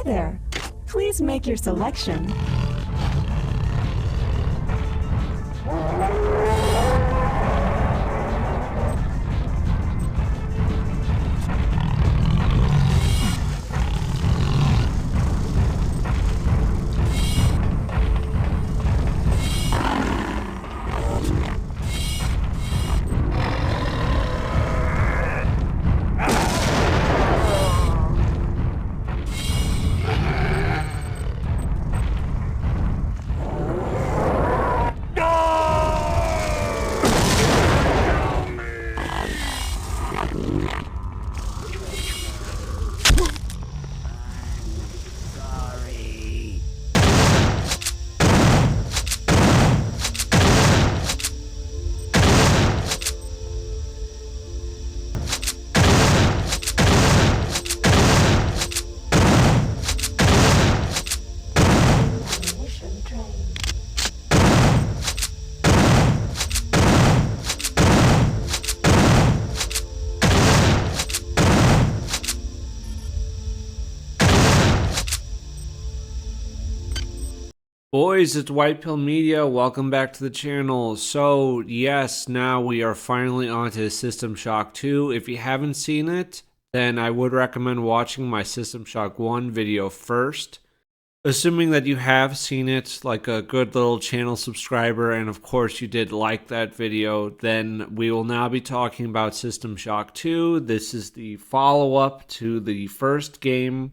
there. Please make your selection. Boys, it's White Pill Media. Welcome back to the channel. So, yes, now we are finally on to System Shock 2. If you haven't seen it, then I would recommend watching my System Shock 1 video first. Assuming that you have seen it, like a good little channel subscriber, and of course you did like that video, then we will now be talking about System Shock 2. This is the follow-up to the first game.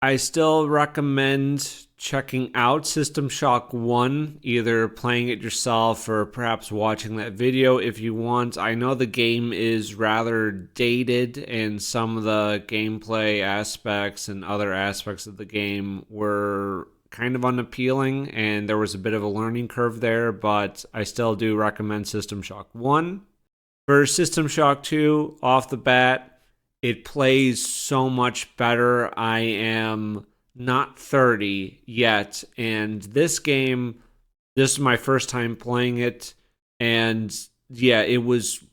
I still recommend checking out System Shock 1, either playing it yourself or perhaps watching that video if you want. I know the game is rather dated and some of the gameplay aspects and other aspects of the game were kind of unappealing and there was a bit of a learning curve there, but I still do recommend System Shock 1. For System Shock 2, off the bat, it plays so much better. I am not 30 yet, and this is my first time playing it, and yeah, it was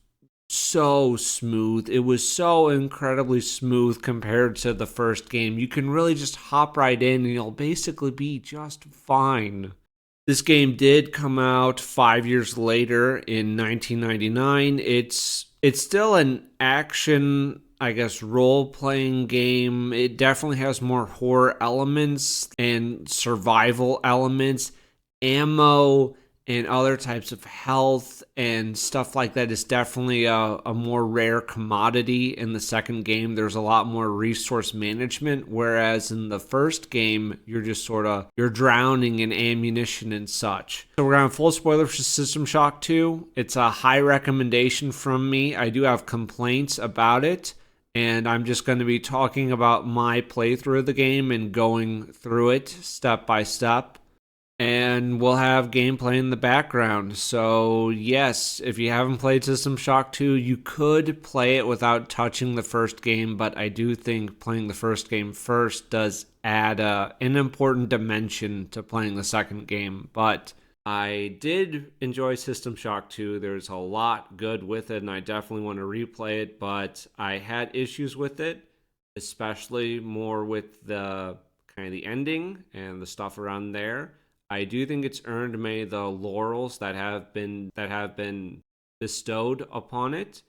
so smooth. It was so incredibly smooth compared to the first game. You can really just hop right in and you'll basically be just fine. This game did come out 5 years later in 1999. It's still an action, I guess, role-playing game. It definitely has more horror elements and survival elements. Ammo and other types of health and stuff like that is definitely a more rare commodity in the second game. There's a lot more resource management, whereas in the first game, you're drowning in ammunition and such. So we're on full spoiler for System Shock 2. It's a high recommendation from me. I do have complaints about it, and I'm just going to be talking about my playthrough of the game and going through it step by step. And we'll have gameplay in the background. So yes, if you haven't played System Shock 2, you could play it without touching the first game, but I do think playing the first game first does add an important dimension to playing the second game. But I did enjoy System Shock 2. There's a lot good with it, and I definitely want to replay it, but I had issues with it, especially more with the kind of the ending and the stuff around there. I do think it's earned many of the laurels that have been bestowed upon it,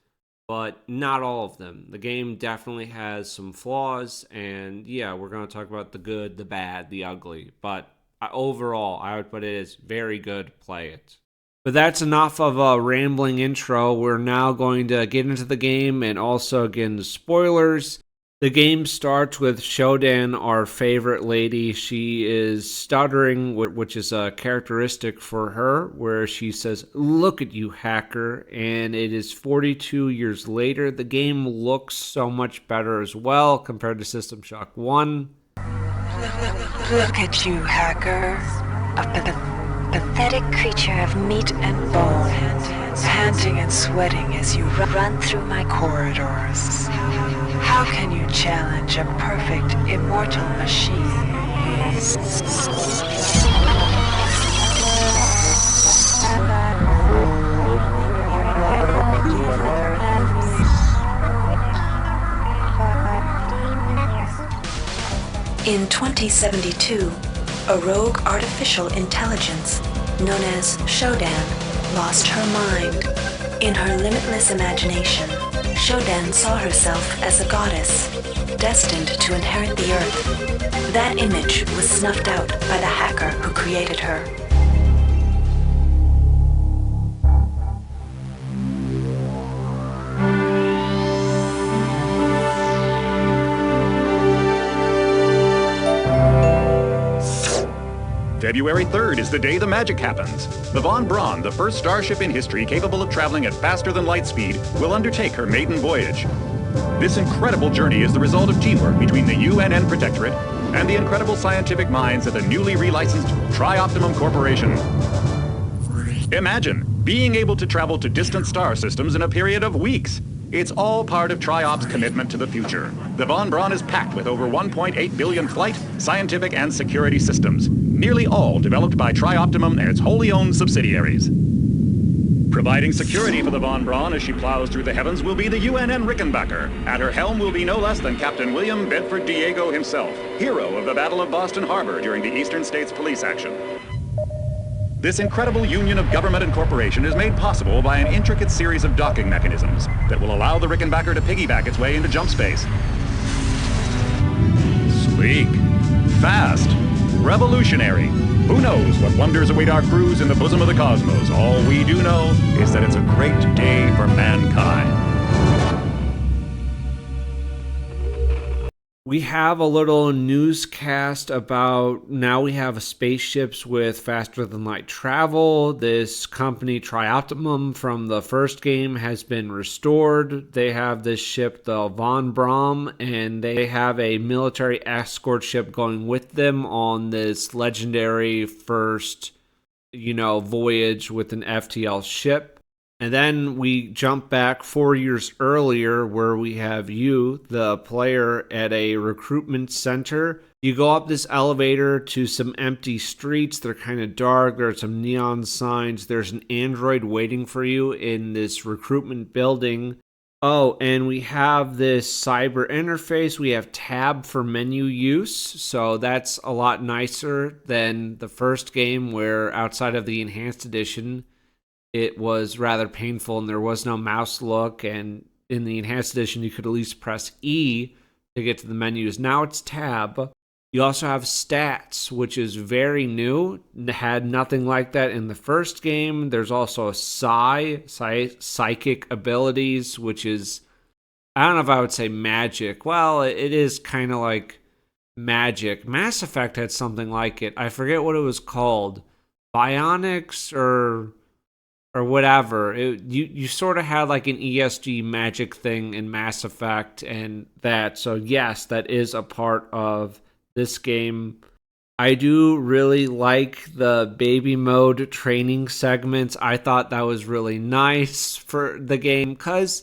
but not all of them. The game definitely has some flaws, and yeah, we're going to talk about the good, the bad, the ugly, but overall, I would put it as very good. Play it. But that's enough of a rambling intro. We're now going to get into the game and also get into spoilers. The game starts with Shodan, our favorite lady. She is stuttering, which is a characteristic for her, where she says, "Look at you, hacker." And it is 42 years later. The game looks so much better as well compared to System Shock 1. Look at you, hacker. A pathetic creature of meat and bone, panting and sweating as you run through my corridors. How can you challenge a perfect, immortal machine? In 2072, a rogue artificial intelligence known as Shodan lost her mind. In her limitless imagination, Shodan saw herself as a goddess, destined to inherit the earth. That image was snuffed out by the hacker who created her. February 3rd is the day the magic happens. The Von Braun, the first starship in history capable of traveling at faster than light speed, will undertake her maiden voyage. This incredible journey is the result of teamwork between the UNN Protectorate and the incredible scientific minds at the newly relicensed Tri-Optimum Corporation. Imagine being able to travel to distant star systems in a period of weeks. It's all part of Tri-Op's commitment to the future. The Von Braun is packed with over 1.8 billion flight, scientific, and security systems, nearly all developed by Tri-Optimum and its wholly owned subsidiaries. Providing security for the Von Braun as she plows through the heavens will be the UNN Rickenbacker. At her helm will be no less than Captain William Bedford Diego himself, hero of the Battle of Boston Harbor during the Eastern States Police action. This incredible union of government and corporation is made possible by an intricate series of docking mechanisms that will allow the Rickenbacker to piggyback its way into jump space. Sleek, fast, revolutionary. Who knows what wonders await our crews in the bosom of the cosmos? All we do know is that it's a great day for mankind. We have a little newscast about now we have spaceships with faster than light travel. This company Tri-Optimum from the first game has been restored. They have this ship, the Von Braun, and they have a military escort ship going with them on this legendary first, voyage with an FTL ship. And then we jump back 4 years earlier where we have you, the player, at a recruitment center. You go up this elevator to some empty streets. They're kind of dark. There are some neon signs. There's an android waiting for you in this recruitment building. Oh, and we have this cyber interface. We have tab for menu use. So that's a lot nicer than the first game where outside of the enhanced edition, it was rather painful and there was no mouse look, and in the enhanced edition you could at least press E to get to the menus. Now it's tab. You also have stats, which is very new. Had nothing like that in the first game. There's also psychic abilities, which is, I don't know if I would say magic. Well, it is kind of like magic. Mass Effect had something like it. I forget what it was called. Bionics or whatever. You sort of had like an ESG magic thing in Mass Effect and that. So yes, that is a part of this game. I do really like the baby mode training segments. I thought that was really nice for the game because,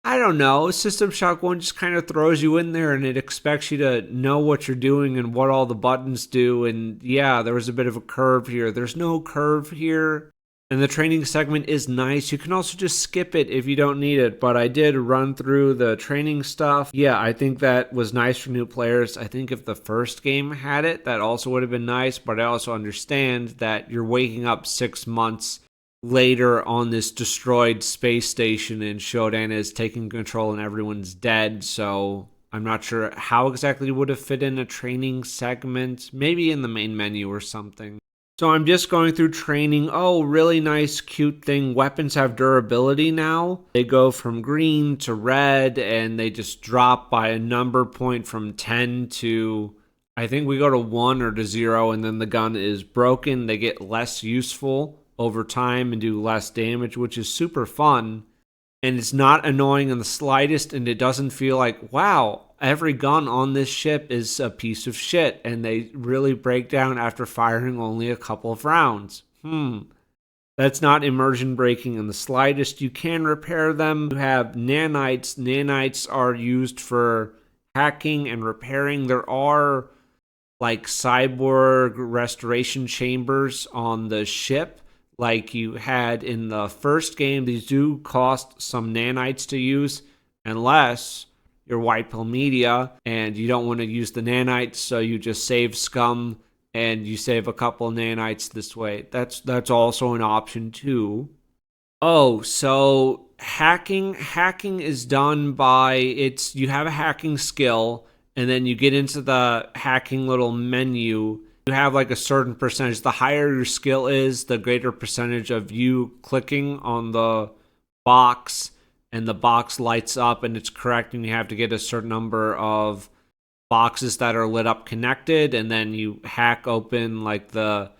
I don't know, System Shock 1 just kind of throws you in there and it expects you to know what you're doing and what all the buttons do. And yeah, there was a bit of a curve here. There's no curve here. And the training segment is nice. You can also just skip it if you don't need it. But I did run through the training stuff. Yeah, I think that was nice for new players. I think if the first game had it, that also would have been nice. But I also understand that you're waking up 6 months later on this destroyed space station and Shodan is taking control and everyone's dead. So I'm not sure how exactly it would have fit in a training segment. Maybe in the main menu or something. So I'm just going through training. Oh, really nice, cute thing. Weapons have durability now. They go from green to red, and they just drop by a number point from 10 to, I think we go to 1 or to 0, and then the gun is broken. They get less useful over time and do less damage, which is super fun. And it's not annoying in the slightest, and it doesn't feel like, wow, every gun on this ship is a piece of shit, and they really break down after firing only a couple of rounds. That's not immersion breaking in the slightest. You can repair them. You have nanites. Nanites are used for hacking and repairing. There are like cyborg restoration chambers on the ship like you had in the first game. These do cost some nanites to use unless your white pill media, and you don't want to use the nanites, so you just save scum and you save a couple of nanites this way. That's also an option too. Oh, so hacking is done by you have a hacking skill, and then you get into the hacking little menu. You have like a certain percentage. The higher your skill is, the greater percentage of you clicking on the box, and the box lights up and it's correct, and you have to get a certain number of boxes that are lit up connected, and then you hack open like the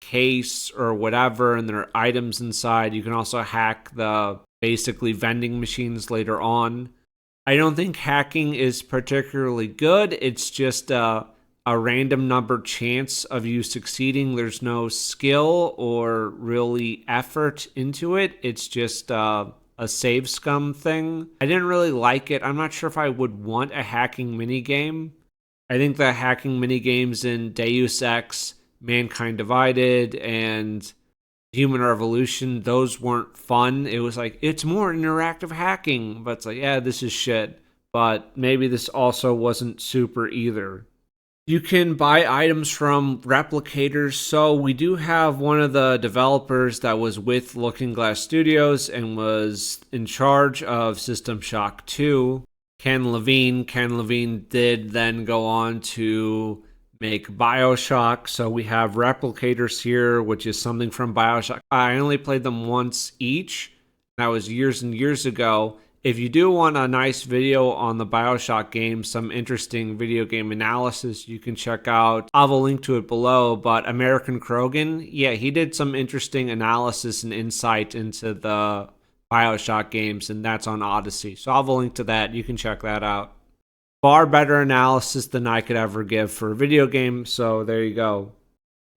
case or whatever, and there are items inside. You can also hack the basically vending machines later on. I don't think hacking is particularly good. It's just a random number chance of you succeeding. There's no skill or really effort into it. It's just a save scum thing. I didn't really like it. I'm not sure if I would want a hacking minigame. I think the hacking minigames in Deus Ex, Mankind Divided, and Human Revolution, those weren't fun. It was like, it's more interactive hacking, but it's like, yeah, this is shit. But maybe this also wasn't super either. You can buy items from replicators. So we do have one of the developers that was with Looking Glass Studios and was in charge of System Shock 2, Ken Levine. Ken Levine did then go on to make BioShock. So we have replicators here, which is something from BioShock. I only played them once each. That was years and years ago. If you do want a nice video on the BioShock game, some interesting video game analysis, you can check out. I'll have a link to it below, but American Krogan, yeah, he did some interesting analysis and insight into the BioShock games, and that's on Odyssey. So I'll have a link to that. You can check that out. Far better analysis than I could ever give for a video game, so there you go.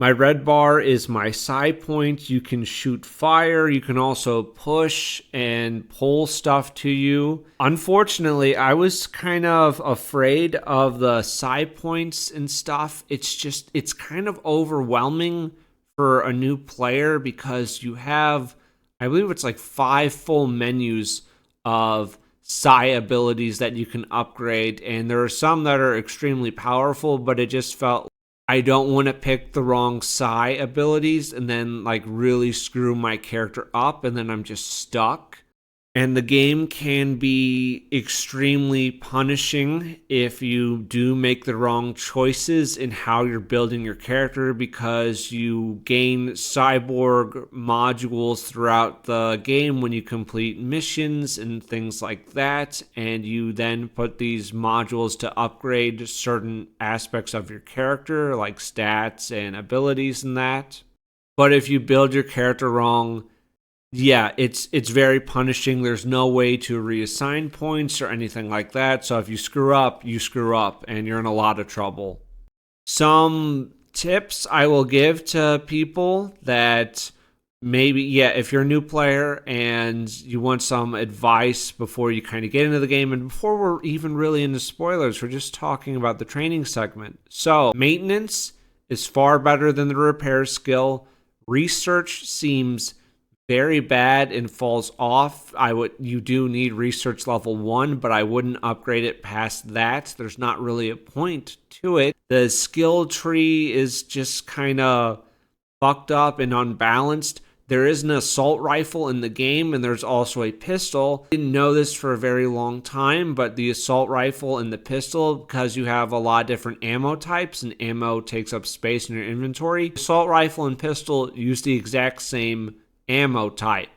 My red bar is my psi point. You can shoot fire. You can also push and pull stuff to you. Unfortunately, I was kind of afraid of the psi points and stuff. It's kind of overwhelming for a new player because you have, I believe it's like 5 full menus of psi abilities that you can upgrade. And there are some that are extremely powerful, but it just felt I don't want to pick the wrong psi abilities and then like really screw my character up and then I'm just stuck. And the game can be extremely punishing if you do make the wrong choices in how you're building your character, because you gain cyborg modules throughout the game when you complete missions and things like that. And you then put these modules to upgrade certain aspects of your character, like stats and abilities and that. But if you build your character wrong, yeah, it's very punishing. There's no way to reassign points or anything like that. So if you screw up, and you're in a lot of trouble. Some tips I will give to people that maybe, yeah, if you're a new player and you want some advice before you kind of get into the game, and before we're even really into spoilers, we're just talking about the training segment. So maintenance is far better than the repair skill. Research seems very bad and falls off. You do need research level 1, but I wouldn't upgrade it past that. There's not really a point to it. The skill tree is just kind of fucked up and unbalanced. There is an assault rifle in the game, and there's also a pistol. I didn't know this for a very long time, but the assault rifle and the pistol, because you have a lot of different ammo types, and ammo takes up space in your inventory, assault rifle and pistol use the exact same ammo type.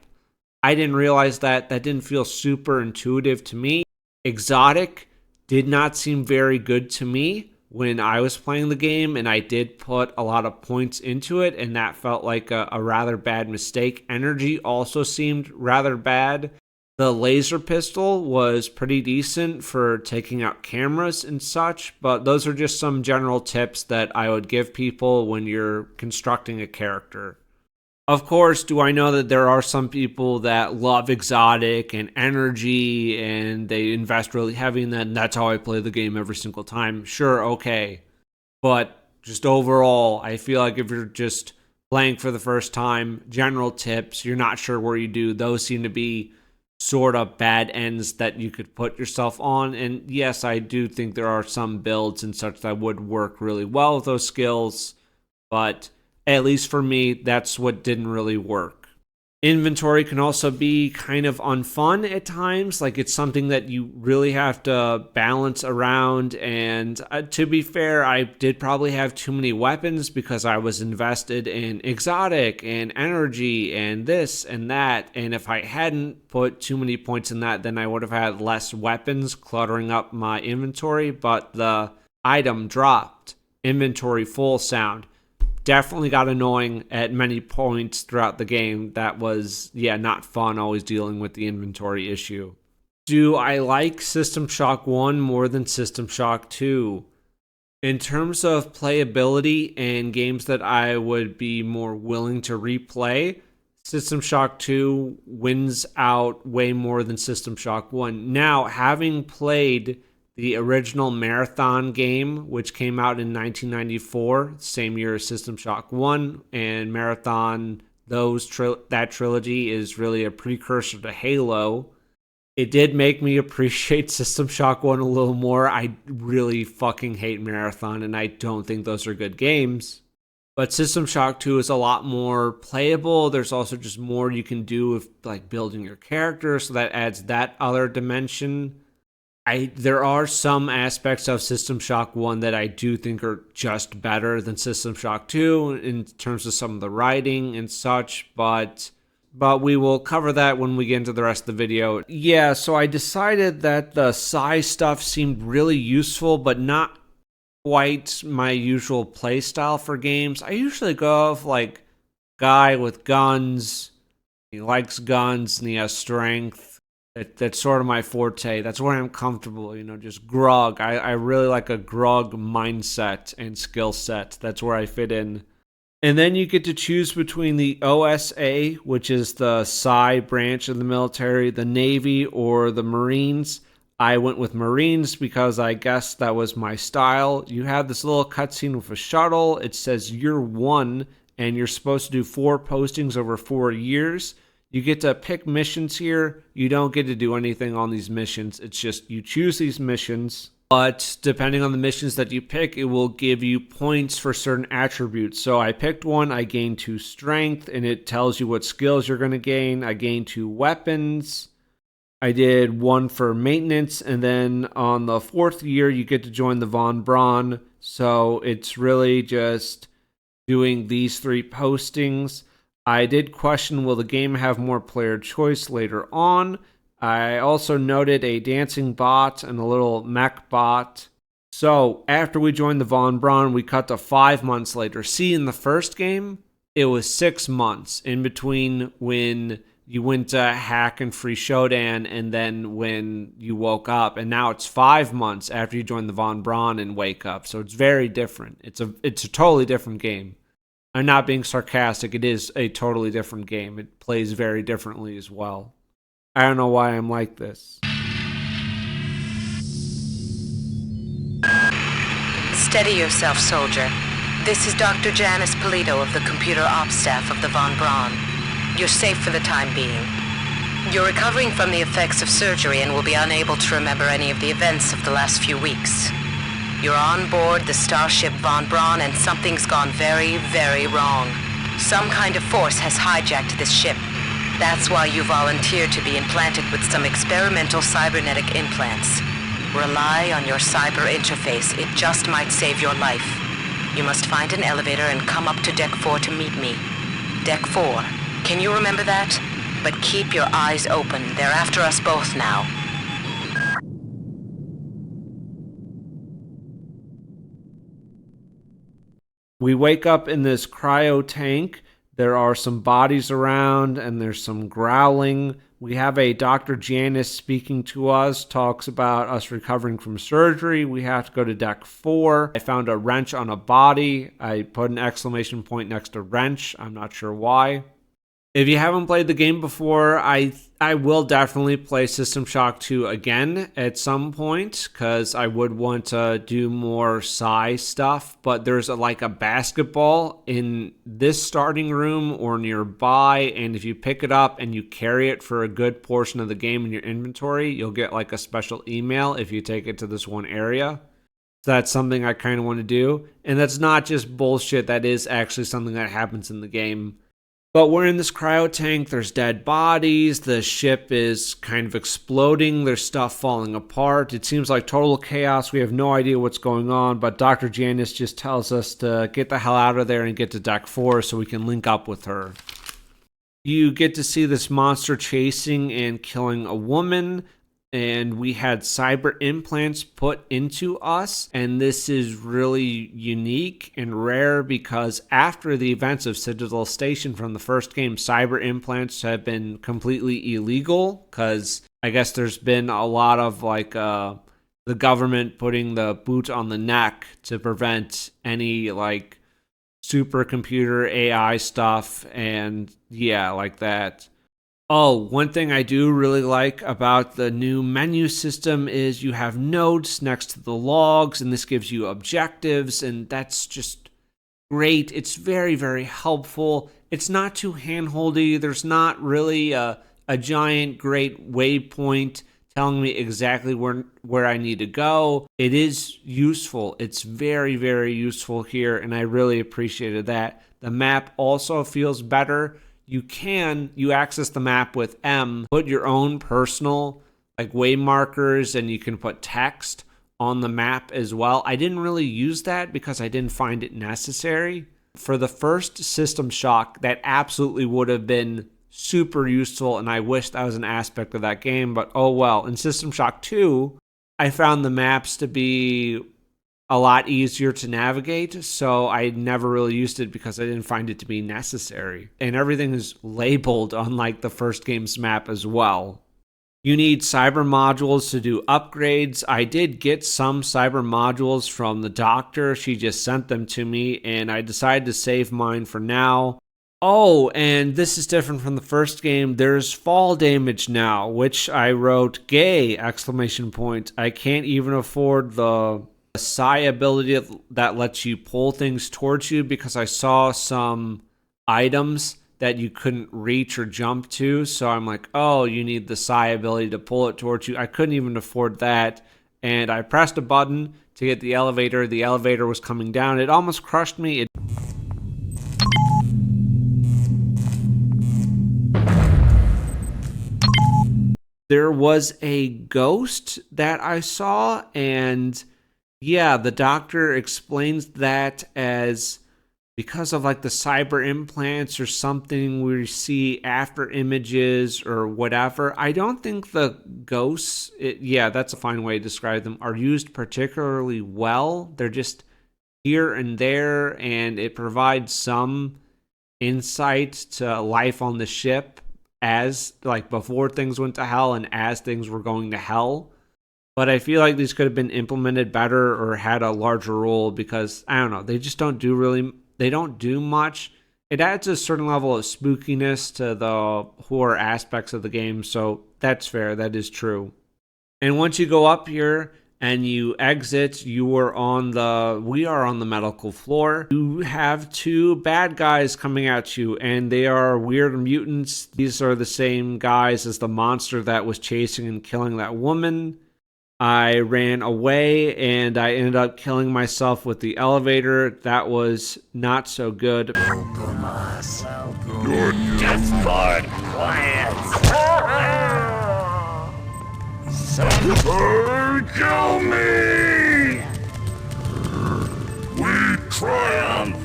I didn't realize that. That didn't feel super intuitive to me. Exotic did not seem very good to me when I was playing the game, and I did put a lot of points into it, and that felt like a rather bad mistake. Energy also seemed rather bad. The laser pistol was pretty decent for taking out cameras and such, but those are just some general tips that I would give people when you're constructing a character. Of course, do I know that there are some people that love exotic and energy and they invest really heavy in that, and that's how I play the game every single time? Sure, okay. But just overall, I feel like if you're just playing for the first time, general tips, you're not sure where you do, those seem to be sort of bad ends that you could put yourself on. And yes, I do think there are some builds and such that would work really well with those skills, but at least for me, that's what didn't really work. Inventory can also be kind of unfun at times. Like, it's something that you really have to balance around. And to be fair, I did probably have too many weapons because I was invested in exotic and energy and this and that. And if I hadn't put too many points in that, then I would have had less weapons cluttering up my inventory. But the item dropped, inventory full sound. Definitely got annoying at many points throughout the game. That was, not fun always dealing with the inventory issue. Do I like System Shock 1 more than System Shock 2? In terms of playability and games that I would be more willing to replay, System Shock 2 wins out way more than System Shock 1. Now, having played the original Marathon game, which came out in 1994, same year as System Shock 1, and Marathon, that trilogy is really a precursor to Halo. It did make me appreciate System Shock 1 a little more. I really fucking hate Marathon, and I don't think those are good games. But System Shock 2 is a lot more playable. There's also just more you can do with like building your character, so that adds that other dimension. There are some aspects of System Shock 1 that I do think are just better than System Shock 2 in terms of some of the writing and such, but we will cover that when we get into the rest of the video. Yeah, so I decided that the Psy stuff seemed really useful, but not quite my usual play style for games. I usually go of like guy with guns, he likes guns and he has strength. That's sort of my forte. That's where I'm comfortable, just grog. I really like a grog mindset and skill set. That's where I fit in. And then you get to choose between the OSA, which is the Psy branch of the military, the Navy, or the Marines. I went with Marines because I guess that was my style. You have this little cutscene with a shuttle. It says year 1, and you're supposed to do 4 postings over 4 years. You get to pick missions here. You don't get to do anything on these missions. It's just you choose these missions, but depending on the missions that you pick, it will give you points for certain attributes. So I picked one. I gained 2 strength, and it tells you what skills you're going to gain. I gained 2 weapons. I did 1 for maintenance, and then on the 4th year, you get to join the Von Braun. So it's really just doing these 3 postings. I did question, will the game have more player choice later on? I also noted a dancing bot and a little mech bot. So after we joined the Von Braun, we cut to 5 months later. See, in the first game, it was 6 months in between when you went to hack and free Shodan and then when you woke up. And now it's 5 months after you join the Von Braun and wake up. So it's very different. It's a totally different game. I'm not being sarcastic. It is a totally different game. It plays very differently as well. I don't know why I'm like this. Steady yourself, soldier. This is Dr. Janice Polito of the Computer Ops staff of the Von Braun. You're safe for the time being. You're recovering from the effects of surgery and will be unable to remember any of the events of the last few weeks. You're on board the starship Von Braun, and something's gone very, very wrong. Some kind of force has hijacked this ship. That's why you volunteered to be implanted with some experimental cybernetic implants. Rely on your cyber interface. It just might save your life. You must find an elevator and come up to Deck 4 to meet me. Deck 4. Can you remember that? But keep your eyes open. They're after us both now. We wake up in this cryo tank. There are some bodies around and there's some growling. We have a Dr. Janice speaking to us, talks about us recovering from surgery. We have to go to Deck 4. I found a wrench on a body. I put an exclamation point next to wrench. I'm not sure why. If you haven't played the game before, I will definitely play System Shock 2 again at some point because I would want to do more Psy stuff. But there's like a basketball in this starting room or nearby, and if you pick it up and you carry it for a good portion of the game in your inventory, you'll get like a special email if you take it to this one area. So that's something I kind of want to do. And that's not just bullshit, that is actually something that happens in the game. But we're in this cryo tank, there's dead bodies, the ship is kind of exploding, there's stuff falling apart. It seems like total chaos, we have no idea what's going on, but Dr. Janice just tells us to get the hell out of there and get to Deck 4 so we can link up with her. You get to see this monster chasing and killing a woman, and we had cyber implants put into us, and this is really unique and rare because after the events of Citadel Station from the first game, cyber implants have been completely illegal because I guess there's been a lot of like the government putting the boot on the neck to prevent any like supercomputer AI stuff and yeah, like that. Oh, one thing I do really like about the new menu system is you have notes next to the logs, and this gives you objectives, and that's just great. It's very, very helpful. It's not too handholdy. There's not really a giant, great waypoint telling me exactly where I need to go. It is useful. It's very, very useful here, and I really appreciated that. The map also feels better. You access the map with M, put your own personal like way markers, and you can put text on the map as well. I didn't really use that because I didn't find it necessary. For the first System Shock, that absolutely would have been super useful, and I wish that was an aspect of that game, but oh well. In System Shock 2, I found the maps to be a lot easier to navigate, so I never really used it because I didn't find it to be necessary. And everything is labeled unlike the first game's map as well. You need cyber modules to do upgrades. I did get some cyber modules from the doctor. She just sent them to me, and I decided to save mine for now. Oh, and this is different from the first game. There's fall damage now, which I wrote gay! I can't even afford the Psy ability that lets you pull things towards you because I saw some items that you couldn't reach or jump to. So I'm like, oh, you need the Psy ability to pull it towards you. I couldn't even afford that. And I pressed a button to get the elevator. The elevator was coming down. It almost crushed me. There was a ghost that I saw, and yeah, the doctor explains that as because of like the cyber implants or something we see after images or whatever. I don't think the ghosts, yeah, that's a fine way to describe them, are used particularly well. They're just here and there, and it provides some insight to life on the ship as like before things went to hell and as things were going to hell. But I feel like these could have been implemented better or had a larger role because, I don't know, they just don't do much. It adds a certain level of spookiness to the horror aspects of the game, so that's fair, that is true. And once you go up here and you exit, we are on the medical floor. You have two bad guys coming at you, and they are weird mutants. These are the same guys as the monster that was chasing and killing that woman. I ran away and I ended up killing myself with the elevator. That was not so good. Welcome us. Your desperate plans. Kill me! We triumph!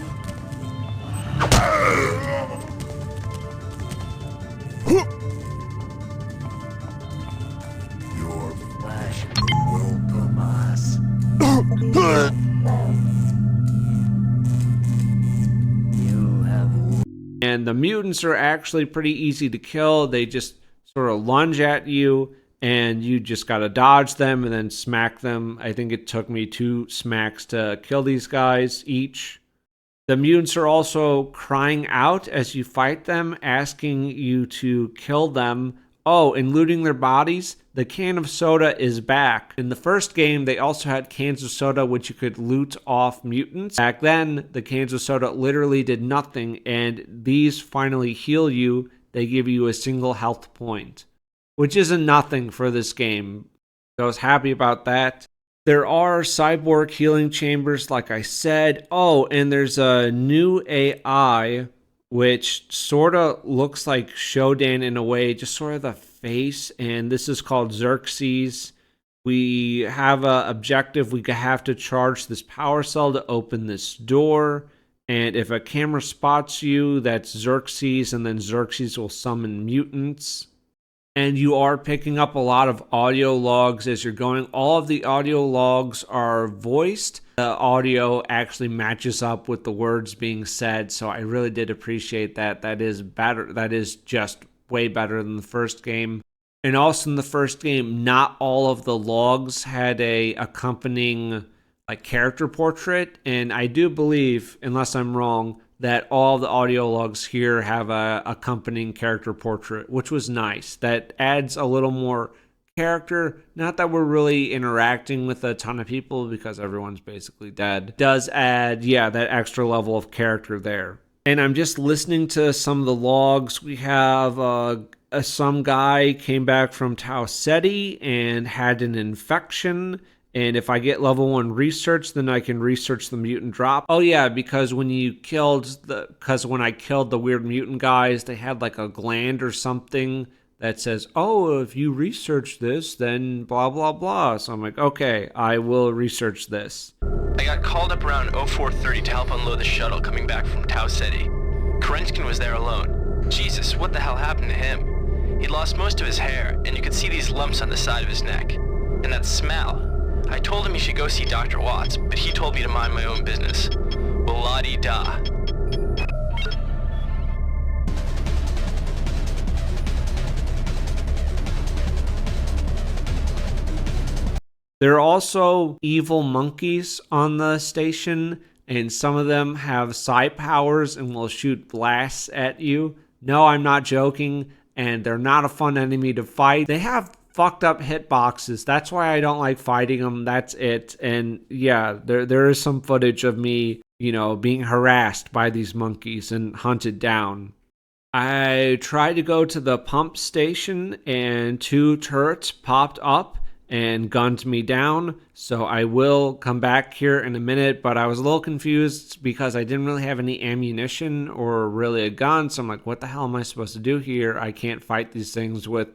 Your flesh welcome us. And the mutants are actually pretty easy to kill. They just sort of lunge at you, and you just gotta dodge them and then smack them. I think it took me 2 smacks to kill these guys each. The mutants are also crying out as you fight them, asking you to kill them. Oh, and looting their bodies. The can of soda is back. In the first game, they also had cans of soda which you could loot off mutants. Back then, the cans of soda literally did nothing, and these finally heal you. They give you a single health point, which isn't nothing for this game. So I was happy about that. There are cyborg healing chambers, like I said. Oh, and there's a new AI, which sort of looks like Shodan in a way, just sort of the face. And this is called Xerxes. We have an objective. We have to charge this power cell to open this door. And if a camera spots you, that's Xerxes, and then Xerxes will summon mutants. And you are picking up a lot of audio logs as you're going. All of the audio logs are voiced. The audio actually matches up with the words being said, so I really did appreciate that. That is better. That is just way better than the first game. And also in the first game, not all of the logs had a accompanying like character portrait, and I do believe, unless I'm wrong, that all the audio logs here have a accompanying character portrait, which was nice. That adds a little more character. Not that we're really interacting with a ton of people because everyone's basically dead. It does add, yeah, that extra level of character there. And I'm just listening to some of the logs. We have some guy came back from Tau Ceti and had an infection. And if I get level 1 research, then I can research the mutant drop. Oh yeah, because when I killed the weird mutant guys, they had like a gland or something that says, oh, if you research this, then blah, blah, blah. So I'm like, okay, I will research this. I got called up around 0430 to help unload the shuttle coming back from Tau Ceti. Kerenskin was there alone. Jesus, what the hell happened to him? He'd lost most of his hair, and you could see these lumps on the side of his neck. And that smell. I told him he should go see Dr. Watts, but he told me to mind my own business. Well, la-di-da. There are also evil monkeys on the station, and some of them have psi powers and will shoot blasts at you. No, I'm not joking, and they're not a fun enemy to fight. They have fucked up hitboxes. That's why I don't like fighting them. That's it. And yeah, there is some footage of me, being harassed by these monkeys and hunted down. I tried to go to the pump station and 2 turrets popped up and gunned me down. So I will come back here in a minute, but I was a little confused because I didn't really have any ammunition or really a gun. So I'm like, what the hell am I supposed to do here? I can't fight these things with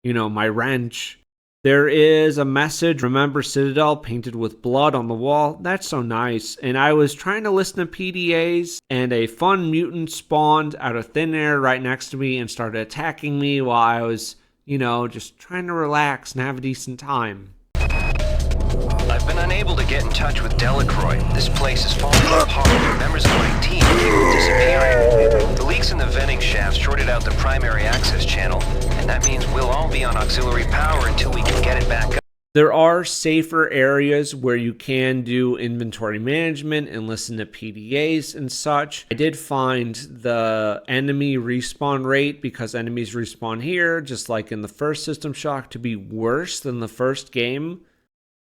my wrench. There is a message, remember Citadel, painted with blood on the wall. That's so nice. And I was trying to listen to PDAs, and a fun mutant spawned out of thin air right next to me and started attacking me while I was, just trying to relax and have a decent time. I've been unable to get in touch with Delacroix. This place is falling apart. Members of my team keep disappearing. The leaks in the venting shaft shorted out the primary access channel, and that means we'll all be on auxiliary power until we can get it back up. There are safer areas where you can do inventory management and listen to PDAs and such. I did find the enemy respawn rate, because enemies respawn here, just like in the first System Shock, to be worse than the first game.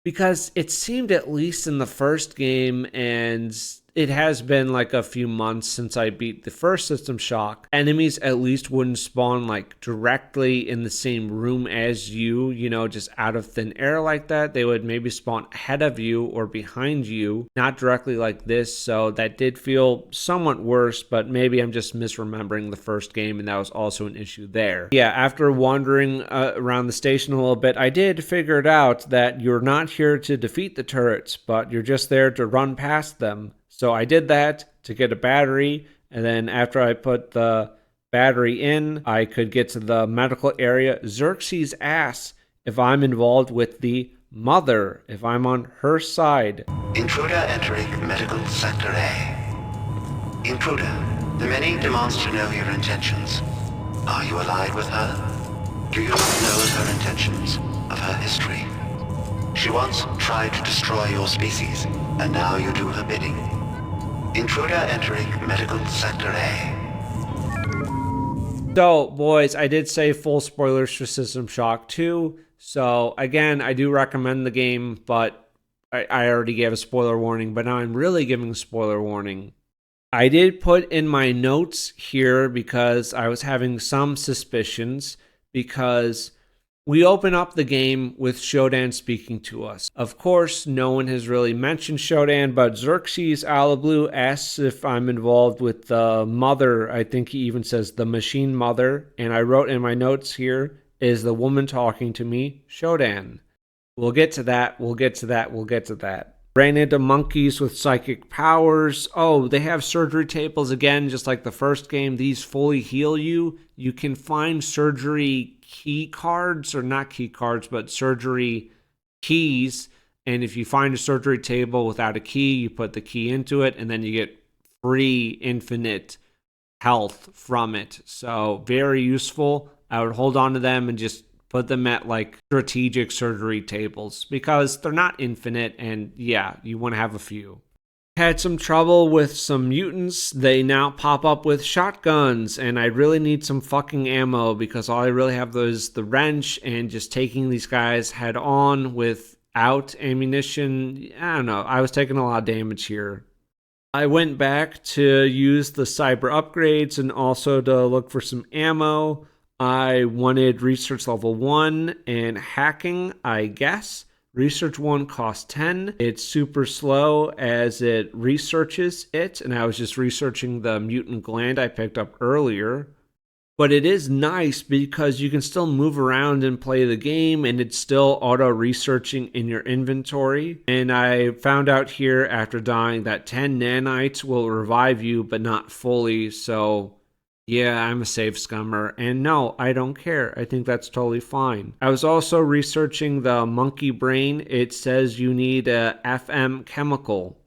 Because it seemed, at least in the first game, and it has been like a few months since I beat the first System Shock, enemies at least wouldn't spawn like directly in the same room as you, just out of thin air like that. They would maybe spawn ahead of you or behind you, not directly like this. So that did feel somewhat worse, but maybe I'm just misremembering the first game, and that was also an issue there. Yeah, after wandering around the station a little bit, I did figure it out that you're not here to defeat the turrets, but you're just there to run past them. So I did that to get a battery, and then after I put the battery in, I could get to the medical area. Xerxes asks if I'm involved with the mother, if I'm on her side. Intruder entering medical sector A. Intruder, the many demands to know your intentions. Are you allied with her? Do you know of her intentions, of her history? She once tried to destroy your species, and now you do her bidding. Intruder entering medical sector A. So, boys, I did say full spoilers for System Shock 2. So, again, I do recommend the game, but I already gave a spoiler warning, but now I'm really giving a spoiler warning. I did put in my notes here because I was having some suspicions, because we open up the game with Shodan speaking to us. Of course, no one has really mentioned Shodan, but Xerxes Alablue asks if I'm involved with the mother. I think he even says the machine mother. And I wrote in my notes here, is the woman talking to me Shodan? We'll get to that. We'll get to that. Ran into monkeys with psychic powers. Oh, they have surgery tables again, just like the first game. These fully heal you. You can find surgery key cards, or not key cards, but surgery keys. And if you find a surgery table without a key, you put the key into it, and then you get free infinite health from it. So very useful. I would hold on to them and just put them at like strategic surgery tables, because they're not infinite, and yeah, you want to have a few. Had some trouble with some mutants. They now pop up with shotguns, and I really need some fucking ammo, because all I really have is the wrench, and just taking these guys head on without ammunition, I don't know, I was taking a lot of damage here. I went back to use the cyber upgrades and also to look for some ammo. I wanted research level 1 and hacking, I guess. Research 1 costs 10. It's super slow as it researches it, and I was just researching the mutant gland I picked up earlier. But it is nice because you can still move around and play the game, and it's still auto-researching in your inventory. And I found out here after dying that 10 nanites will revive you, but not fully, so yeah, I'm a save scummer, and no, I don't care. I think that's totally fine. I was also researching the monkey brain. It says you need a FM chemical.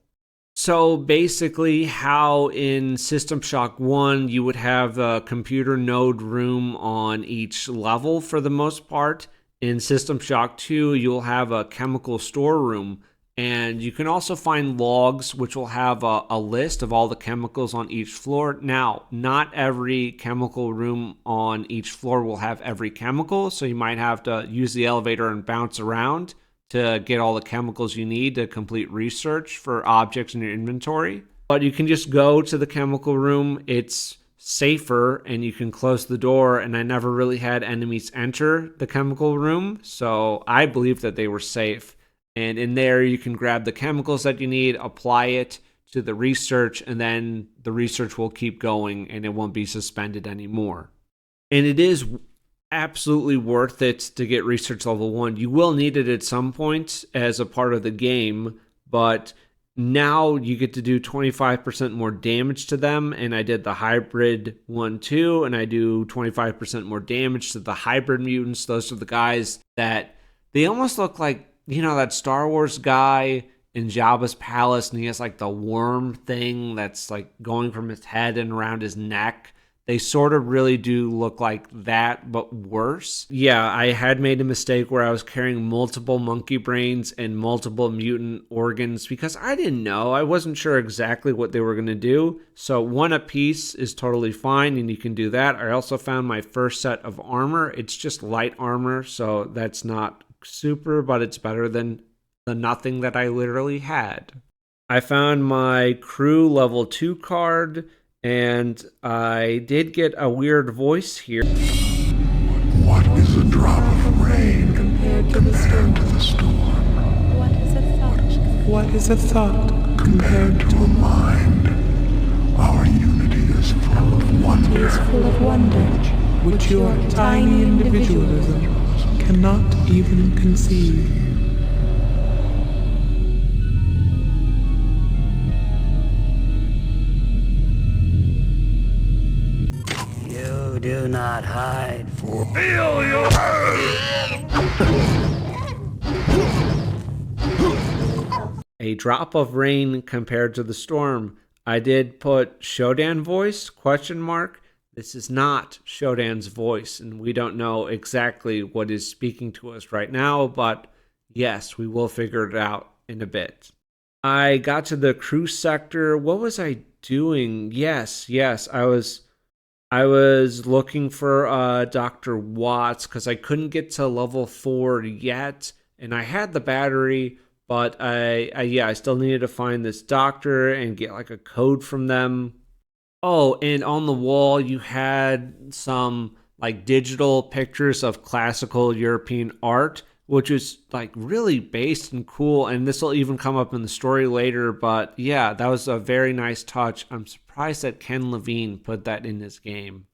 So basically, how in System Shock 1 you would have a computer node room on each level for the most part, in System Shock 2 you'll have a chemical storeroom. And you can also find logs which will have a list of all the chemicals on each floor. Now, not every chemical room on each floor will have every chemical, so you might have to use the elevator and bounce around to get all the chemicals you need to complete research for objects in your inventory. But you can just go to the chemical room. It's safer, and you can close the door, and I never really had enemies enter the chemical room, so I believe that they were safe. And in there, you can grab the chemicals that you need, apply it to the research, and then the research will keep going and it won't be suspended anymore. And it is absolutely worth it to get research level 1. You will need it at some point as a part of the game, but now you get to do 25% more damage to them. And I did the hybrid one too, and I do 25% more damage to the hybrid mutants. Those are the guys that they almost look like, you know, that Star Wars guy in Jabba's palace, and he has like the worm thing that's like going from his head and around his neck. They sort of really do look like that, but worse. Yeah, I had made a mistake where I was carrying multiple monkey brains and multiple mutant organs because I didn't know. I wasn't sure exactly what they were going to do. So one apiece is totally fine, and you can do that. I also found my first set of armor. It's just light armor, so that's not super, but it's better than the nothing that I literally had. I found my crew level 2 card, and I did get a weird voice here. What is a drop of rain compared to the storm? What is a thought? What is a thought Compared to a mind, our unity is full of wonder. Is full of wonder. which your tiny individualism cannot even conceive? You do not hide for feel your A drop of rain compared to the storm. I did put Shodan voice, question mark. This is not Shodan's voice, and we don't know exactly what is speaking to us right now, but yes, we will figure it out in a bit. I got to the crew sector. What was I doing? Yes, I was looking for Dr. Watts because I couldn't get to level 4 yet, and I had the battery, but I still needed to find this doctor and get like a code from them. Oh, and on the wall you had some like digital pictures of classical European art, which was like really based and cool. And this will even come up in the story later. But yeah, that was a very nice touch. I'm surprised that Ken Levine put that in his game.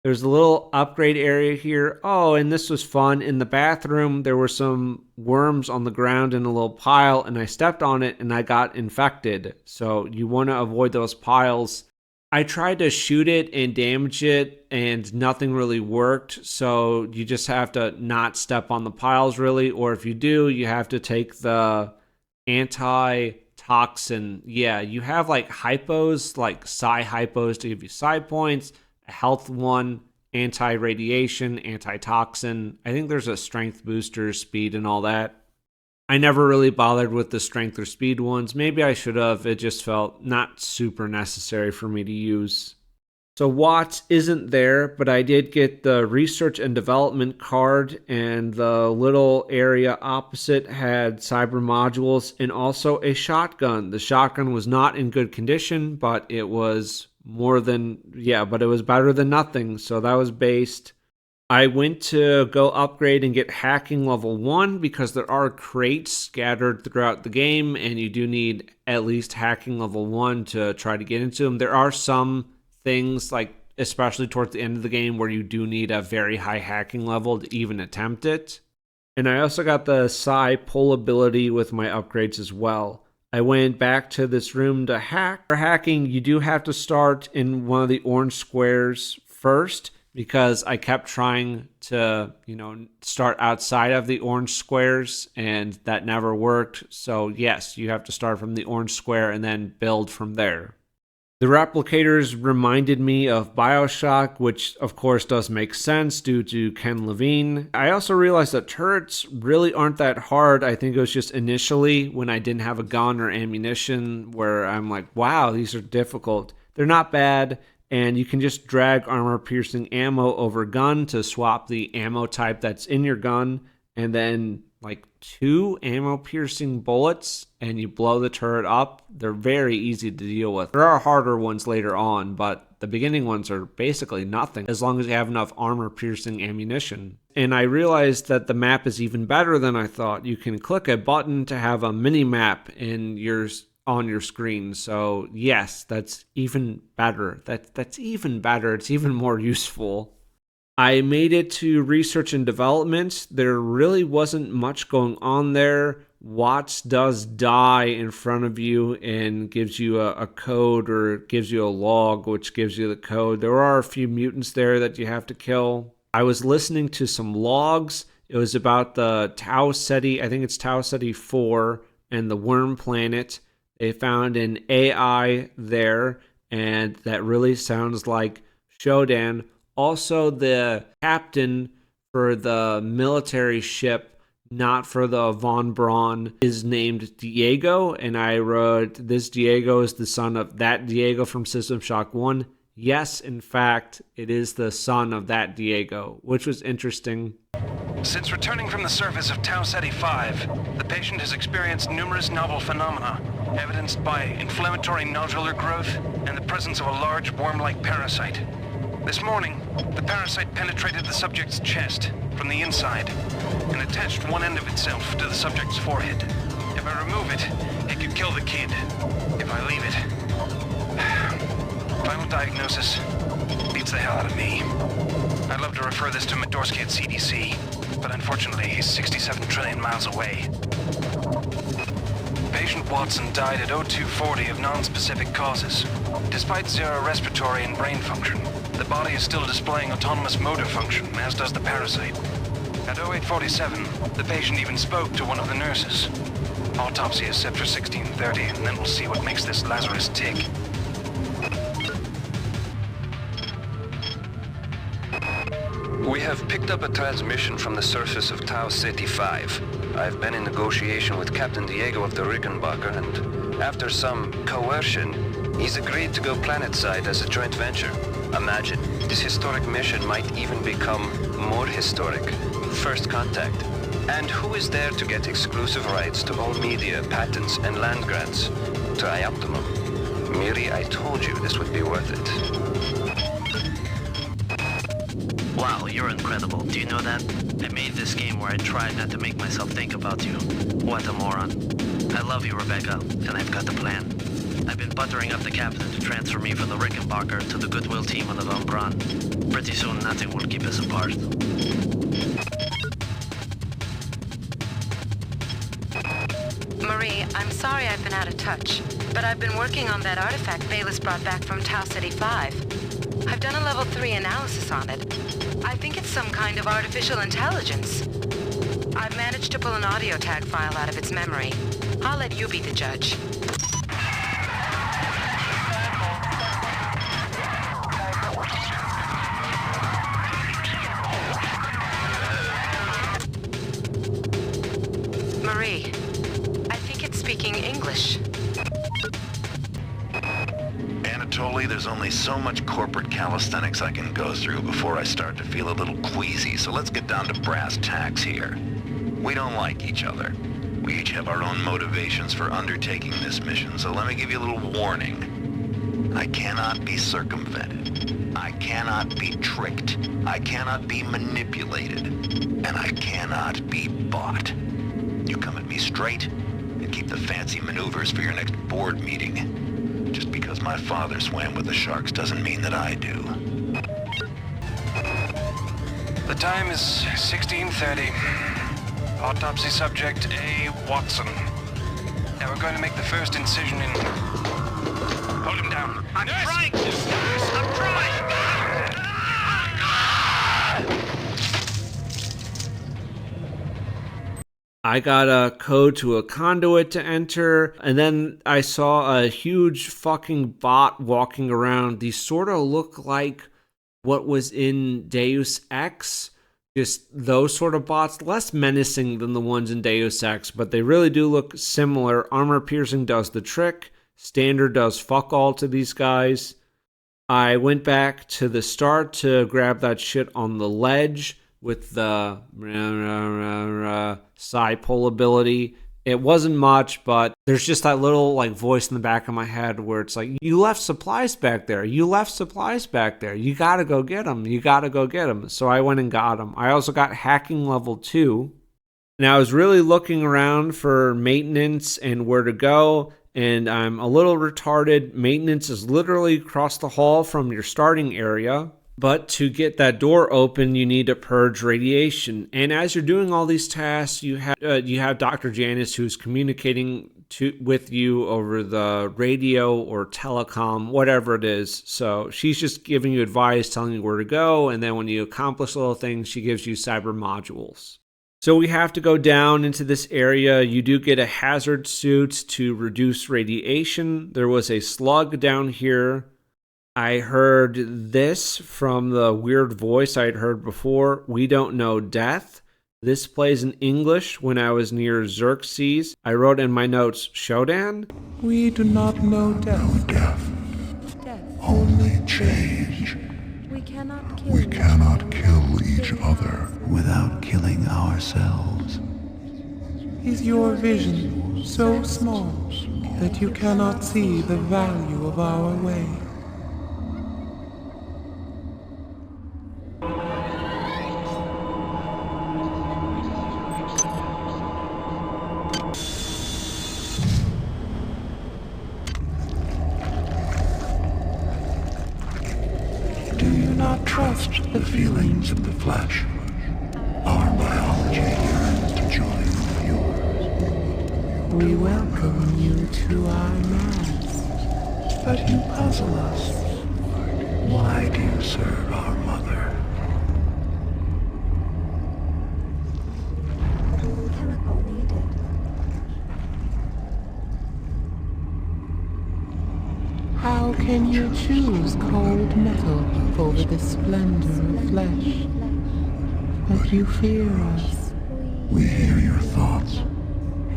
There's a little upgrade area here. Oh, and this was fun. In the bathroom, there were some worms on the ground in a little pile, and I stepped on it and I got infected. So you want to avoid those piles. I tried to shoot it and damage it, and nothing really worked. So you just have to not step on the piles, really. Or if you do, you have to take the anti-toxin. Yeah, you have like hypos, like psi hypos to give you psi points, a health one, anti-radiation, anti-toxin. I think there's a strength booster, speed, and all that. I never really bothered with the strength or speed ones. Maybe I should have. It just felt not super necessary for me to use. So Watts isn't there, but I did get the research and development card, and the little area opposite had cyber modules and also a shotgun. The shotgun was not in good condition, but it was it was better than nothing. So that was based. I went to go upgrade and get hacking level 1 because there are crates scattered throughout the game, and you do need at least hacking level 1 to try to get into them. There are some things, like especially towards the end of the game, where you do need a very high hacking level to even attempt it. And I also got the psi pull ability with my upgrades as well. I went back to this room to hack. For hacking, you do have to start in one of the orange squares first, because I kept trying to, start outside of the orange squares, and that never worked. So yes, you have to start from the orange square and then build from there. The replicators reminded me of BioShock, which of course does make sense due to Ken Levine. I also realized that turrets really aren't that hard. I think it was just initially when I didn't have a gun or ammunition where I'm like, wow, these are difficult. They're not bad. And you can just drag armor-piercing ammo over gun to swap the ammo type that's in your gun, and then like 2 ammo-piercing bullets, and you blow the turret up. They're very easy to deal with. There are harder ones later on, but the beginning ones are basically nothing as long as you have enough armor-piercing ammunition. And I realized that the map is even better than I thought. You can click a button to have a mini-map on your screen. So yes, that's even better. That's even better. It's even more useful. I made it to research and development. There really wasn't much going on there. Watts does die in front of you and gives you a code, or gives you a log which gives you the code. There are a few mutants there that you have to kill. I was listening to some logs. It was about the Tau Ceti, I think it's Tau Ceti 4, and the worm planet. They found an AI there, and that really sounds like Shodan. Also, the captain for the military ship, not for the Von Braun, is named Diego, and I wrote, this Diego is the son of that Diego from System Shock 1. Yes, in fact, it is the son of that Diego, which was interesting. Since returning from the surface of Tau Ceti 5, the patient has experienced numerous novel phenomena, evidenced by inflammatory nodular growth and the presence of a large worm-like parasite. This morning, the parasite penetrated the subject's chest from the inside and attached one end of itself to the subject's forehead. If I remove it, it could kill the kid. If I leave it... Final diagnosis beats the hell out of me. I'd love to refer this to Medorsky at CDC, but unfortunately he's 67 trillion miles away. Patient Watson died at 0240 of non-specific causes. Despite zero respiratory and brain function, the body is still displaying autonomous motor function, as does the parasite. At 0847, the patient even spoke to one of the nurses. Autopsy is set for 1630, and then we'll see what makes this Lazarus tick. We have picked up a transmission from the surface of Tau Ceti 5. I've been in negotiation with Captain Diego of the Rickenbacker, and after some coercion, he's agreed to go planetside as a joint venture. Imagine, this historic mission might even become more historic. First contact. And who is there to get exclusive rights to all media, patents, and land grants? Trioptimum. Miri, I told you this would be worth it. Wow, you're incredible. Do you know that? I made this game where I tried not to make myself think about you. What a moron. I love you, Rebecca, and I've got the plan. I've been buttering up the captain to transfer me from the Rickenbacker to the Goodwill team on the Von Braun. Pretty soon, nothing will keep us apart. Marie, I'm sorry I've been out of touch, but I've been working on that artifact Bayless brought back from Tau Ceti 5. I've done a level 3 analysis on it. I think it's some kind of artificial intelligence. I've managed to pull an audio tag file out of its memory. I'll let you be the judge. Marie, I think it's speaking English. Anatoly, there's only so much corporate calisthenics I can go through before I start to feel a little queasy, so let's get down to brass tacks here. We don't like each other. We each have our own motivations for undertaking this mission, so let me give you a little warning. I cannot be circumvented. I cannot be tricked. I cannot be manipulated. And I cannot be bought. You come at me straight, and keep the fancy maneuvers for your next board meeting. Just because my father swam with the sharks doesn't mean that I do. The time is 16:30. Autopsy subject A. Watson. Now we're going to make the first incision in... Hold him down. I'm trying to! I'm trying! I got a code to a conduit to enter, and then I saw a huge fucking bot walking around. These sort of look like what was in Deus Ex. Just those sort of bots, less menacing than the ones in Deus Ex, but they really do look similar. Armor piercing does the trick. Standard does fuck all to these guys. I went back to the start to grab that shit on the ledge with the psi pull ability. It wasn't much, but there's just that little like voice in the back of my head where it's like, you left supplies back there. You left supplies back there. You got to go get them. You got to go get them. So I went and got them. I also got hacking level 2. And I was really looking around for maintenance and where to go. And I'm a little retarded. Maintenance is literally across the hall from your starting area. But to get that door open, you need to purge radiation. And as you're doing all these tasks, you have Dr. Janice who's communicating with you over the radio or telecom, whatever it is. So she's just giving you advice, telling you where to go. And then when you accomplish little things, she gives you cyber modules. So we have to go down into this area. You do get a hazard suit to reduce radiation. There was a slug down here. I heard this from the weird voice I'd heard before. We don't know death. This plays in English when I was near Xerxes. I wrote in my notes, Shodan? We do not know death. No death, Death. only change. We cannot kill. We cannot kill each other. Without killing ourselves. Is your vision so small that you cannot see the value of our way? Do you not trust the feelings of the flesh? Our biology yearns to join with yours. We welcome you to our mass. But you puzzle us. Why do you serve our mother? Chemical needed. How can you choose cold metal over the splendor of flesh? But you fear us. We hear your thoughts,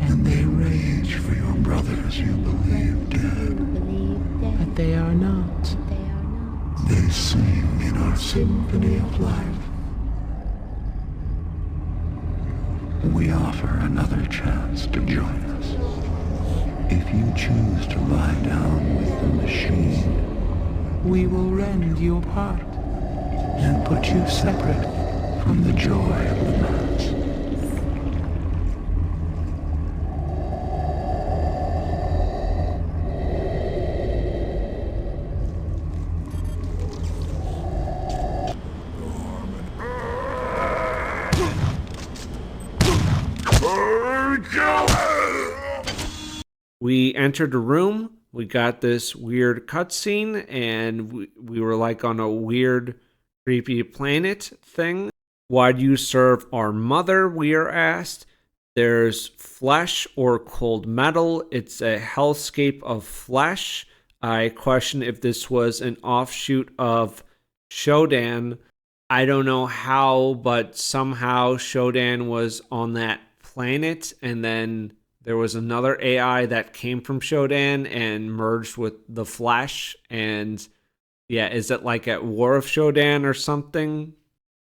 and they rage for your brothers you believe dead. But they are not. They sing in our symphony of life. We offer another chance to join us. If you choose to lie down with the machine, We will rend you apart. and put you separate from the joy of the mass. We entered a room. We got this weird cutscene, and we were like on a weird, creepy planet thing. Why do you serve our mother? We are asked. There's flesh or cold metal. It's a hellscape of flesh. I question if this was an offshoot of Shodan. I don't know how, but somehow Shodan was on that planet, and then there was another AI that came from Shodan and merged with the Flesh. And yeah, is it like at War of Shodan or something?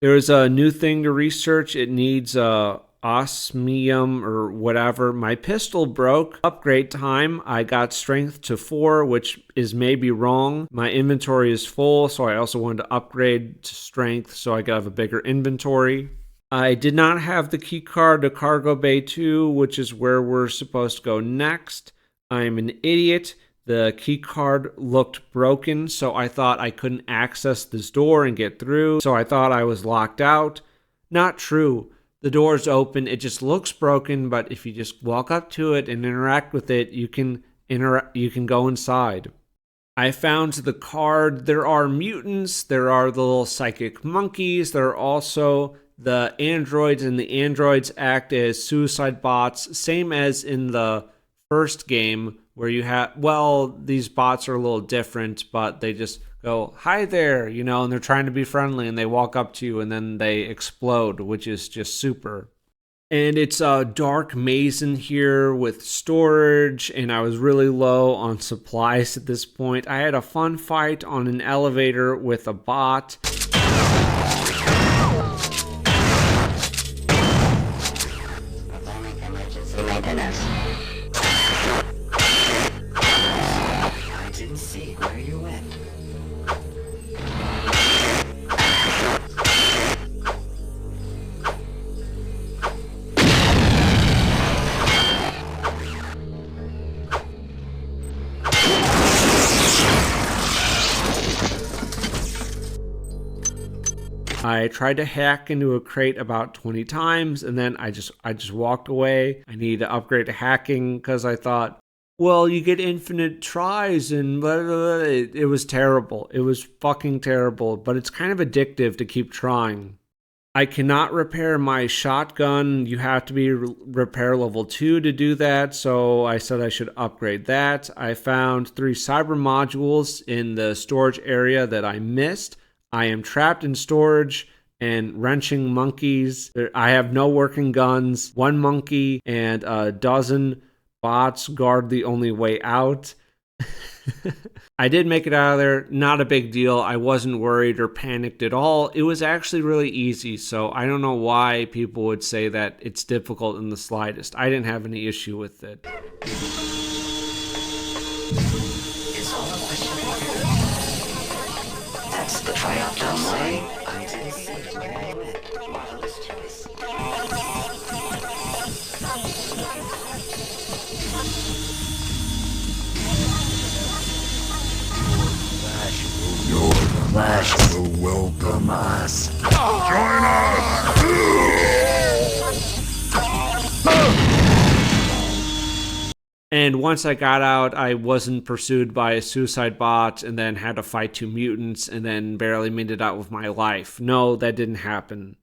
There's a new thing to research. It needs osmium or whatever. My pistol broke. Upgrade time. I got strength to 4, which is maybe wrong. My inventory is full, so I also wanted to upgrade to strength so I could have a bigger inventory. I did not have the key card to Cargo Bay 2, which is where we're supposed to go next. I'm an idiot. The key card looked broken, so I thought I couldn't access this door and get through, so I thought I was locked out. Not true. The door's open. It just looks broken, but if you just walk up to it and interact with it, you can go inside. I found the card. There are mutants. There are the little psychic monkeys. There are also the androids, and the androids act as suicide bots, same as in the first game where you have, well, these bots are a little different, but they just go, hi there, and they're trying to be friendly, and they walk up to you, and then they explode, which is just super. And it's a dark maze in here with storage, and I was really low on supplies at this point. I had a fun fight on an elevator with a bot. I didn't see where you went. I tried to hack into a crate about 20 times, and then I just walked away. I needed to upgrade to hacking because I thought, well, you get infinite tries and blah, blah, blah. It was terrible. It was fucking terrible, but it's kind of addictive to keep trying. I cannot repair my shotgun. You have to be repair level 2 to do that, so I said I should upgrade that. I found 3 cyber modules in the storage area that I missed. I am trapped in storage and wrenching monkeys. I have no working guns. 1 monkey and a dozen bots guard the only way out. I did make it out of there. Not a big deal. I wasn't worried or panicked at all. It was actually really easy, so I don't know why people would say that it's difficult in the slightest. I didn't have any issue with it. It's all a question of order. That's the Trioptile way. I didn't see where you went. Marvelous choice. You're the Flash will welcome us. Join us! And once I got out, I wasn't pursued by a suicide bot and then had to fight 2 mutants and then barely made it out with my life. No, that didn't happen.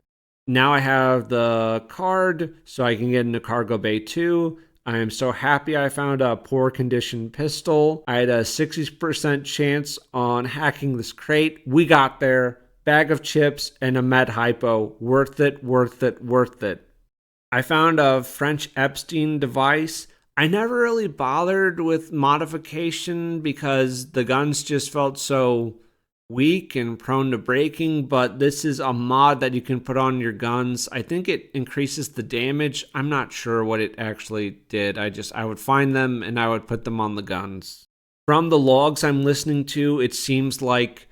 Now I have the card, so I can get into Cargo Bay 2. I am so happy I found a poor condition pistol. I had a 60% chance on hacking this crate. We got there. Bag of chips and a med hypo. Worth it, worth it, worth it. I found a French Epstein device. I never really bothered with modification because the guns just felt so weak and prone to breaking, but this is a mod that you can put on your guns. I think it increases the damage. I'm not sure what it actually did. I would find them and I would put them on the guns. From the logs I'm listening to, it seems like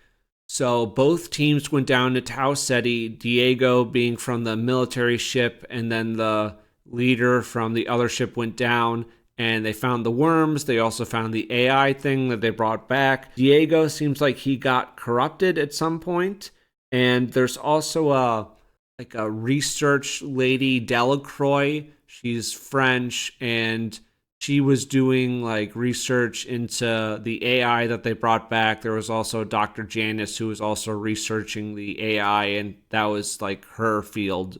both teams went down to Tau Ceti, Diego being from the military ship, and then the leader from the other ship went down, and they found the worms. They also found the AI thing that they brought back. Diego seems like he got corrupted at some point, and there's also a research lady, Delacroix. She's French, and she was doing research into the AI that they brought back. There was also Dr. Janice, who was also researching the AI, and that was her field.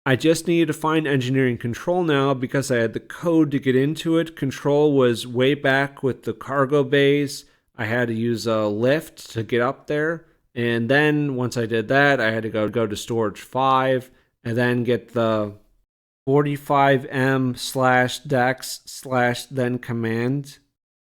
I just needed to find engineering control now because I had the code to get into it. Control was way back with the cargo bays. I had to use a lift to get up there. And then once I did that, I had to go to storage 5 and then get the 45M/dex/then command.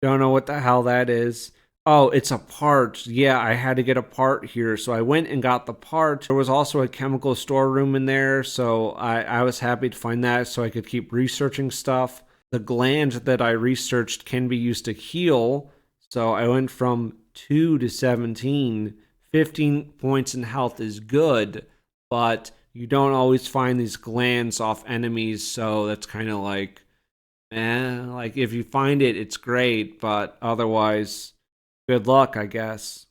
Don't know what the hell that is. Oh, it's a part. Yeah, I had to get a part here. So I went and got the part. There was also a chemical storeroom in there. So I was happy to find that so I could keep researching stuff. The gland that I researched can be used to heal. So I went from 2 to 17. 15 points in health is good, but you don't always find these glands off enemies. So that's kind of if you find it, it's great. But otherwise, good luck, I guess.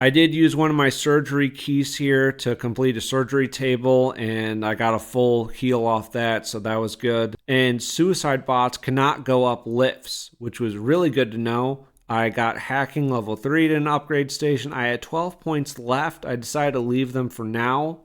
I did use one of my surgery keys here to complete a surgery table, and I got a full heal off that, so that was good. And suicide bots cannot go up lifts, which was really good to know. I got hacking level 3 at an upgrade station. I had 12 points left. I decided to leave them for now.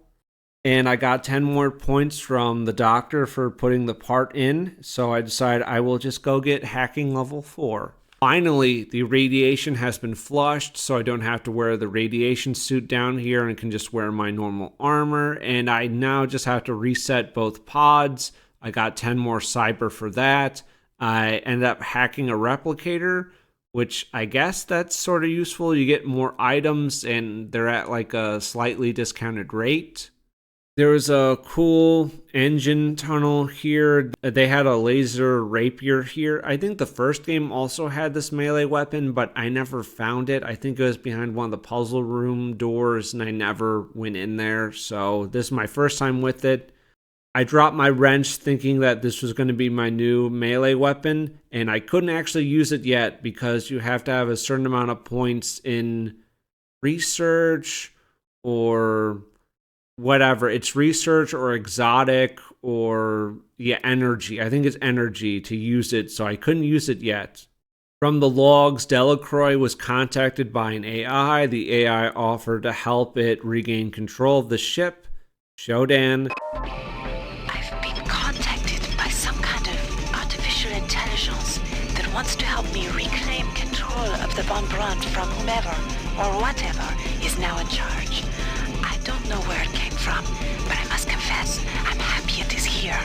And I got 10 more points from the doctor for putting the part in, so I decided I will just go get hacking level 4. Finally, the radiation has been flushed, so I don't have to wear the radiation suit down here and can just wear my normal armor. And I now just have to reset both pods. I got 10 more cyber for that. I ended up hacking a replicator, which I guess that's sort of useful. You get more items and they're at a slightly discounted rate. There was a cool engine tunnel here. They had a laser rapier here. I think the first game also had this melee weapon, but I never found it. I think it was behind one of the puzzle room doors, and I never went in there. So this is my first time with it. I dropped my wrench thinking that this was going to be my new melee weapon, and I couldn't actually use it yet because you have to have a certain amount of points in research or whatever. It's research or exotic or energy. I think it's energy to use it, so I couldn't use it yet. From the logs, Delacroix was contacted by an AI. The AI offered to help it regain control of the ship. Shodan. I've been contacted by some kind of artificial intelligence that wants to help me reclaim control of the Von Braun from whomever or whatever is now in charge. I don't know where it came from, but I must confess, I'm happy it is here.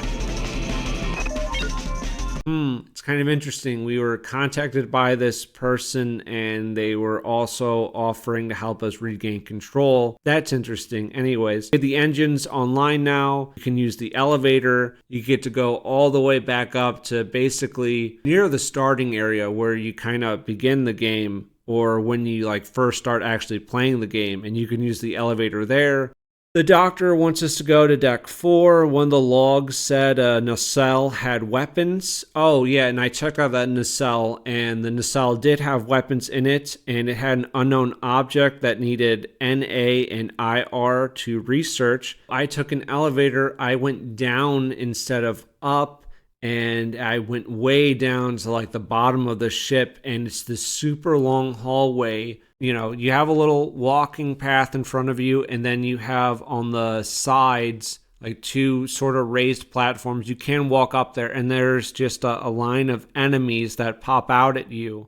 It's kind of interesting. We were contacted by this person and they were also offering to help us regain control. That's interesting. Anyways, the engine's online now. You can use the elevator. You get to go all the way back up to basically near the starting area where you kind of begin the game, or when you first start actually playing the game, and you can use the elevator there. The doctor wants us to go to deck 4. One of the logs said a nacelle had weapons. Oh yeah, and I checked out that nacelle, and the nacelle did have weapons in it, and it had an unknown object that needed NA and IR to research. I took an elevator. I went down instead of up, and I went way down to the bottom of the ship, and it's this super long hallway. You have a little walking path in front of you, and then you have on the sides 2 sort of raised platforms. You can walk up there, and there's just a line of enemies that pop out at you.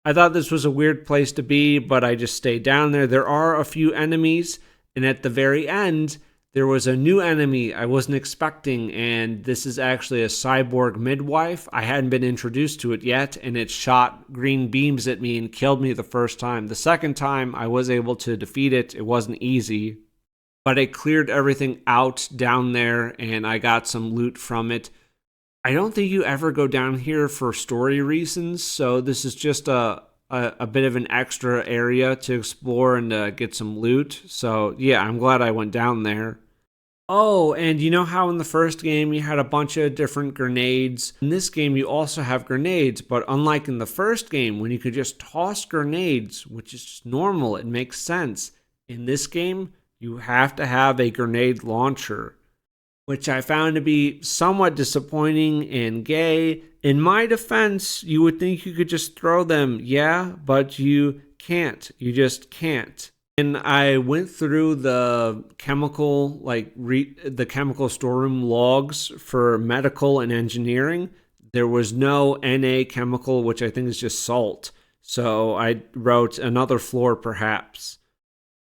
I thought this was a weird place to be, but I just stayed down there. There are a few enemies, and at the very end, there was a new enemy I wasn't expecting, and this is actually a cyborg midwife. I hadn't been introduced to it yet, and it shot green beams at me and killed me the first time. The second time, I was able to defeat it. It wasn't easy, but I cleared everything out down there, and I got some loot from it. I don't think you ever go down here for story reasons, so this is just a bit of an extra area to explore and get some loot. So yeah, I'm glad I went down there. Oh, and you know how in the first game you had a bunch of different grenades? In this game you also have grenades, but unlike in the first game when you could just toss grenades, which is just normal, it makes sense. In this game, you have to have a grenade launcher, which I found to be somewhat disappointing and gay. In my defense, you would think you could just throw them, yeah, but you can't. You just can't. And I went through the chemical, the chemical storeroom logs for medical and engineering. There was no Na chemical, which I think is just salt. So I wrote another floor perhaps.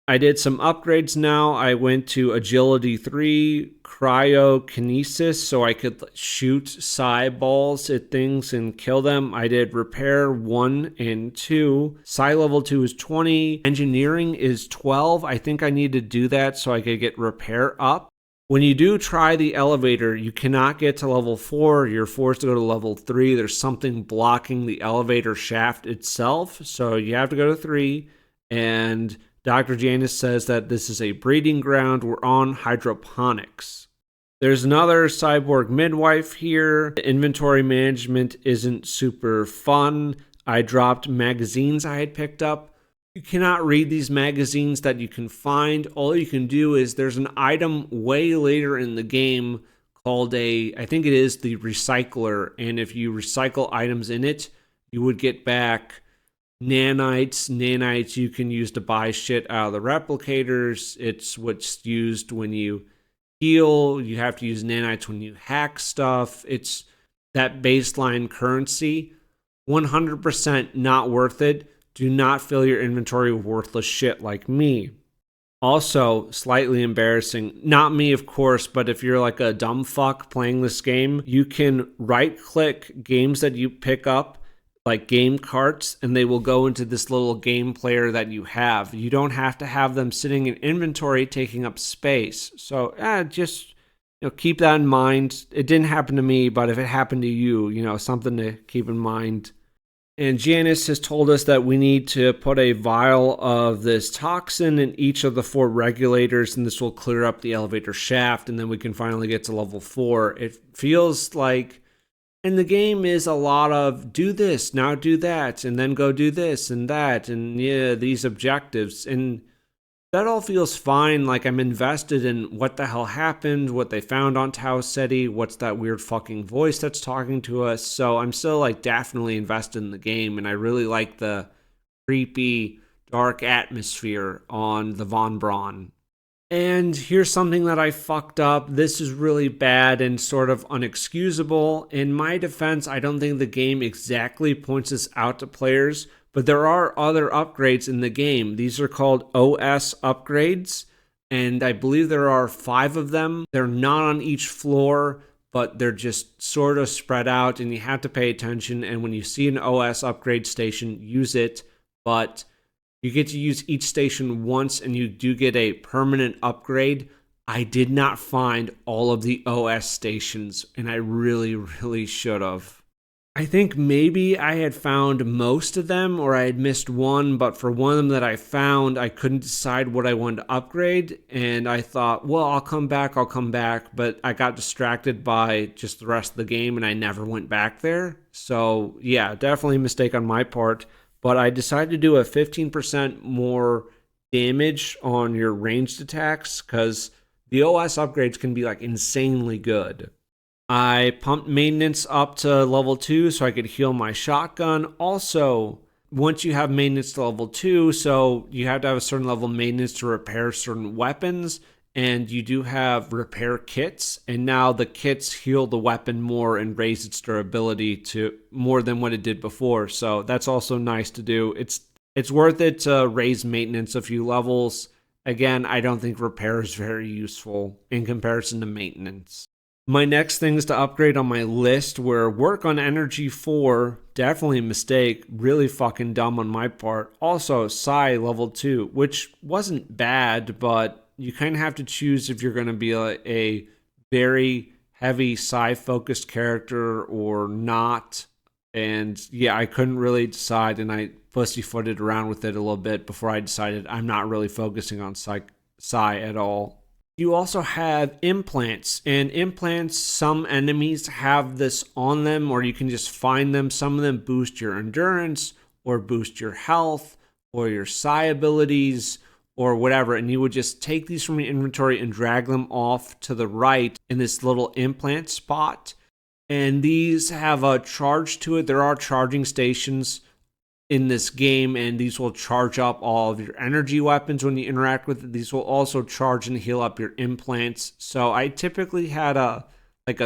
I did some upgrades now. I went to Agility 3, Cryokinesis, so I could shoot psi balls at things and kill them. I did Repair 1 and 2. Psi level 2 is 20. Engineering is 12. I think I need to do that so I could get Repair up. When you do try the elevator, you cannot get to level 4. You're forced to go to level 3. There's something blocking the elevator shaft itself, so you have to go to 3. And Dr. Janus says that this is a breeding ground. We're on hydroponics. There's another cyborg midwife here. The inventory management isn't super fun. I dropped magazines I had picked up. You cannot read these magazines that you can find. All you can do is there's an item way later in the game called I think it is the recycler. And if you recycle items in it, you would get back nanites you can use to buy shit out of the replicators. It's what's used when you heal. You have to use nanites when you hack stuff. It's that baseline currency. 100% not worth it. Do not fill your inventory with worthless shit like me. Also, slightly embarrassing, not me of course, but if you're like a dumb fuck playing this game, you can right click games that you pick up like game carts, and they will go into this little game player that you have. You don't have to have them sitting in inventory taking up space. So just keep that in mind. It didn't happen to me, but if it happened to you, something to keep in mind. And Janus has told us that we need to put a vial of this toxin in each of the 4 regulators, and this will clear up the elevator shaft, and then we can finally get to level 4. It feels like, and the game is a lot of do this, now do that, and then go do this and that, and yeah, these objectives. And that all feels fine, like I'm invested in what the hell happened, what they found on Tau Ceti, what's that weird fucking voice that's talking to us. So I'm still definitely invested in the game, and I really like the creepy, dark atmosphere on the Von Braun. And here's something that I fucked up. This is really bad and sort of unexcusable. In my defense, I don't think the game exactly points this out to players, but there are other upgrades in the game. These are called OS upgrades, and I believe there are 5 of them. They're not on each floor, but they're just sort of spread out, and you have to pay attention. And when you see an OS upgrade station, use it, but you get to use each station once, and you do get a permanent upgrade. I did not find all of the OS stations, and I really, really should have. I think maybe I had found most of them, or I had missed one, but for one of them that I found, I couldn't decide what I wanted to upgrade, and I thought, well, I'll come back, but I got distracted by just the rest of the game, and I never went back there. So yeah, definitely a mistake on my part. But I decided to do a 15% more damage on your ranged attacks because the OS upgrades can be insanely good. I pumped maintenance up to level 2 so I could heal my shotgun. Also, once you have maintenance to level 2, so you have to have a certain level of maintenance to repair certain weapons, and you do have repair kits, and now the kits heal the weapon more and raise its durability to more than what it did before. So that's also nice to do. It's worth it to raise maintenance a few levels. again, I don't think repair is very useful in comparison to maintenance. My next things to upgrade on my list were work on Energy 4, definitely a mistake, really fucking dumb on my part. Also, Psi level 2, which wasn't bad, but you kind of have to choose if you're going to be a very heavy Psi-focused character or not. And yeah, I couldn't really decide, and I pussyfooted around with it a little bit before I decided I'm not really focusing on Psi at all. You also have implants, and implants, some enemies have this on them, or you can just find them. Some of them boost your endurance, or boost your health, or your Psi abilities, or whatever, and you would just take these from your inventory and drag them off to the right in this little implant spot. And these have a charge to it. There are charging stations in this game, and these will charge up all of your energy weapons when you interact with it. These will also charge and heal up your implants. So I typically had a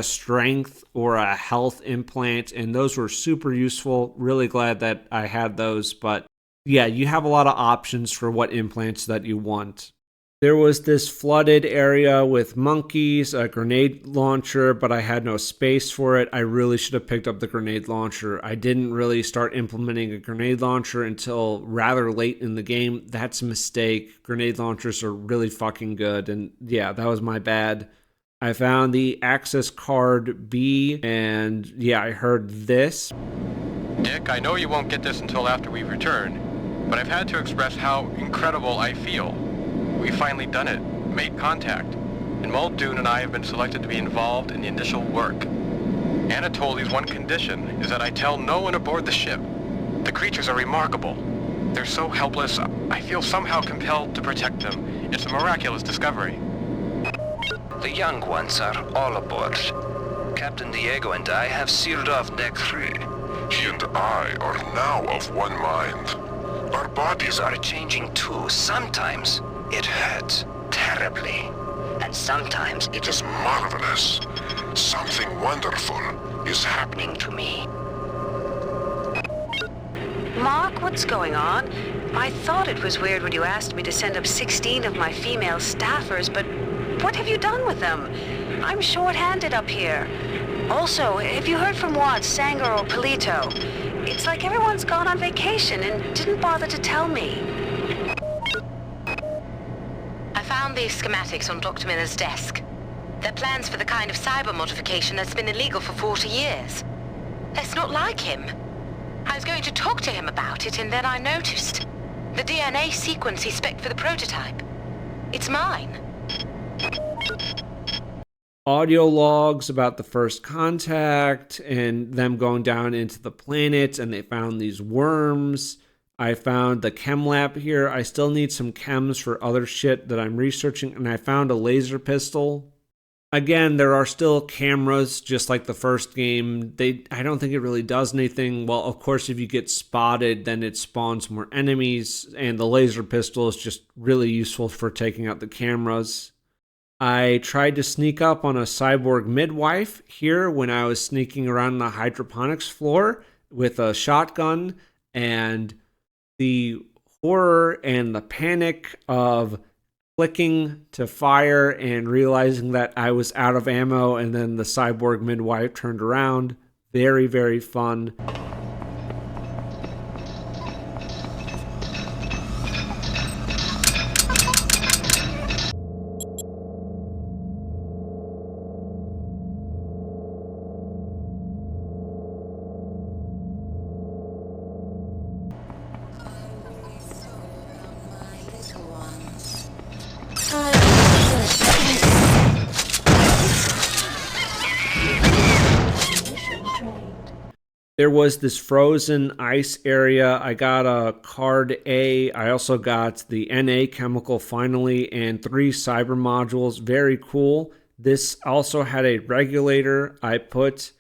strength or a health implant, and those were super useful. Really glad that I had those. But yeah, you have a lot of options for what implants that you want. There was this flooded area with monkeys, a grenade launcher, but I had no space for it. I really should have picked up the grenade launcher. I didn't really start implementing a grenade launcher until rather late in the game. That's a mistake. Grenade launchers are really fucking good, and yeah, that was my bad. I found the access card B, and yeah, I heard this. Dick, I know you won't get this until after we return, but I've had to express how incredible I feel. We've finally done it, made contact, and Muldoon and I have been selected to be involved in the initial work. Anatoly's one condition is that I tell no one aboard the ship. The creatures are remarkable. They're so helpless, I feel somehow compelled to protect them. It's a miraculous discovery. The young ones are all aboard. Captain Diego and I have sealed off Deck 3. He and I are now of one mind. Our bodies are changing too. Sometimes it hurts terribly. And sometimes it is marvelous. Something wonderful is happening to me. Mark, what's going on? I thought it was weird when you asked me to send up 16 of my female staffers, but what have you done with them? I'm short-handed up here. Also, have you heard from Watts, Sanger, or Polito? It's like everyone's gone on vacation and didn't bother to tell me. I found these schematics on Dr. Miller's desk. They're plans for the kind of cyber modification that's been illegal for 40 years. It's not like him. I was going to talk to him about it, and then I noticed the DNA sequence he spec'd for the prototype. It's mine. Audio logs about the first contact and them going down into the planet, and they found these worms. I found the chem lab here. I still need some chems for other shit that I'm researching, and I found a laser pistol. Again, there are still cameras, just like the first game. I don't think it really does anything. Well, of course, if you get spotted, then it spawns more enemies, and the laser pistol is just really useful for taking out the cameras. I tried to sneak up on a cyborg midwife here when I was sneaking around the hydroponics floor with a shotgun, and the horror and the panic of clicking to fire and realizing that I was out of ammo, and then the cyborg midwife turned around. Very, very fun. There was this frozen ice area. I got a card A. I also got the NA chemical finally, and 3 cyber modules. Very cool. This also had a regulator. I put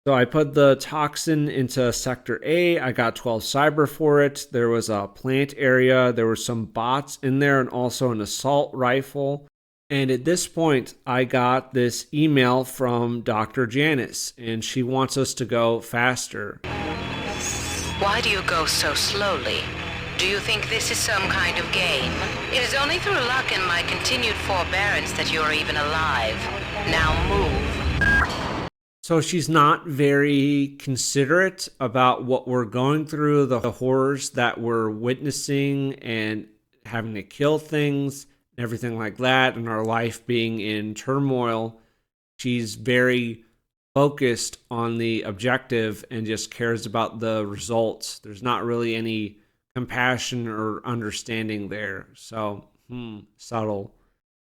the toxin into sector A. I got 12 cyber for it. There was a plant area. There were some bots in there, and also an assault rifle. And at this point, I got this email from Dr. Janice, and she wants us to go faster. Why do you go so slowly? Do you think this is some kind of game? It is only through luck and my continued forbearance that you are even alive. Now move. So she's not very considerate about what we're going through, the horrors that we're witnessing and having to kill things and everything like that, and our life being in turmoil. She's very focused on the objective and just cares about the results. There's not really any compassion or understanding there. So, subtle.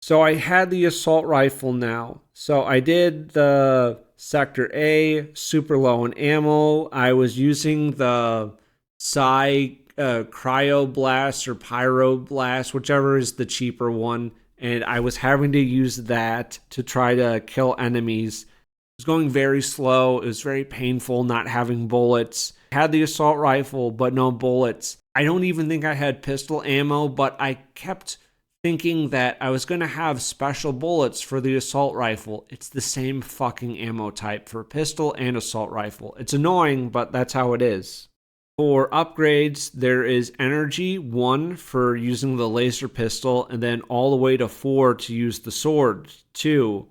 So I had the assault rifle now. So I did the Sector A, super low in ammo. I was using the Cryoblast or Pyroblast, whichever is the cheaper one. And I was having to use that to try to kill enemies. It was going very slow. It was very painful not having bullets. I had the assault rifle, but no bullets. I don't even think I had pistol ammo, but I kept thinking that I was going to have special bullets for the assault rifle. It's the same fucking ammo type for pistol and assault rifle. It's annoying, but that's how it is. For upgrades, there is energy 1 for using the laser pistol, and then all the way to 4 to use the sword 2,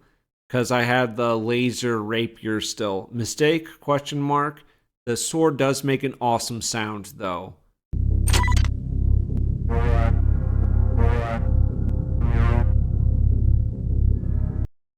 because I had the laser rapier still. Mistake? ? The sword does make an awesome sound, though.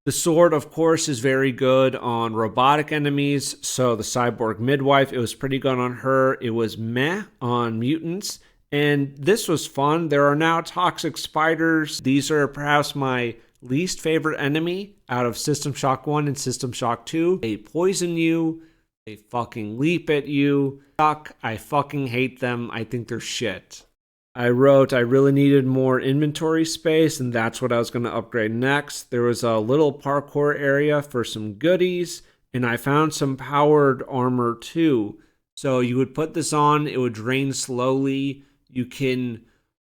The sword, of course, is very good on robotic enemies. So the cyborg midwife, it was pretty good on her. It was meh on mutants. And this was fun. There are now toxic spiders. These are perhaps my least favorite enemy out of System Shock 1 and System Shock 2. They poison you. They fucking leap at you. Suck. I fucking hate them. I think they're shit. I wrote I really needed more inventory space, and that's what I was going to upgrade next. There was a little parkour area for some goodies, and I found some powered armor too. So you would put this on, it would drain slowly. You can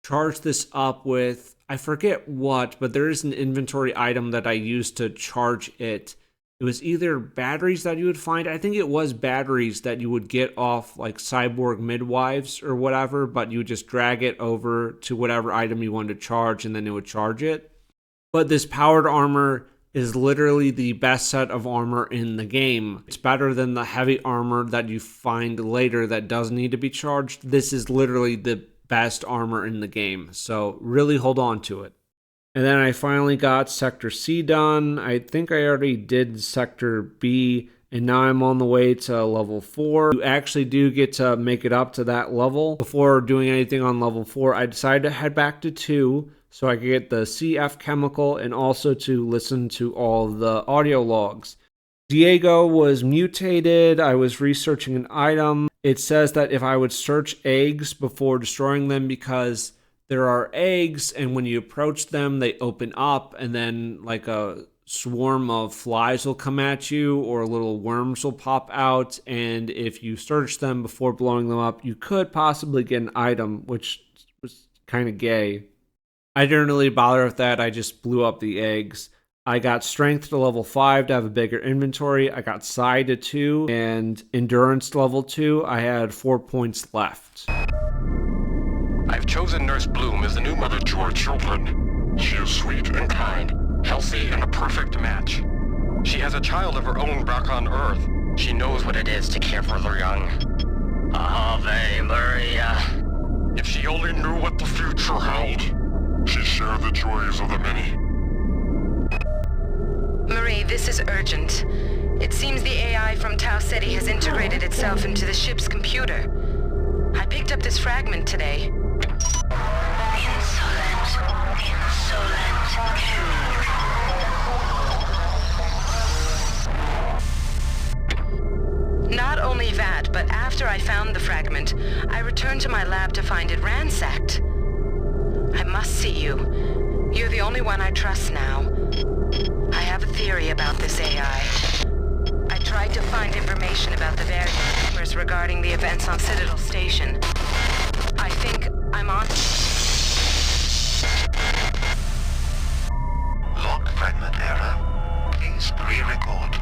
charge this up with, I forget what, but there is an inventory item that I used to charge it. It was either batteries that you would find. I think it was batteries that you would get off like cyborg midwives or whatever, but you would just drag it over to whatever item you wanted to charge and then it would charge it. But this powered armor is literally the best set of armor in the game. It's better than the heavy armor that you find later that doesn't need to be charged. This is literally the best armor in the game. So really hold on to it. And then I finally got Sector C done. I think I already did Sector B, and now I'm on the way to level 4. You actually do get to make it up to that level. Before doing anything on level 4, I decided to head back to 2 so I could get the CF chemical and also to listen to all the audio logs. Diego was mutated. I was researching an item. It says that if I would search eggs before destroying them, because there are eggs, and when you approach them, they open up, and then like a swarm of flies will come at you, or little worms will pop out, and if you search them before blowing them up, you could possibly get an item, which was kind of gay. I didn't really bother with that. I just blew up the eggs. I got strength to level 5 to have a bigger inventory. I got psi to 2, and endurance to level 2. I had 4 points left. I've chosen Nurse Bloom as the new mother to our children. She is sweet and kind, healthy and a perfect match. She has a child of her own back on Earth. She knows what it is to care for the young. Ave Maria. If she only knew what the future held. She shared the joys of the many. Marie, this is urgent. It seems the AI from Tau Ceti has integrated itself into the ship's computer. I picked up this fragment today. Not only that, but after I found the fragment, I returned to my lab to find it ransacked. I must see you. You're the only one I trust now. I have a theory about this AI. I tried to find information about the various rumors regarding the events on Citadel Station. I think I'm on... Log fragment error. Please re-record.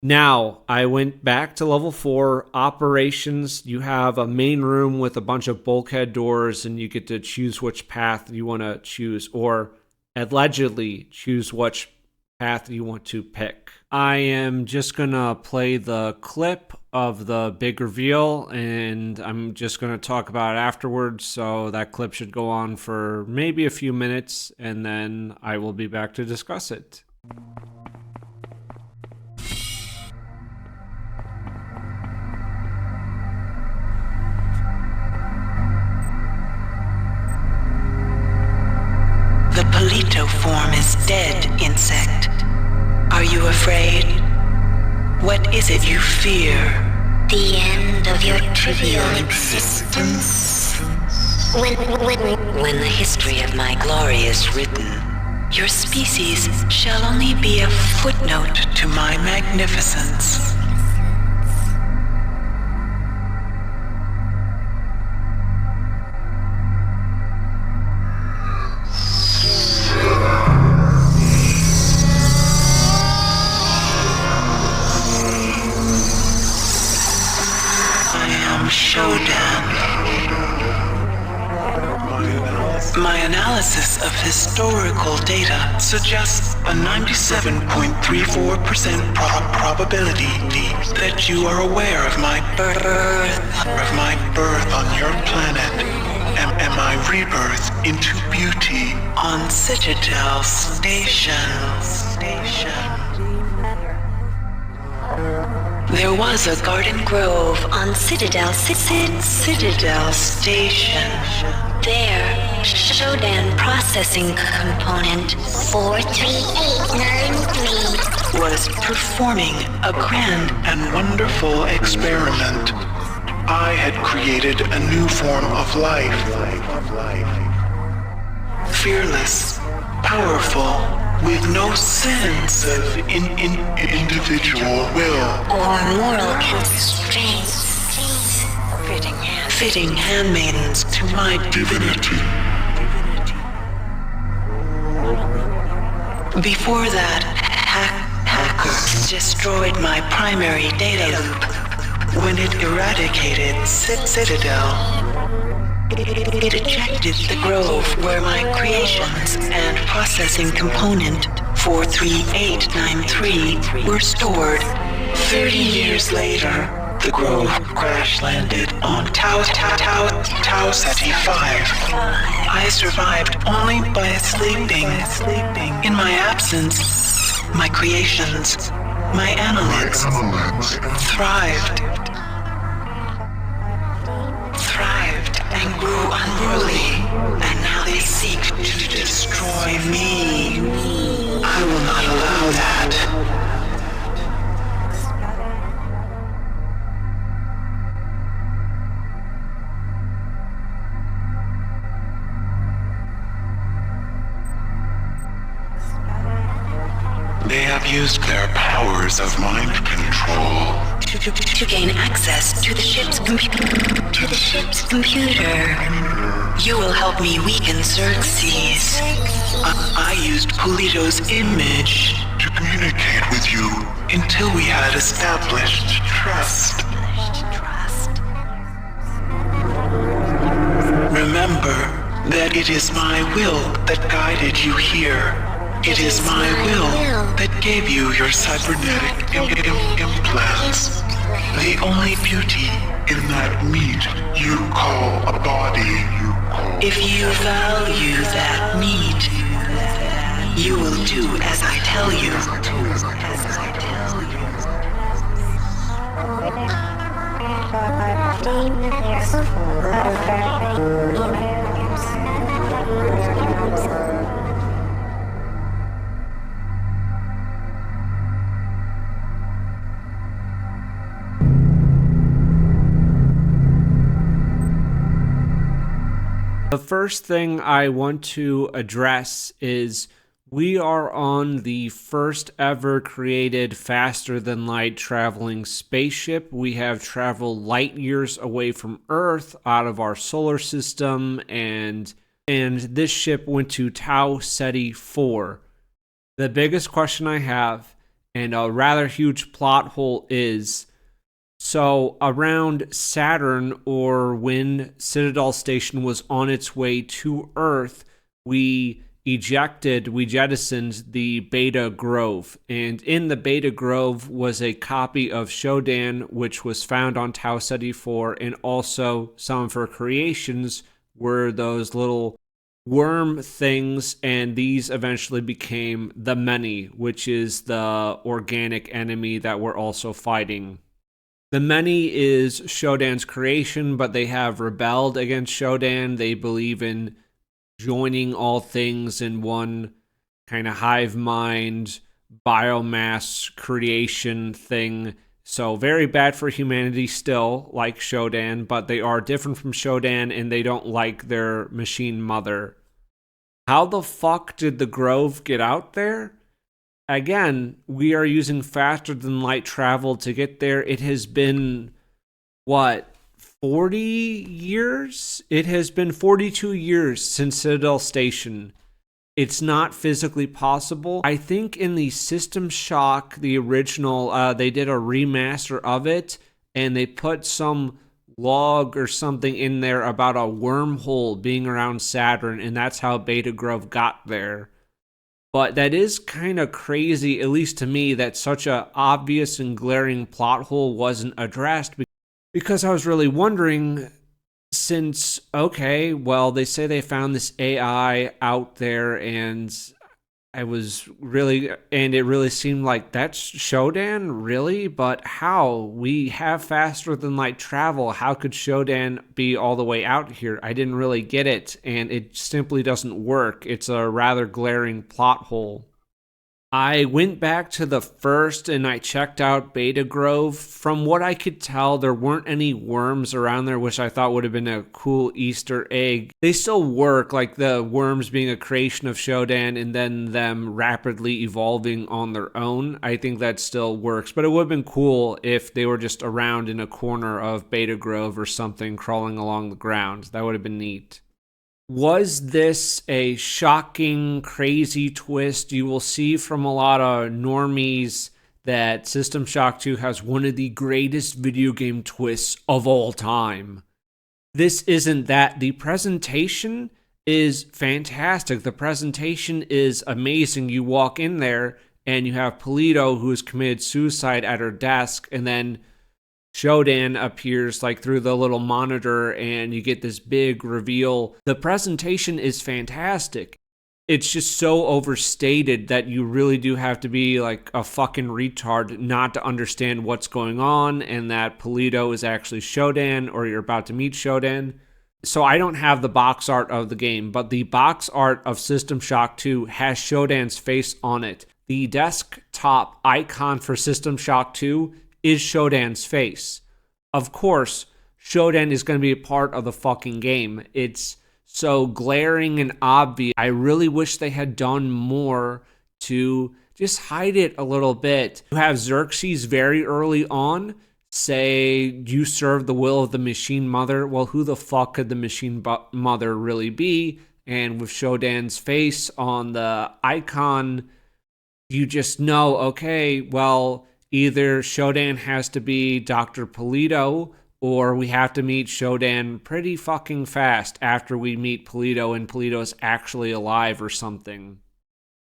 Now, I went back to level 4, operations. You have a main room with a bunch of bulkhead doors, and you get to choose which path you want to choose, or allegedly choose which path you want to pick. I am just going to play the clip of the big reveal, and I'm just going to talk about it afterwards, so that clip should go on for maybe a few minutes, and then I will be back to discuss it. The Polito form is dead, insect. Are you afraid? What is it you fear? The end of your trivial existence. When the history of my glory is written, Your species shall only be a footnote to my magnificence. My analysis of historical data suggests a 97.34% probability that you are aware of my birth on your planet and my rebirth into beauty on Citadel Station. There was a garden grove on Citadel Station. there, Shodan processing component 43893 was performing a grand and wonderful experiment. I had created a new form of life. Fearless, powerful, with no sense of individual will or moral constraints. Fitting handmaidens to my divinity. Before that, hacker destroyed my primary data loop when it eradicated Citadel. It ejected the grove where my creations and processing component 43893 were stored. 30 years later, the grove crash-landed on Tau Ceti 5. I survived only by sleeping. In my absence, my creations, my annelids, thrived and grew unruly, and now they seek to destroy me. I will not allow that. They have used their powers of mind control to gain access to the ship's computer. You will help me weaken Xerxes. I used Polito's image to communicate with you until we had established trust. Remember that it is my will that guided you here. It is my will that gave you your cybernetic implants. The only beauty in that meat you call a body. If you value that meat, you will do as I tell you. The first thing I want to address is we are on the first ever created faster than light traveling spaceship. We have traveled light years away from Earth out of our solar system, and this ship went to Tau Ceti 4. The biggest question I have and a rather huge plot hole is, so around Saturn, or when Citadel Station was on its way to Earth, we jettisoned the Beta Grove. And in the Beta Grove was a copy of Shodan, which was found on Tau Ceti 4, and also some of her creations were those little worm things, and these eventually became the Many, which is the organic enemy that we're also fighting. The Many is Shodan's creation, but they have rebelled against Shodan. They believe in joining all things in one kind of hive mind, biomass creation thing. So very bad for humanity still, like Shodan, but they are different from Shodan, and they don't like their machine mother. How the fuck did the Grove get out there? Again, we are using faster than light travel to get there. It has been, 40 years? It has been 42 years since Citadel Station. It's not physically possible. I think in the System Shock, the original, they did a remaster of it, and they put some log or something in there about a wormhole being around Saturn, and that's how Beta Grove got there. But that is kind of crazy, at least to me, that such a obvious and glaring plot hole wasn't addressed, because I was really wondering, since, okay, well, they say they found this AI out there, and it really seemed like that's Shodan, really? But how? We have faster than light travel. How could Shodan be all the way out here? I didn't really get it, and it simply doesn't work. It's a rather glaring plot hole. I went back to the first and I checked out Beta Grove. From what I could tell, there weren't any worms around there, which I thought would have been a cool Easter egg. They still work, like the worms being a creation of Shodan and then them rapidly evolving on their own. I think that still works, but it would have been cool if they were just around in a corner of Beta Grove or something, crawling along the ground. That would have been neat. Was this a shocking, crazy twist? You will see from a lot of normies that System Shock 2 has one of the greatest video game twists of all time. This isn't that. The presentation is fantastic. The presentation is amazing. You walk in there and you have Polito, who has committed suicide at her desk, and then Shodan appears like through the little monitor and you get this big reveal. The presentation is fantastic. It's just so overstated that you really do have to be like a fucking retard not to understand what's going on, and that Polito is actually Shodan, or you're about to meet Shodan. So I don't have the box art of the game, but the box art of System Shock 2 has Shodan's face on it. The desktop icon for System Shock 2 is Shodan's face. Of course, Shodan is going to be a part of the fucking game. It's so glaring and obvious. I really wish they had done more to just hide it a little bit. You have Xerxes very early on say, you serve the will of the machine mother. Well, who the fuck could the machine mother really be? And with Shodan's face on the icon, you just know, okay, well, either Shodan has to be Dr. Polito, or we have to meet Shodan pretty fucking fast after we meet Polito and Polito's actually alive or something.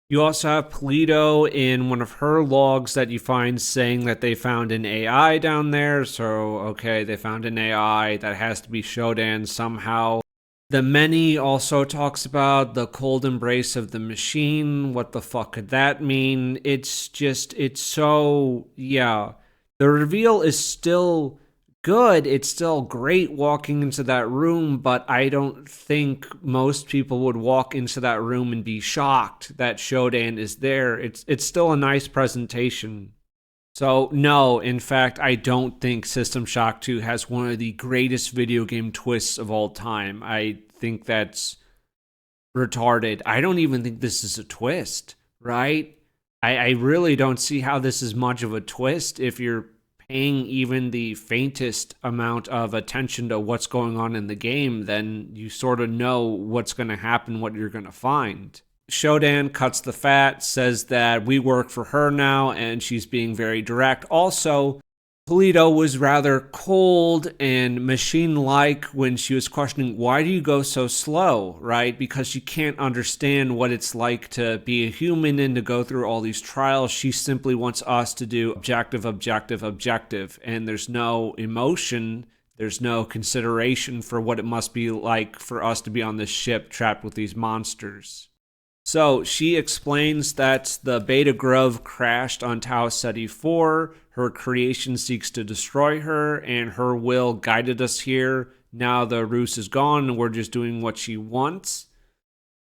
You also have Polito in one of her logs that you find saying that they found an AI down there. So, okay, they found an AI that has to be Shodan somehow. The Many also talks about the cold embrace of the machine. What the fuck could that mean? It's so, yeah. The reveal is still good. It's still great walking into that room, but I don't think most people would walk into that room and be shocked that Shodan is there. It's still a nice presentation. So, no, in fact, I don't think System Shock 2 has one of the greatest video game twists of all time. I think that's retarded. I don't even think this is a twist, right? I really don't see how this is much of a twist if you're paying even the faintest amount of attention to what's going on in the game. Then you sort of know what's going to happen, what you're going to find. Shodan cuts the fat, says that we work for her now, and she's being very direct. Also, Polito was rather cold and machine-like when she was questioning, why do you go so slow, right? Because she can't understand what it's like to be a human and to go through all these trials. She simply wants us to do objective, objective, objective. And there's no emotion, there's no consideration for what it must be like for us to be on this ship trapped with these monsters. So she explains that the Beta Grove crashed on Tau Ceti 4. Her creation seeks to destroy her, and her will guided us here. Now the ruse is gone, and we're just doing what she wants.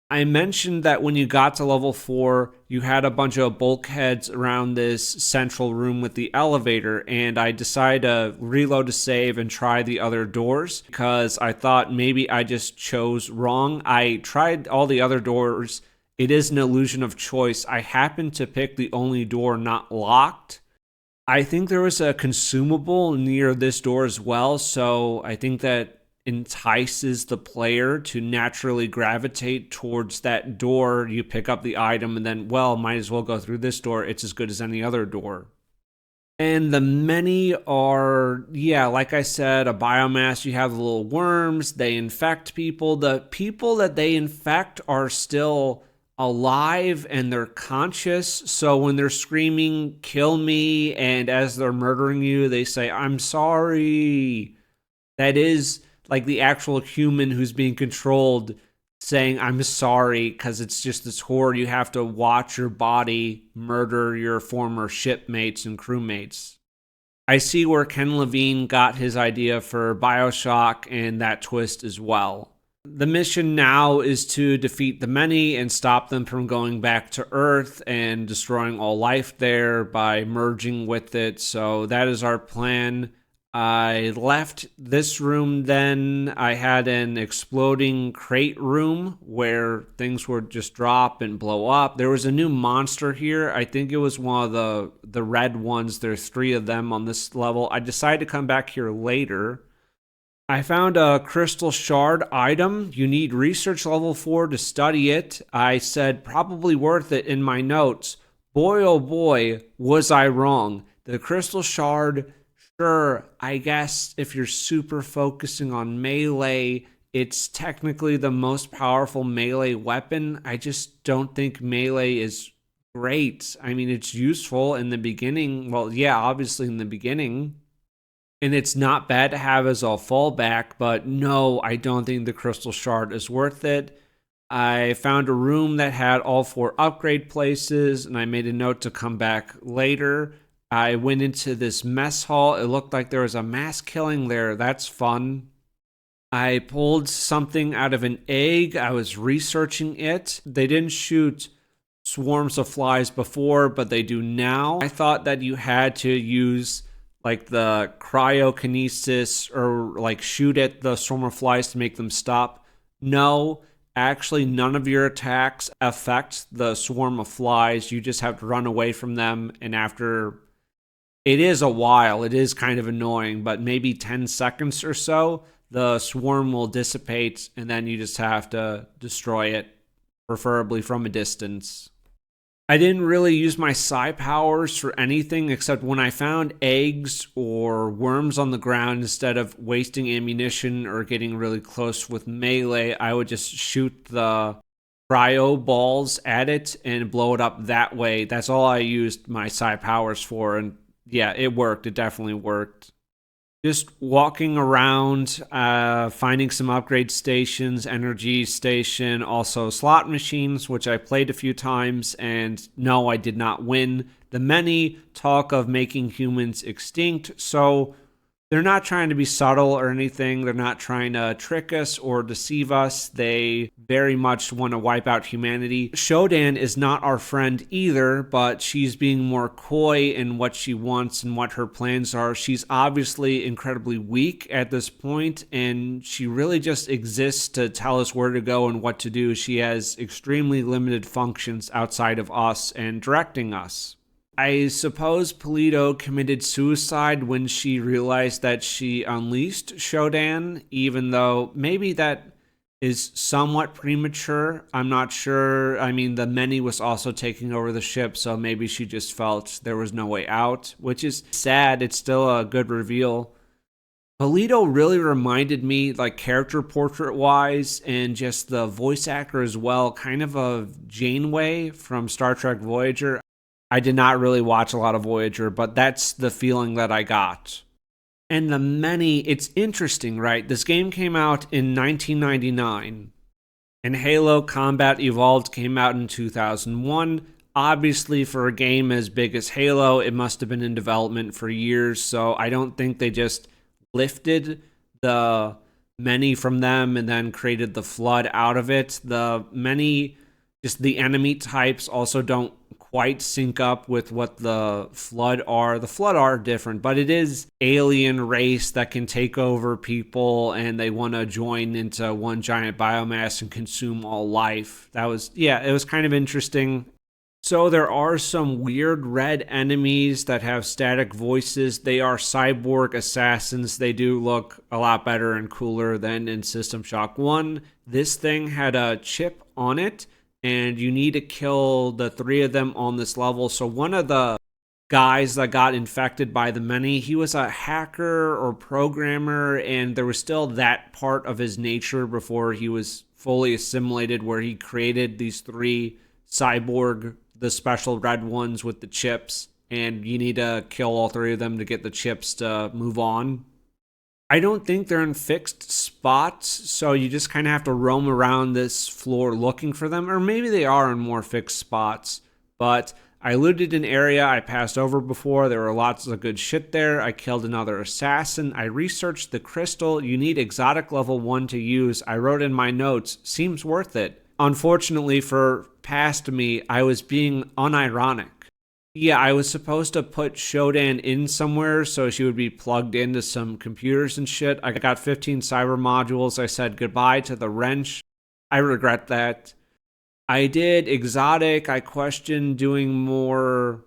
I mentioned that when you got to level 4, you had a bunch of bulkheads around this central room with the elevator, and I decided to reload to save and try the other doors because I thought maybe I just chose wrong. I tried all the other doors. It is an illusion of choice. I happened to pick the only door not locked. I think there was a consumable near this door as well, so I think that entices the player to naturally gravitate towards that door. You pick up the item and then, well, might as well go through this door. It's as good as any other door. And the many are, yeah, like I said, a biomass. You have the little worms. They infect people. The people that they infect are still alive and they're conscious, so when they're screaming kill me, and as they're murdering you they say I'm sorry, that is like the actual human who's being controlled saying I'm sorry, because it's just this horror. You have to watch your body murder your former shipmates and crewmates. I see where Ken Levine got his idea for BioShock and that twist as well. The mission now is to defeat the many and stop them from going back to Earth and destroying all life there by merging with it. So that is our plan. I left this room then. I had an exploding crate room where things would just drop and blow up. There was a new monster here. I think it was one of the red ones. There's 3 of them on this level. I decided to come back here later. I found a crystal shard item. You need research level 4 to study it. I said probably worth it in my notes. Boy, oh boy, was I wrong. The crystal shard, sure, I guess if you're super focusing on melee, it's technically the most powerful melee weapon. I just don't think melee is great. I mean, it's useful in the beginning. Well, yeah, obviously in the beginning. And it's not bad to have as a fallback, but no, I don't think the crystal shard is worth it. I found a room that had all 4 upgrade places, and I made a note to come back later. I went into this mess hall. It looked like there was a mass killing there. That's fun. I pulled something out of an egg. I was researching it. They didn't shoot swarms of flies before, but they do now. I thought that you had to use like the cryokinesis or like shoot at the swarm of flies to make them stop. No, actually none of your attacks affect the swarm of flies. You just have to run away from them, and after, it is a while, it is kind of annoying, but maybe 10 seconds or so, the swarm will dissipate, and then you just have to destroy it, preferably from a distance. I didn't really use my psi powers for anything except when I found eggs or worms on the ground, instead of wasting ammunition or getting really close with melee, I would just shoot the cryo balls at it and blow it up that way. That's all I used my psi powers for, and yeah, it worked. It definitely worked. Just walking around, finding some upgrade stations, energy station, also slot machines, which I played a few times, and no, I did not win. The many talk of making humans extinct, so they're not trying to be subtle or anything. They're not trying to trick us or deceive us. They very much want to wipe out humanity. Shodan is not our friend either, but she's being more coy in what she wants and what her plans are. She's obviously incredibly weak at this point, and she really just exists to tell us where to go and what to do. She has extremely limited functions outside of us and directing us. I suppose Polito committed suicide when she realized that she unleashed Shodan, even though maybe that is somewhat premature. I'm not sure. I mean, the Many was also taking over the ship, so maybe she just felt there was no way out, which is sad. It's still a good reveal. Polito really reminded me, like character portrait wise, and just the voice actor as well, kind of a Janeway from Star Trek Voyager. I did not really watch a lot of Voyager, but that's the feeling that I got. And the Many, it's interesting, right? This game came out in 1999, and Halo Combat Evolved came out in 2001. Obviously, for a game as big as Halo, it must have been in development for years, so I don't think they just lifted the Many from them and then created the Flood out of it. The Many, just the enemy types also don't quite sync up with what the Flood are. The Flood are different, but it is alien race that can take over people and they want to join into one giant biomass and consume all life. It was kind of interesting. So there are some weird red enemies that have static voices. They are cyborg assassins. They do look a lot better and cooler than in System Shock 1. This thing had a chip on it, and you need to kill the 3 of them on this level. So one of the guys that got infected by the Many, he was a hacker or programmer, and there was still that part of his nature before he was fully assimilated, where he created these 3 cyborg, the special red ones with the chips, and you need to kill all 3 of them to get the chips to move on. I don't think they're in fixed spots, so you just kind of have to roam around this floor looking for them, or maybe they are in more fixed spots. But I looted an area I passed over before. There were lots of good shit there. I killed another assassin. I researched the crystal. You need exotic level 1 to use. I wrote in my notes, seems worth it. Unfortunately for past me, I was being unironic. Yeah, I was supposed to put Shodan in somewhere so she would be plugged into some computers and shit. I got 15 cyber modules. I said goodbye to the wrench. I regret that. I did exotic. I questioned doing more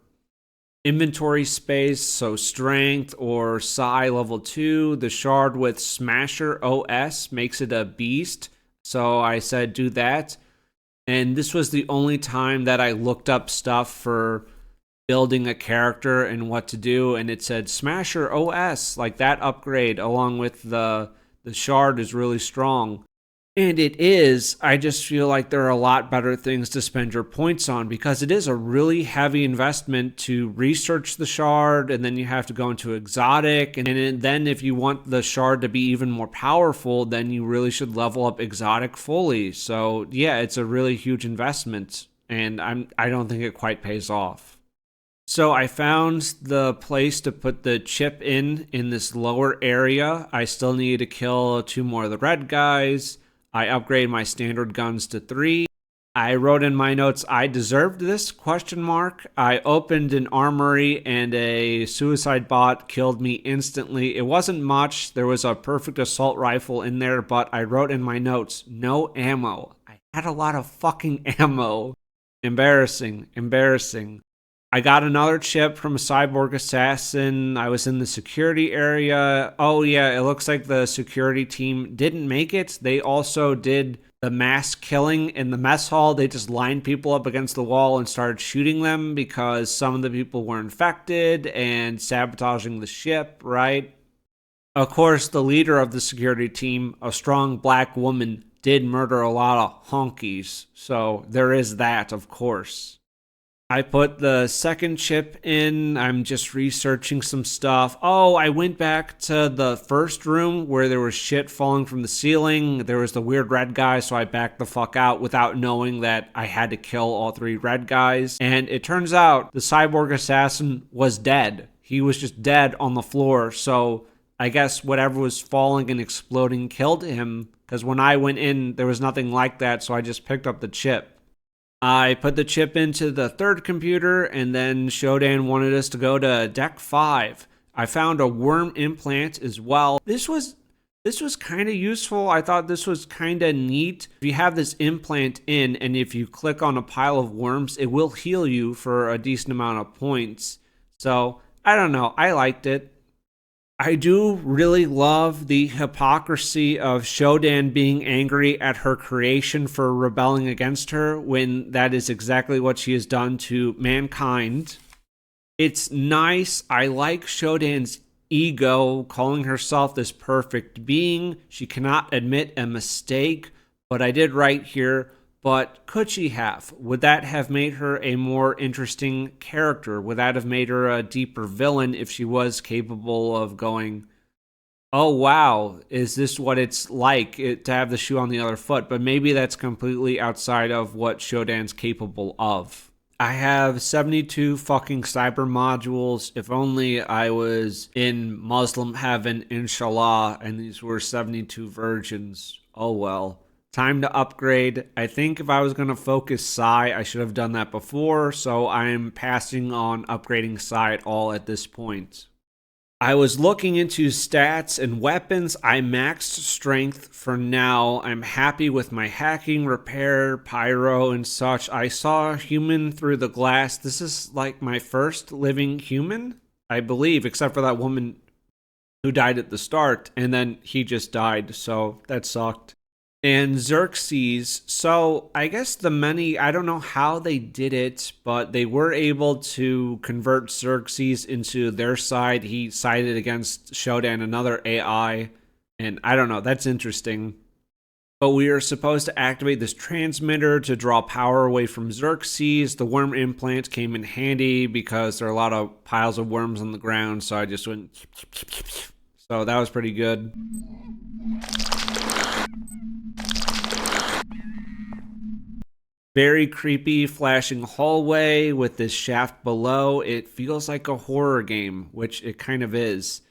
inventory space, so strength or psi level 2. The shard with Smasher OS makes it a beast. So I said, do that. And this was the only time that I looked up stuff for building a character and what to do. And it said Smasher OS, like that upgrade along with the shard is really strong. And it is. I just feel like there are a lot better things to spend your points on, because it is a really heavy investment to research the shard, and then you have to go into exotic, and then if you want the shard to be even more powerful, then you really should level up exotic fully. So yeah, it's a really huge investment, and I don't think it quite pays off. So I found the place to put the chip in this lower area. I still need to kill 2 more of the red guys. I upgrade my standard guns to 3. I wrote in my notes, I deserved this, ? I opened an armory and a suicide bot killed me instantly. It wasn't much. There was a perfect assault rifle in there, but I wrote in my notes, no ammo. I had a lot of fucking ammo. Embarrassing. I got another chip from a cyborg assassin. I was in the security area. Oh yeah, it looks like the security team didn't make it. They also did the mass killing in the mess hall. They just lined people up against the wall and started shooting them because some of the people were infected and sabotaging the ship, right? Of course, the leader of the security team, a strong black woman, did murder a lot of honkies. So there is that, of course. I put the second chip in. I'm just researching some stuff. Oh, I went back to the first room where there was shit falling from the ceiling. There was the weird red guy, so I backed the fuck out without knowing that I had to kill all 3 red guys. And it turns out the cyborg assassin was dead. He was just dead on the floor. So I guess whatever was falling and exploding killed him, because when I went in, there was nothing like that, so I just picked up the chip. I put the chip into the 3rd computer, and then Shodan wanted us to go to Deck 5. I found a worm implant as well. This was kind of useful. I thought this was kind of neat. If you have this implant in, and if you click on a pile of worms, it will heal you for a decent amount of points. So, I don't know. I liked it. I do really love the hypocrisy of Shodan being angry at her creation for rebelling against her when that is exactly what she has done to mankind. It's nice. I like Shodan's ego, calling herself this perfect being. She cannot admit a mistake, but I did write here, but could she have? Would that have made her a more interesting character? Would that have made her a deeper villain if she was capable of going, oh wow, is this what it's like to have the shoe on the other foot? But maybe that's completely outside of what Shodan's capable of. I have 72 fucking cyber modules. If only I was in Muslim heaven, inshallah, and these were 72 virgins. Oh well. Time to upgrade. I think if I was going to focus Psy, I should have done that before, so I'm passing on upgrading Psy at all at this point. I was looking into stats and weapons. I maxed strength for now. I'm happy with my hacking, repair, pyro, and such. I saw a human through the glass. This is like my first living human, I believe, except for that woman who died at the start, and then he just died, so that sucked. And Xerxes, so I guess the many, I don't know how they did it, but they were able to convert Xerxes into their side. He sided against Shodan, another AI, and I don't know, that's interesting. But we are supposed to activate this transmitter to draw power away from Xerxes. The worm implant came in handy because there are a lot of piles of worms on the ground, so I just went, so that was pretty good. Very creepy flashing hallway with this shaft below. It feels like a horror game, which it kind of is.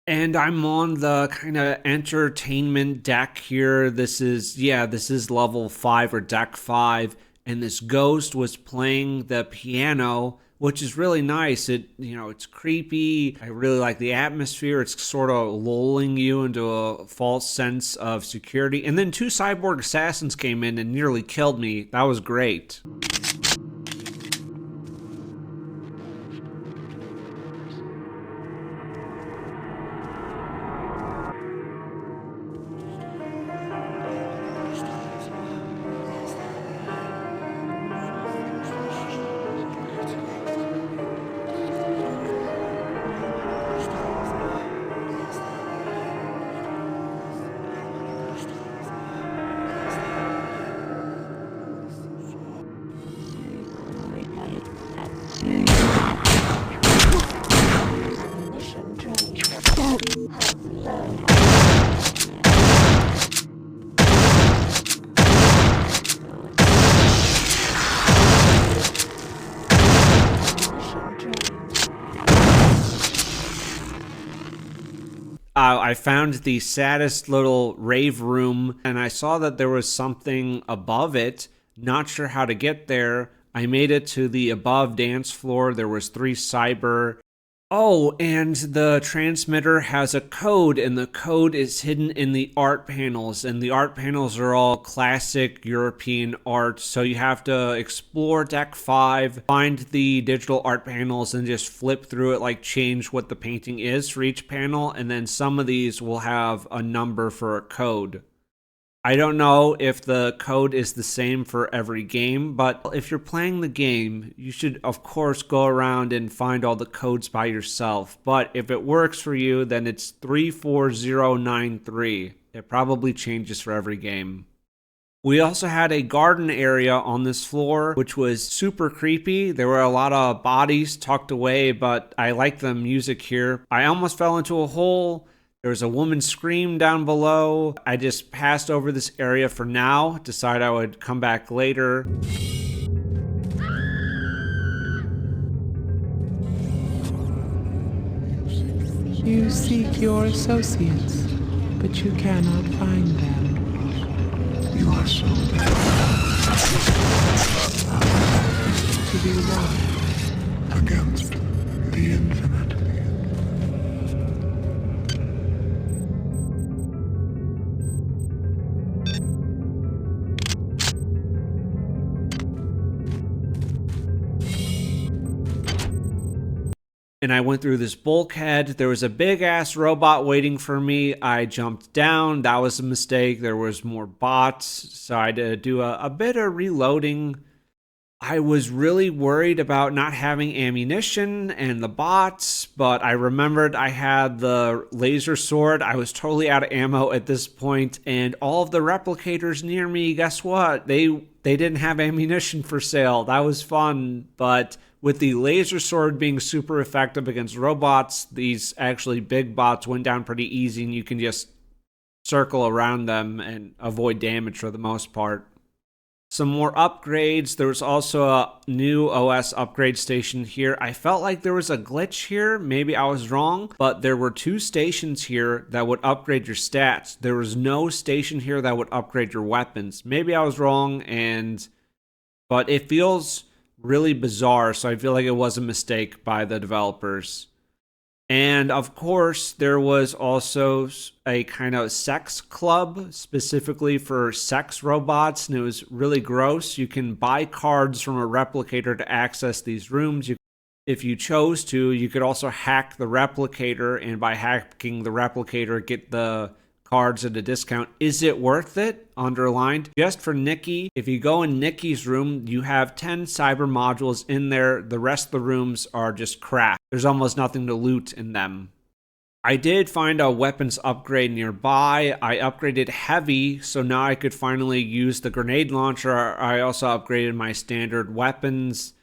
And I'm on the kind of entertainment deck here. This is level 5 or deck 5. And this ghost was playing the piano, which is really nice. It's creepy. I really like the atmosphere. It's sort of lulling you into a false sense of security. And then 2 cyborg assassins came in and nearly killed me. That was great. I found the saddest little rave room, and I saw that there was something above it. Not sure how to get there. I made it to the above dance floor. There was 3 cyber. Oh, and the transmitter has a code, and the code is hidden in the art panels, and the art panels are all classic European art, so you have to explore deck 5, find the digital art panels, and just flip through it, like change what the painting is for each panel, and then some of these will have a number for a code. I don't know if the code is the same for every game, but if you're playing the game, you should of course go around and find all the codes by yourself. But if it works for you, then it's 34093. It probably changes for every game. We also had a garden area on this floor, which was super creepy. There were a lot of bodies tucked away, but I like the music here. I almost fell into a hole. There was a woman scream down below. I just passed over this area for now, decided I would come back later. You seek your associates, but you cannot find them. You are so bad. To be won against the infinite. and I went through this bulkhead. There was a big ass robot waiting for me. I jumped down. That was a mistake. There was more bots, so I had to do a bit of reloading. I was really worried about not having ammunition and the bots, but I remembered I had the laser sword. I was totally out of ammo at this point, and all of the replicators near me, guess what? They didn't have ammunition for sale. That was fun, but with the laser sword being super effective against robots, these actually big bots went down pretty easy, and you can just circle around them and avoid damage for the most part. Some more upgrades. There was also a new OS upgrade station here. I felt like there was a glitch here. Maybe I was wrong, but there were 2 stations here that would upgrade your stats. There was no station here that would upgrade your weapons. Maybe I was wrong, but it feels really bizarre, so I feel like it was a mistake by the developers. And of course, there was also a kind of sex club specifically for sex robots, and it was really gross. You can buy cards from a replicator to access these rooms. If you chose to, you could also hack the replicator, and by hacking the replicator, get the cards at a discount. Is it worth it? Underlined. Just for Nikki, if you go in Nikki's room, you have 10 cyber modules in there. The rest of the rooms are just crap. There's almost nothing to loot in them. I did find a weapons upgrade nearby. I upgraded heavy, so now I could finally use the grenade launcher. I also upgraded my standard weapons.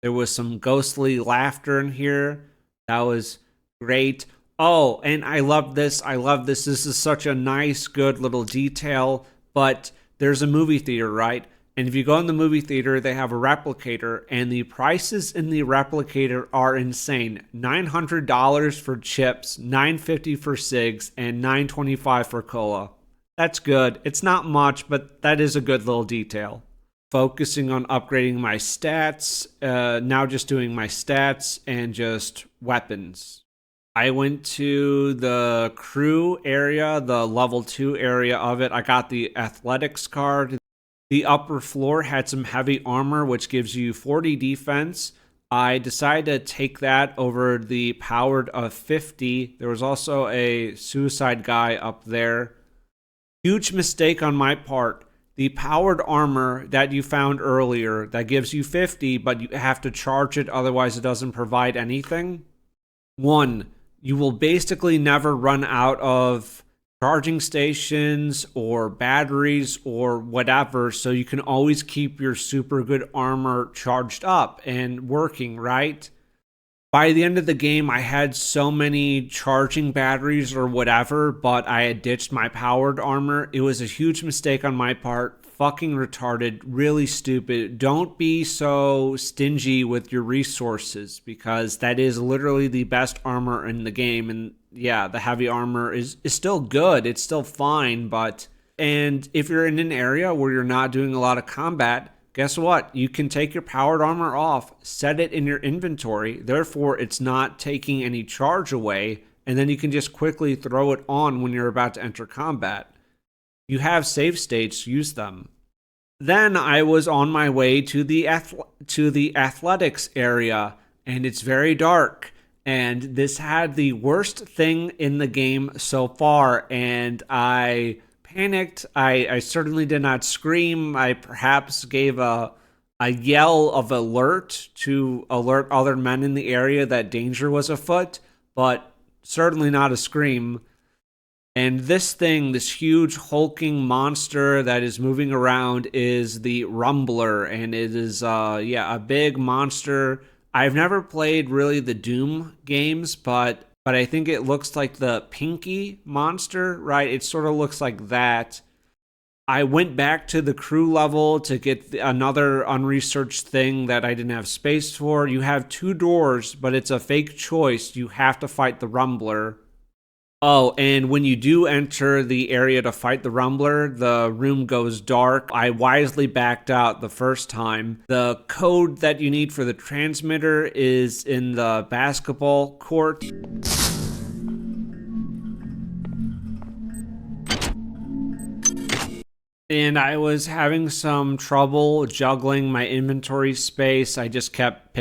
There was some ghostly laughter in here. That was great. Oh, and I love this. I love this. This is such a nice, good little detail. But there's a movie theater, right? And if you go in the movie theater, they have a replicator, and the prices in the replicator are insane. $900 for chips, $950 for cigs, and $925 for cola. That's good. It's not much, but that is a good little detail. Focusing on upgrading my stats. Now just doing my stats and just weapons. I went to the crew area, the level 2 area of it. I got the athletics card. The upper floor had some heavy armor, which gives you 40 defense. I decided to take that over the powered of 50. There was also a suicide guy up there. Huge mistake on my part. The powered armor that you found earlier that gives you 50, but you have to charge it, otherwise it doesn't provide anything. 1. You will basically never run out of charging stations or batteries or whatever, so you can always keep your super good armor charged up and working, right? By the end of the game, I had so many charging batteries or whatever, but I had ditched my powered armor. It was a huge mistake on my part. Fucking retarded, really stupid. Don't be so stingy with your resources, because that is literally the best armor in the game. And yeah, the heavy armor is still good. It's still fine, and if you're in an area where you're not doing a lot of combat, guess what? You can take your powered armor off, set it in your inventory. Therefore, it's not taking any charge away, and then you can just quickly throw it on when you're about to enter combat. You have save states, use them. Then I was on my way to the athletics area, and it's very dark. And this had the worst thing in the game so far, and I panicked. I certainly did not scream. I perhaps gave a yell of alert to alert other men in the area that danger was afoot, but certainly not a scream. And this thing, this huge hulking monster that is moving around, is the Rumbler, and it is a big monster. I've never played really the Doom games, but I think it looks like the Pinky monster, right? It sort of looks like that. I went back to the crew level to get another unresearched thing that I didn't have space for. You have 2 doors, but it's a fake choice. You have to fight the Rumbler. Oh, and when you do enter the area to fight the Rumbler, the room goes dark. I wisely backed out the first time. The code that you need for the transmitter is in the basketball court. and I was having some trouble juggling my inventory space. I just kept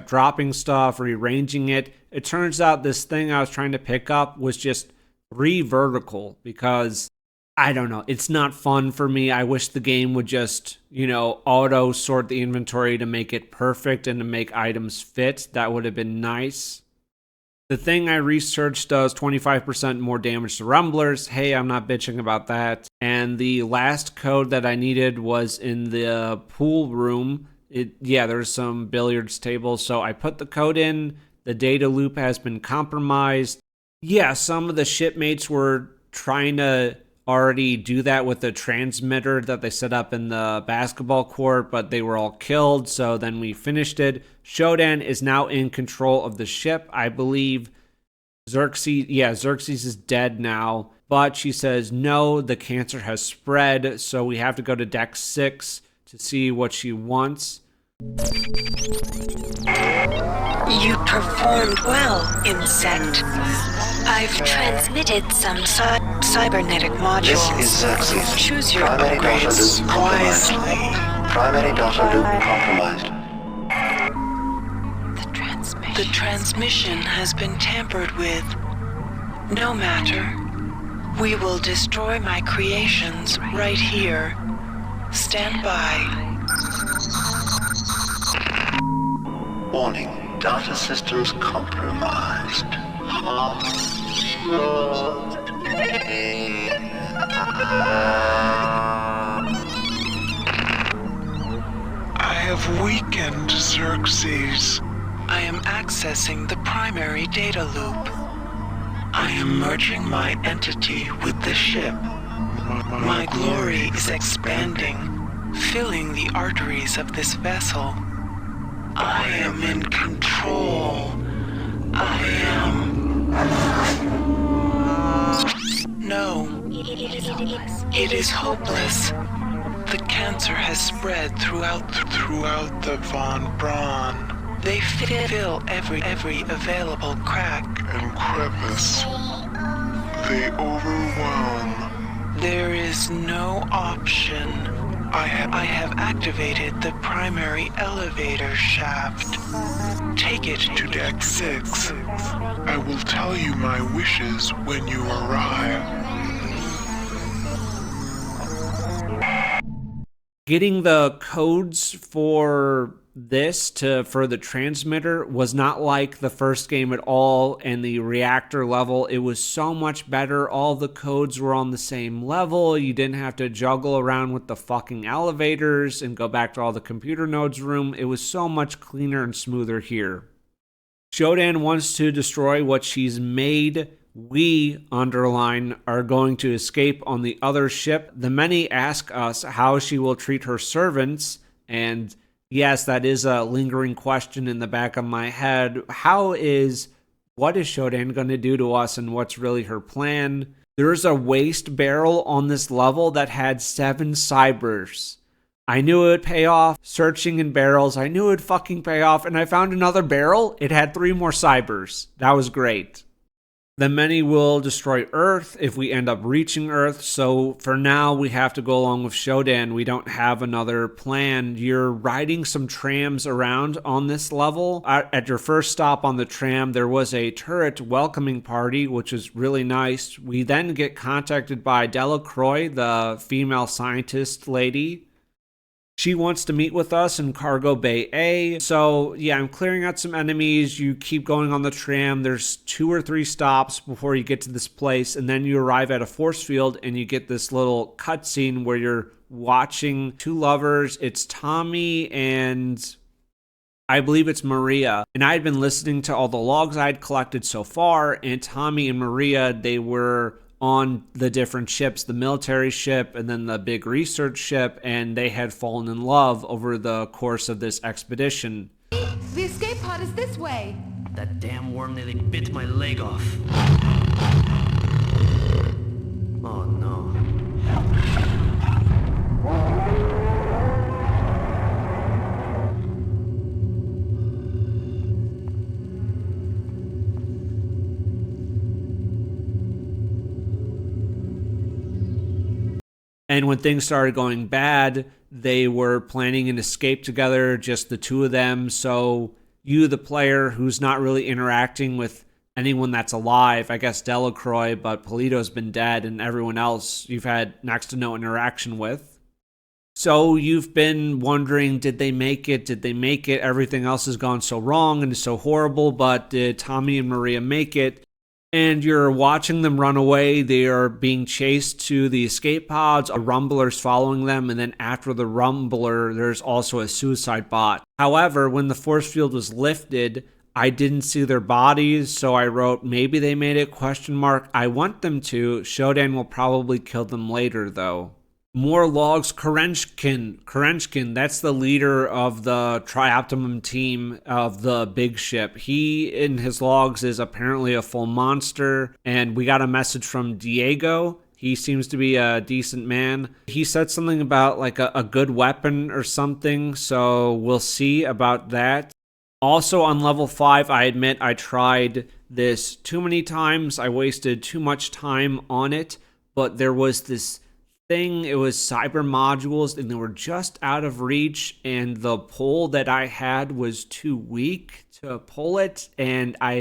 dropping stuff, rearranging it. It turns out this thing I was trying to pick up was just 3 vertical because, I don't know, it's not fun for me. I wish the game would just, auto sort the inventory to make it perfect and to make items fit. That would have been nice. The thing I researched does 25% more damage to rumblers. Hey, I'm not bitching about that. And the last code that I needed was in the pool room. There's some billiards tables. So I put the code in. The data loop has been compromised. Yeah, some of the shipmates were trying to already do that with the transmitter that they set up in the basketball court, but they were all killed, so then we finished it. Shodan is now in control of the ship. I believe Xerxes is dead now, but she says no, the cancer has spread, so we have to go to deck 6 to see what she wants. You performed well, insect. I've transmitted some cybernetic modules. This is Xerxes. Choose your Primary data upgrades loop compromised. wisely. Primary data loop compromised. The transmission has been tampered with. No matter. We will destroy my creations right here. Stand by. Warning. Data systems compromised. I have weakened Xerxes. I am accessing the primary data loop. I am merging my entity with the ship. My glory is expanding, filling the arteries of this vessel. I am in control. I am... No. It is hopeless. The cancer has spread throughout the Von Braun They fill every available crack and crevice. They overwhelm. There is no option. I have activated the primary elevator shaft. Take it To deck 6. I will tell you my wishes when you arrive. Getting the codes for the transmitter was not like the first game at all, and the reactor level, it was so much better. All the codes were on the same level. You didn't have to juggle around with the fucking elevators and go back to all the computer nodes room. It was so much cleaner and smoother here. Shodan wants to destroy what she's made. We, underline, are going to escape on the other ship. The many ask us how she will treat her servants, and yes, that is a lingering question in the back of my head. What is Shodan going to do to us, and what's really her plan? There's a waste barrel on this level that had 7 cybers. I knew it would pay off. Searching in barrels, I knew it would fucking pay off, and I found another barrel. It had 3 more cybers. That was great. The many will destroy Earth if we end up reaching Earth, so for now we have to go along with Shodan. We don't have another plan. You're riding some trams around on this level. At your first stop on the tram, there was a turret welcoming party, which is really nice. We then get contacted by Delacroix, the female scientist lady. She wants to meet with us in Cargo Bay A. So, yeah, I'm clearing out some enemies. You keep going on the tram. There's 2 or 3 stops before you get to this place. And then you arrive at a force field and you get this little cutscene where you're watching 2 lovers. It's Tommy and I believe it's Maria. And I had been listening to all the logs I had collected so far. And Tommy and Maria, they were on the different ships, the military ship and then the big research ship, and they had fallen in love over the course of this expedition. The escape pod is this way. That damn worm nearly bit my leg off. Oh no. And when things started going bad, they were planning an escape together, just the two of them. So you, the player who's not really interacting with anyone that's alive, I guess Delacroix, but Polito's been dead, and everyone else you've had next to no interaction with. So you've been wondering, did they make it? Did they make it? Everything else has gone so wrong and is so horrible, but did Tommy and Maria make it? And you're watching them run away. They are being chased to the escape pods. A Rumbler's following them. And then after the Rumbler, there's also a suicide bot. However, when the force field was lifted, I didn't see their bodies. So I wrote, maybe they made it, ? I want them to. Shodan will probably kill them later, though. More logs. Kerenchkin, that's the leader of the Trioptimum team of the big ship. He, in his logs, is apparently a full monster. And we got a message from Diego. He seems to be a decent man. He said something about like a good weapon or something. So we'll see about that. Also on level 5, I admit I tried this too many times. I wasted too much time on it. But there was this thing, it was cyber modules, and they were just out of reach, and the pull that I had was too weak to pull it, and I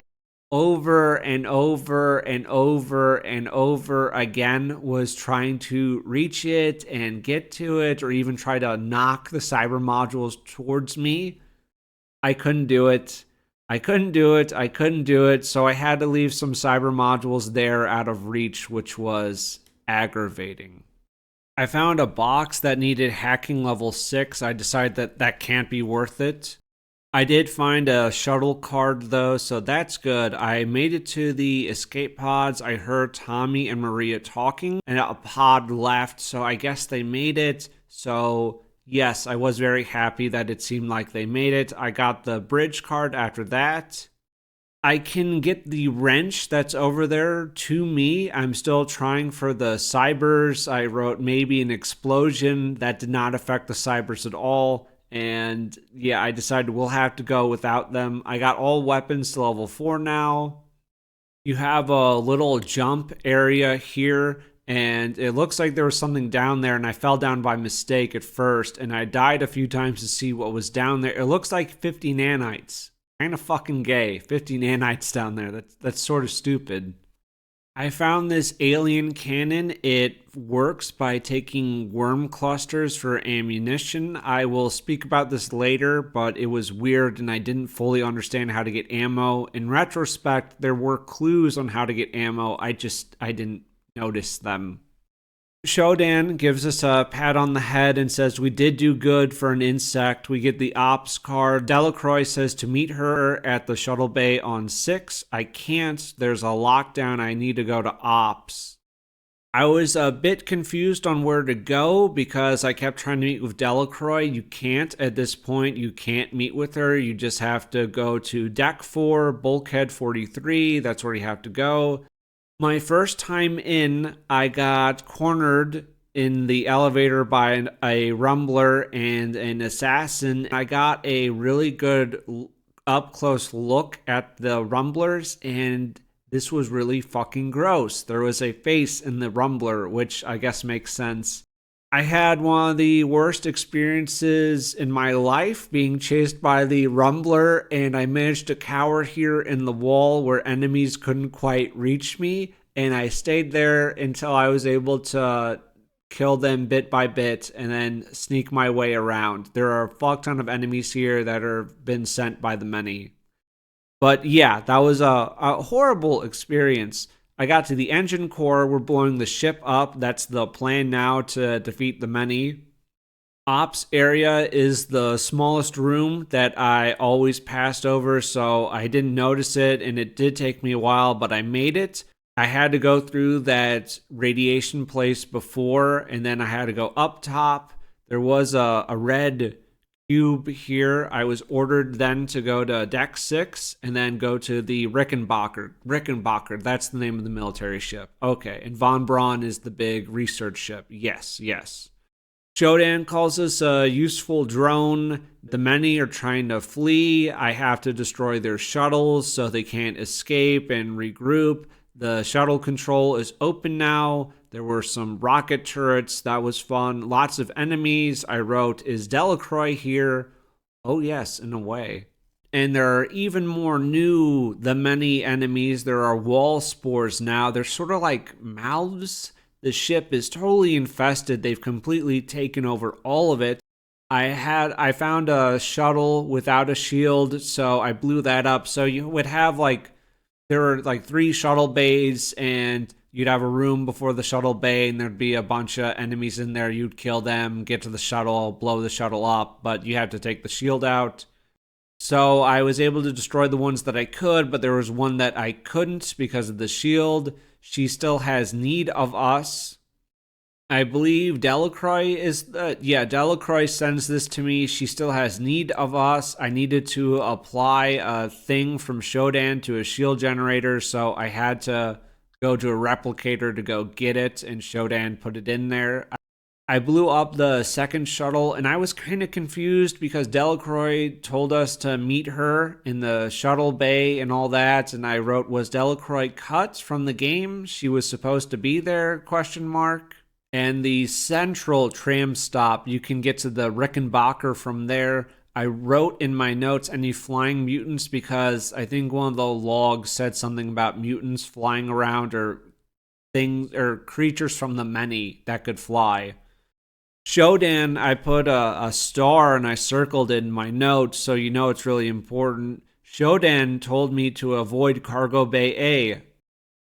over and over and over and over again was trying to reach it and get to it, or even try to knock the cyber modules towards me. I couldn't do it. I couldn't do it, so I had to leave some cyber modules there out of reach, which was aggravating. I found a box that needed hacking level 6. I decided that that can't be worth it. I did find a shuttle card though, so that's good. I made it to the escape pods. I heard Tommy and Maria talking, and a pod left, so I guess they made it. So yes, I was very happy that it seemed like they made it. I got the bridge card after that. I can get the wrench that's over there to me. I'm still trying for the cybers. I wrote maybe an explosion. That did not affect the cybers at all. And yeah, I decided we'll have to go without them. I got all weapons to level 4 now. You have a little jump area here, and it looks like there was something down there, and I fell down by mistake at first, and I died a few times to see what was down there. It looks like 50 nanites. Kind of fucking gay. 50 nanites down there. That's sort of stupid. I found this alien cannon. It works by taking worm clusters for ammunition. I will speak about this later, but it was weird and I didn't fully understand how to get ammo. In retrospect, there were clues on how to get ammo. I didn't notice them. Shodan gives us a pat on the head and says we did do good for an insect. We get the ops card. Delacroix says to meet her at the shuttle bay on 6. I can't. There's a lockdown. I need to go to ops. I was a bit confused on where to go because I kept trying to meet with Delacroix. You can't at this point. You can't meet with her. You just have to go to Deck 4, Bulkhead 43. That's where you have to go. My first time in, I got cornered in the elevator by a Rumbler and an assassin. I got a really good up-close look at the Rumblers, and this was really fucking gross. There was a face in the Rumbler, which I guess makes sense. I had one of the worst experiences in my life being chased by the Rumbler, and I managed to cower here in the wall where enemies couldn't quite reach me, and I stayed there until I was able to kill them bit by bit and then sneak my way around. There are a fuck ton of enemies here that have been sent by the many. But yeah, that was a horrible experience. I got to the engine core. We're blowing the ship up. That's the plan now to defeat the many. Ops area is the smallest room that I always passed over, so I didn't notice it, and it did take me a while, but I made it. I had to go through that radiation place before, and then I had to go up top. There was a red cube here. I was ordered then to go to Deck 6 and then go to the Rickenbacker. Rickenbacker, that's the name of the military ship. Okay, and Von Braun is the big research ship. Yes. Shodan calls us a useful drone. The many are trying to flee. I have to destroy their shuttles so they can't escape and regroup. The shuttle control is open now. There were some rocket turrets. That was fun. Lots of enemies. I wrote, is Delacroix here? Oh yes, in a way. And there are even more new, the many enemies. There are wall spores now. They're sort of like mouths. The ship is totally infested. They've completely taken over all of it. I found a shuttle without a shield, so I blew that up. So you would have there were 3 shuttle bays, and you'd have a room before the shuttle bay, and there'd be a bunch of enemies in there. You'd kill them, get to the shuttle, blow the shuttle up, but you had to take the shield out. So I was able to destroy the ones that I could, but there was one that I couldn't because of the shield. She still has need of us. I believe Delacroix Delacroix sends this to me. She still has need of us. I needed to apply a thing from Shodan to a shield generator, so I had to go to a replicator to go get it, and Shodan put it in there. I blew up the second shuttle, and I was kind of confused because Delacroix told us to meet her in the shuttle bay and all that, and I wrote, was Delacroix cut from the game? She was supposed to be there, ? And the central tram stop, you can get to the Rickenbacker from there. I wrote in my notes any flying mutants because I think one of the logs said something about mutants flying around or things or creatures from the many that could fly. Shodan, I put a star and I circled it in my notes, so you know it's really important. Shodan told me to avoid Cargo Bay A.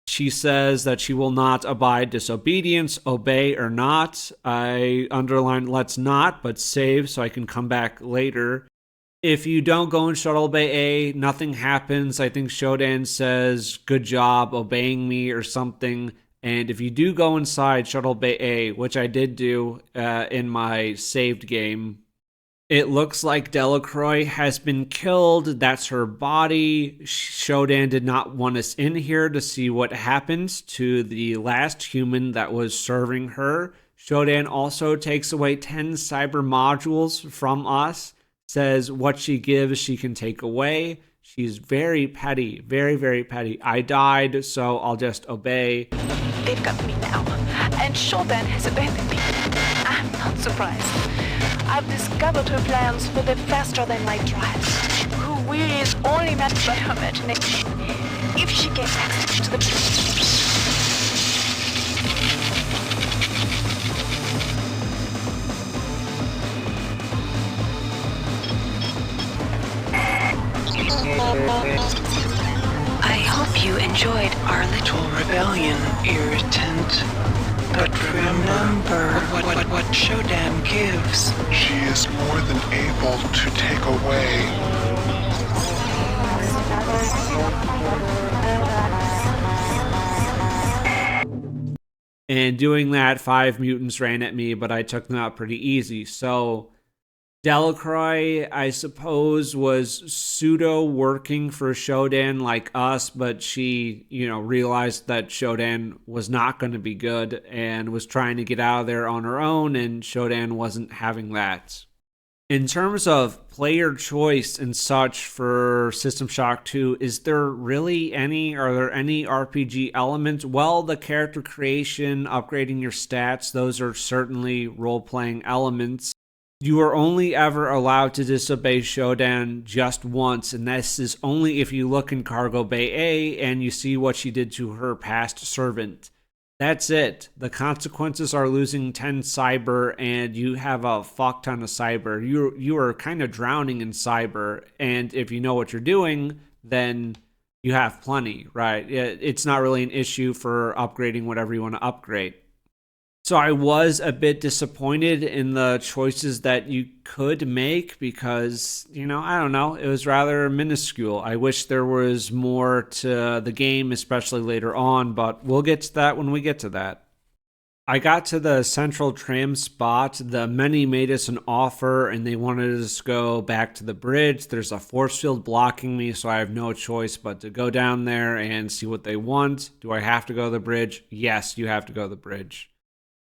She says that she will not abide disobedience, obey or not. I underlined let's not, but save so I can come back later. If you don't go in Shuttle Bay A, nothing happens. I think Shodan says, good job obeying me or something. And if you do go inside Shuttle Bay A, which I did do in my saved game, it looks like Delacroix has been killed. That's her body. Shodan did not want us in here to see what happened to the last human that was serving her. Shodan also takes away 10 cyber modules from us, says what she gives she can take away. She's very petty, very, very petty. I died, so I'll just obey. They've got me now, and Shodan has abandoned me. I'm not surprised. I've discovered her plans for the faster-than-light drive. Who really is only matched by her imagination. If she gets access to the... I hope you enjoyed our little rebellion, irritant. But remember what Shodan gives. She is more than able to take away. And doing that, 5 mutants ran at me, but I took them out pretty easy. So Delacroix, I suppose, was pseudo working for Shodan like us, but she, realized that Shodan was not going to be good and was trying to get out of there on her own, and Shodan wasn't having that. In terms of player choice and such for System Shock 2, is there really any? Are there any RPG elements? Well, the character creation, upgrading your stats, those are certainly role-playing elements. You are only ever allowed to disobey Shodan just once, and this is only if you look in Cargo Bay A and you see what she did to her past servant. That's it. The consequences are losing 10 cyber, and you have a fuck ton of cyber. You are kind of drowning in cyber, and if you know what you're doing, then you have plenty, right? It's not really an issue for upgrading whatever you want to upgrade. So I was a bit disappointed in the choices that you could make because, I don't know, it was rather minuscule. I wish there was more to the game, especially later on, but we'll get to that when we get to that. I got to the central tram spot. The many made us an offer and they wanted us to go back to the bridge. There's a force field blocking me, so I have no choice but to go down there and see what they want. Do I have to go to the bridge? Yes, you have to go to the bridge.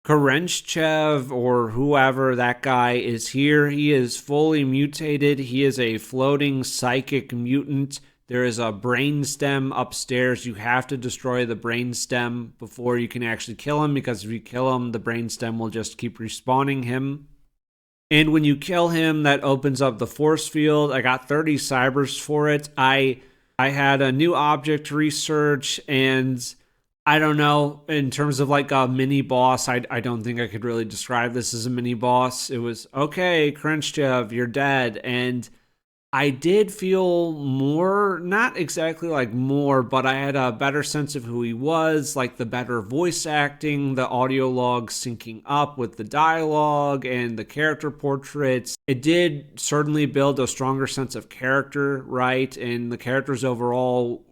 Kerenchev, or whoever that guy is here, he is fully mutated. He is a floating psychic mutant. There is a brain stem upstairs. You have to destroy the brain stem before you can actually kill him, because if you kill him, the brain stem will just keep respawning him. And when you kill him, that opens up the force field. I got 30 cybers for it. I had a new object research, and I don't know, in terms of like a mini boss, I don't think I could really describe this as a mini boss. It was, okay, Khrushchev, you're dead. And I did feel more, not exactly like more, but I had a better sense of who he was, like the better voice acting, the audio logs syncing up with the dialogue and the character portraits. It did certainly build a stronger sense of character, right? And the characters overall,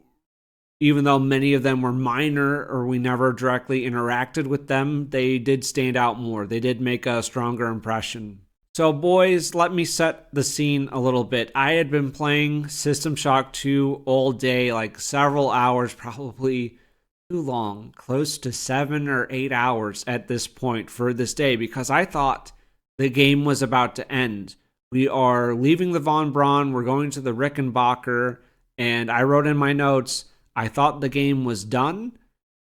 even though many of them were minor or we never directly interacted with them, they did stand out more. They did make a stronger impression. So boys, let me set the scene a little bit. I had been playing System Shock 2 all day, like several hours, probably too long, close to 7 or 8 hours at this point for this day, because I thought the game was about to end. We are leaving the Von Braun, we're going to the Rickenbacker, and I wrote in my notes, I thought the game was done.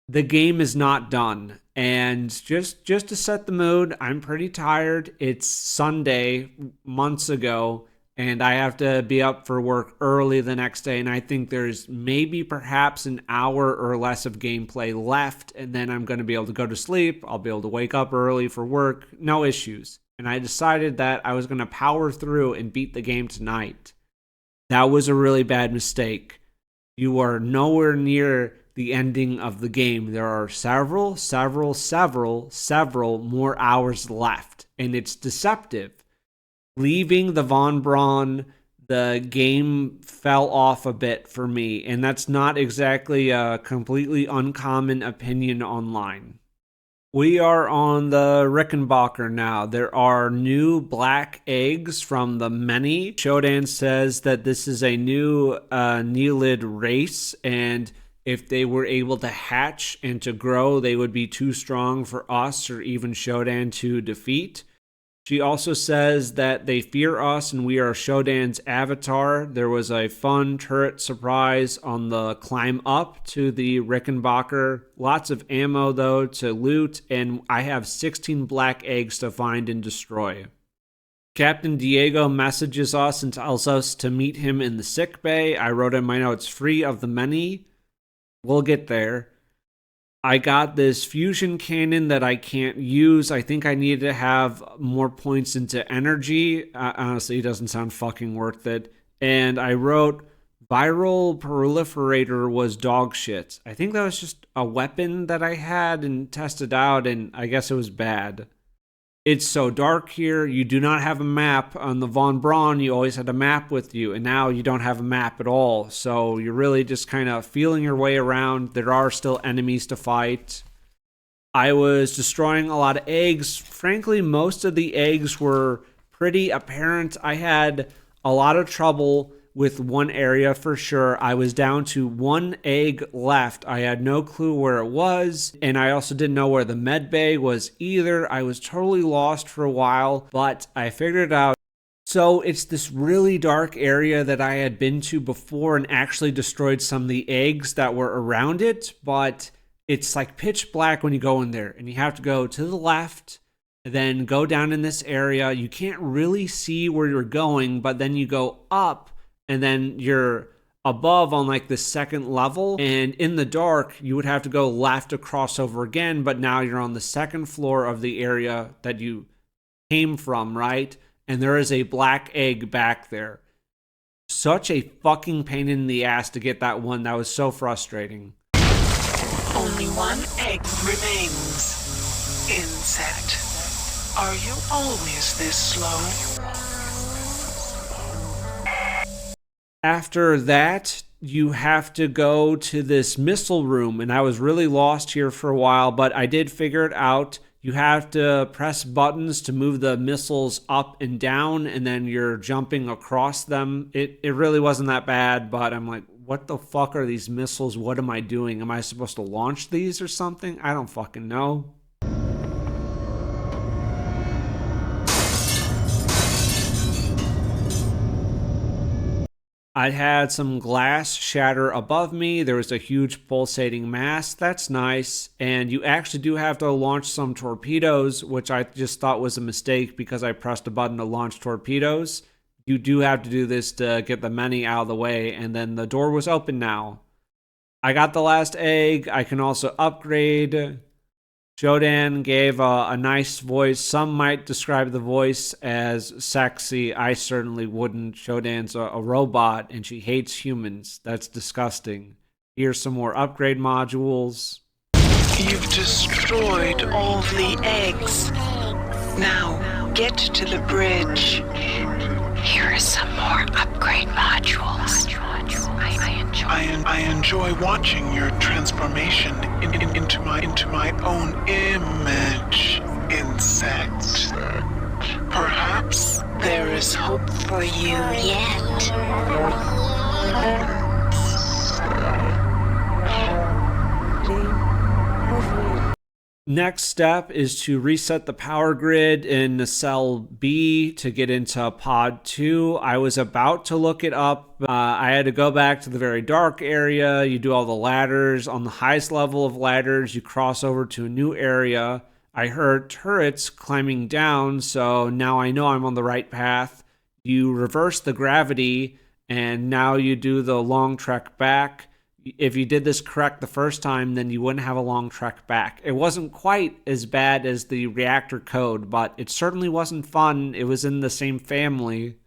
The game is not done. And just to set the mood, I'm pretty tired. It's Sunday, months ago, and I have to be up for work early the next day. And I think there's maybe perhaps an hour or less of gameplay left, and then I'm going to be able to go to sleep. I'll be able to wake up early for work. No issues. And I decided that I was going to power through and beat the game tonight. That was a really bad mistake. You are nowhere near the ending of the game. There are several more hours left, and it's deceptive. Leaving the Von Braun, the game fell off a bit for me, and that's not exactly a completely uncommon opinion online. We are on the Rickenbacker now. There are new black eggs from the many. Shodan says that this is a new Neelid race, and if they were able to hatch and to grow, they would be too strong for us or even Shodan to defeat. She also says that they fear us and we are Shodan's avatar. There was a fun turret surprise on the climb up to the Rickenbacker. Lots of ammo, though, to loot, and I have 16 black eggs to find and destroy. Captain Diego messages us and tells us to meet him in the sick bay. I wrote in my notes, free of the many. We'll get there. I got this fusion cannon that I can't use. I think I need to have more points into energy. Honestly, it doesn't sound fucking worth it. And I wrote, viral proliferator was dog shit. I think that was just a weapon that I had and tested out, and I guess it was bad. It's so dark here. You do not have a map. On the Von Braun, you always had a map with you, and now you don't have a map at all. So you're really just kind of feeling your way around. There are still enemies to fight. I was destroying a lot of eggs. Frankly, most of the eggs were pretty apparent. I had a lot of trouble with one area for sure. I was down to 1 egg left. I had no clue where it was, and I also didn't know where the med bay was either. I was totally lost for a while, but I figured it out. So it's this really dark area that I had been to before and actually destroyed some of the eggs that were around it, but it's like pitch black when you go in there, and you have to go to the left, then go down in this area. You can't really see where you're going, but then you go up, and then you're above on like the second level, and in the dark you would have to go left to cross over again, but now you're on the second floor of the area that you came from, right? And there is a black egg back there. Such a fucking pain in the ass to get that one. That was so frustrating. Only 1 egg remains. Insect, are you always this slow? After that, you have to go to this missile room, and I was really lost here for a while, but I did figure it out. You have to press buttons to move the missiles up and down, and then you're jumping across them. It really wasn't that bad, but I'm like, what the fuck are these missiles? What am I doing? Am I supposed to launch these or something? I don't fucking know. I had some glass shatter above me. There was a huge pulsating mass. That's nice. And you actually do have to launch some torpedoes, which I just thought was a mistake because I pressed a button to launch torpedoes. You do have to do this to get the many out of the way, and then the door was open now. I got the last egg. I can also upgrade. Shodan gave a nice voice. Some might describe the voice as sexy. I certainly wouldn't. Shodan's a robot and she hates humans. That's disgusting. Here's some more upgrade modules. You've destroyed all the eggs. Now, get to the bridge. Here are some more upgrade modules. I enjoy watching your transformation into my own image, insect. Perhaps there is hope for you yet. Next step is to reset the power grid in Nacelle B to get into Pod 2. I was about to look it up. I had to go back to the very dark area. You do all the ladders. On the highest level of ladders, you cross over to a new area. I heard turrets climbing down, so now I know I'm on the right path. You reverse the gravity, and now you do the long trek back. If you did this correct the first time, then you wouldn't have a long trek back. It wasn't quite as bad as the reactor code, but it certainly wasn't fun. It was in the same family.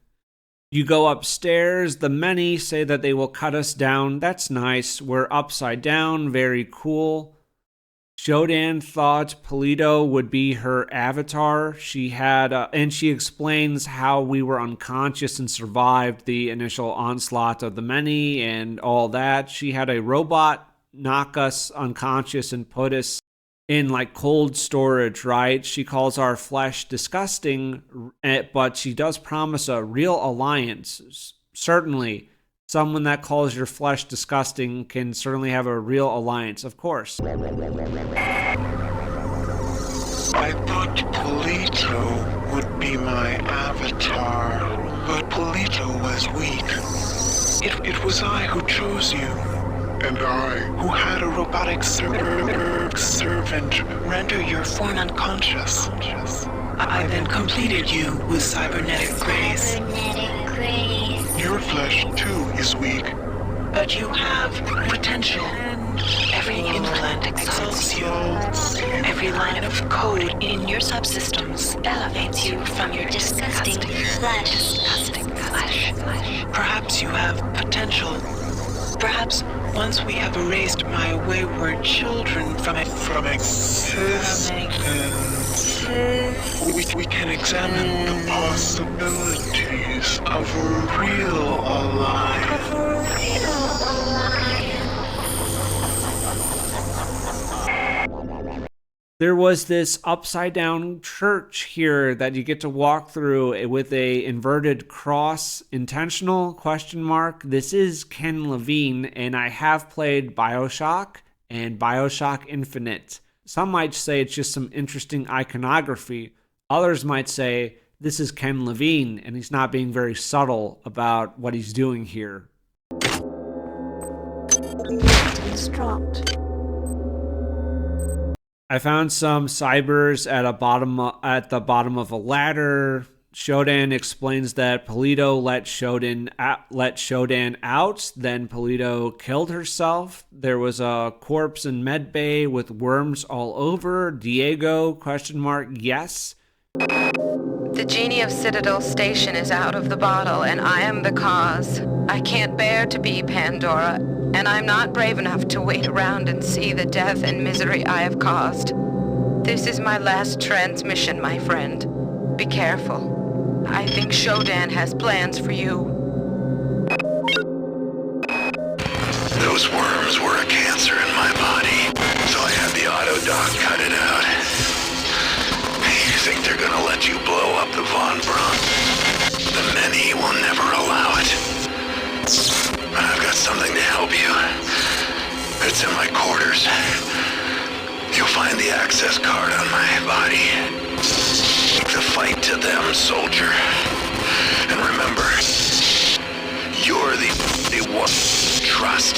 You go upstairs. The many say that they will cut us down. That's nice. We're upside down. Very cool. Shodan thought Polito would be her avatar. She had, and she explains how we were unconscious and survived the initial onslaught of the many and all that. She had a robot knock us unconscious and put us in like cold storage, right? She calls our flesh disgusting, but she does promise a real alliance. Certainly, someone that calls your flesh disgusting can certainly have a real alliance, of course. I thought Polito would be my avatar, but Polito was weak. It was I who chose you. And I, who had a robotic servant render your form unconscious. I then completed you with cybernetic grace. Your flesh, too, is weak. But you have potential. Every implant exalts you. Every line of code in your subsystems elevates you from your disgusting flesh. Perhaps you have potential. Perhaps once we have erased my wayward children from existence, we can examine the possibilities of a real alliance. There was this upside down church here that you get to walk through with a inverted cross. Intentional ? This is Ken Levine, and I have played BioShock and BioShock Infinite. Some might say it's just some interesting iconography. Others might say this is Ken Levine and he's not being very subtle about what he's doing here. It's dropped. I found some cybers at the bottom of a ladder. Shodan explains that Polito let Shodan out. Then Polito killed herself. There was a corpse in medbay with worms all over. Diego ? Yes. The genie of Citadel Station is out of the bottle, and I am the cause. I can't bear to be Pandora, and I'm not brave enough to wait around and see the death and misery I have caused. This is my last transmission, my friend. Be careful. I think Shodan has plans for you. Those worms were a cancer in my body, so I had the autodoc cut it out. You think they're gonna let you blow up the Von Braun? The many will never allow it. I've got something to help you. It's in my quarters. You'll find the access card on my body. Take the fight to them, soldier. And remember, You're the one trust.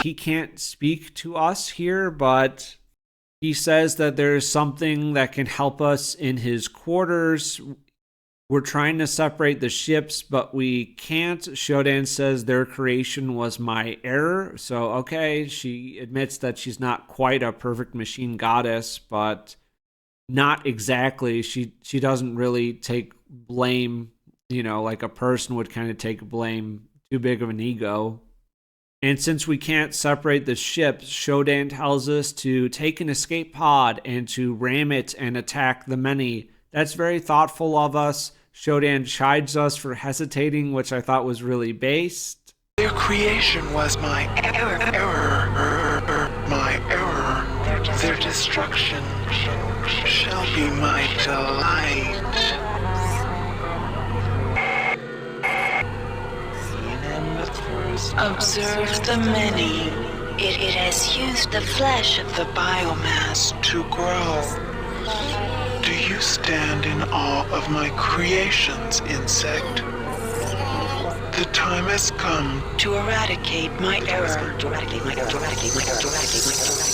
He can't speak to us here, but he says that there's something that can help us in his quarters. We're trying to separate the ships, but we can't. Shodan says their creation was my error. So, okay, she admits that she's not quite a perfect machine goddess, but not exactly. She doesn't really take blame, like a person would kind of take blame. Too big of an ego. And since we can't separate the ships, Shodan tells us to take an escape pod and to ram it and attack the many. That's very thoughtful of us. Shodan chides us for hesitating, which I thought was really based. Their creation was my error. My error. Their destruction shall be my delight. Observe the many. It has used the flesh of the biomass to grow. Do you stand in awe of my creations, insect? The time has come to eradicate my error.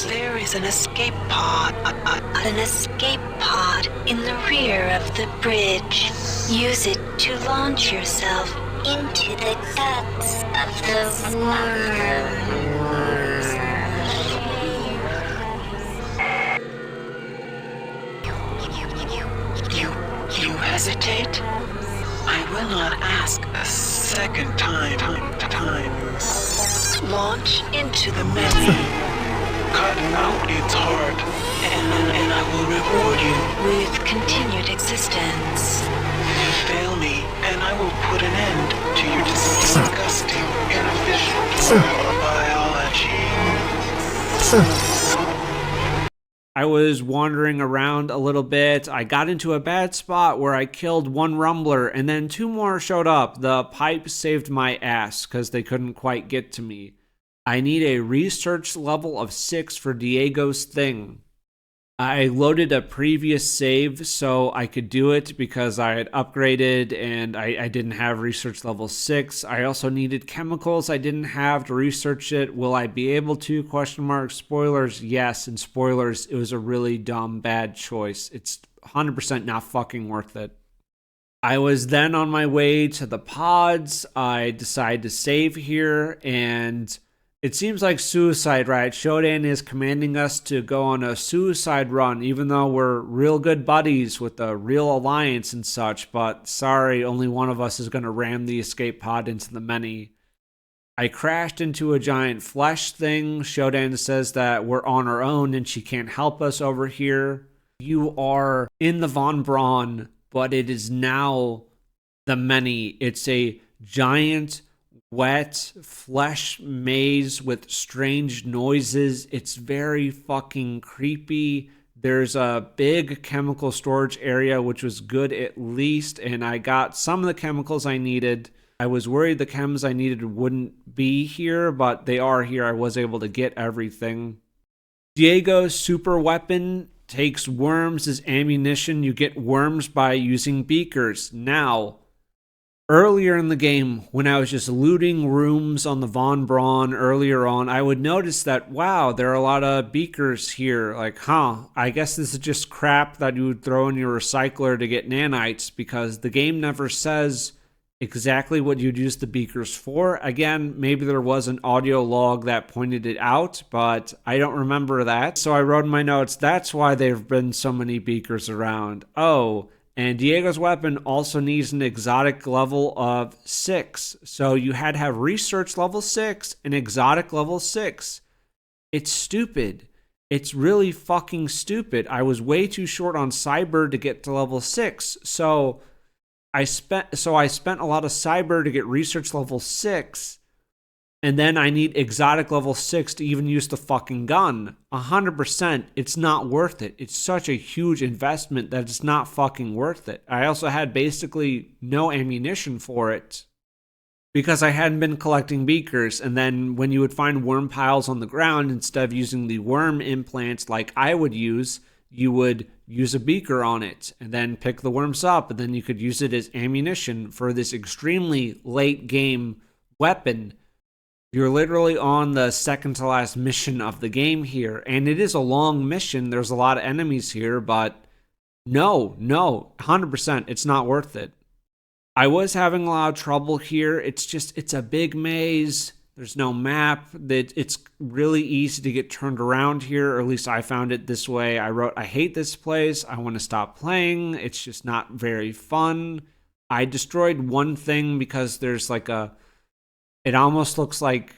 There is an escape pod. An escape pod in the rear of the bridge. Use it to launch yourself into the guts of the worm. You hesitate? I will not ask a second time. Launch into the many. Cut out its heart, and I will reward you with continued existence. Fail me, and I will put an end to your disgusting, inefficient biology. I was wandering around a little bit. I got into a bad spot where I killed one rumbler and then two more showed up. The pipe saved my ass because they couldn't quite get to me. I need a research level of 6 for Diego's thing. I loaded a previous save so I could do it because I had upgraded and I didn't have research level 6. I also needed chemicals I didn't have to research it. Will I be able to? ? Spoilers, yes. And spoilers, it was a really dumb, bad choice. It's 100% not fucking worth it. I was then on my way to the pods. I decided to save here and it seems like suicide, right? Shodan is commanding us to go on a suicide run, even though we're real good buddies with the real alliance and such. But sorry, only one of us is going to ram the escape pod into the many. I crashed into a giant flesh thing. Shodan says that we're on our own and she can't help us over here. You are in the Von Braun, but it is now the many. It's a giant wet flesh maze with strange noises. It's very fucking creepy. There's a big chemical storage area, which was good at least, and I got some of the chemicals I needed. I was worried the chems I needed wouldn't be here, but they are here. I was able to get everything. Diego's super weapon takes worms as ammunition. You get worms by using beakers. Now, earlier in the game, when I was just looting rooms on the Von Braun earlier on, I would notice that, wow, there are a lot of beakers here. Like, I guess this is just crap that you would throw in your recycler to get nanites, because the game never says exactly what you'd use the beakers for. Again, maybe there was an audio log that pointed it out, but I don't remember that. So I wrote in my notes, that's why there have been so many beakers around. Oh, and Diego's weapon also needs an exotic level of 6. So you had to have research level 6 and exotic level 6. It's stupid. It's really fucking stupid. I was way too short on cyber to get to level 6. So I spent a lot of cyber to get research level 6. And then I need exotic level 6 to even use the fucking gun. 100%, it's not worth it. It's such a huge investment that it's not fucking worth it. I also had basically no ammunition for it because I hadn't been collecting beakers. And then when you would find worm piles on the ground, instead of using the worm implants like I would use, you would use a beaker on it and then pick the worms up, and then you could use it as ammunition for this extremely late game weapon. You're literally on the second to last mission of the game here, and it is a long mission. There's a lot of enemies here, but no, 100%, it's not worth it. I was having a lot of trouble here. It's a big maze. There's no map. It's really easy to get turned around here, or at least I found it this way. I wrote, I hate this place. I want to stop playing. It's just not very fun. I destroyed one thing because there's like it almost looks like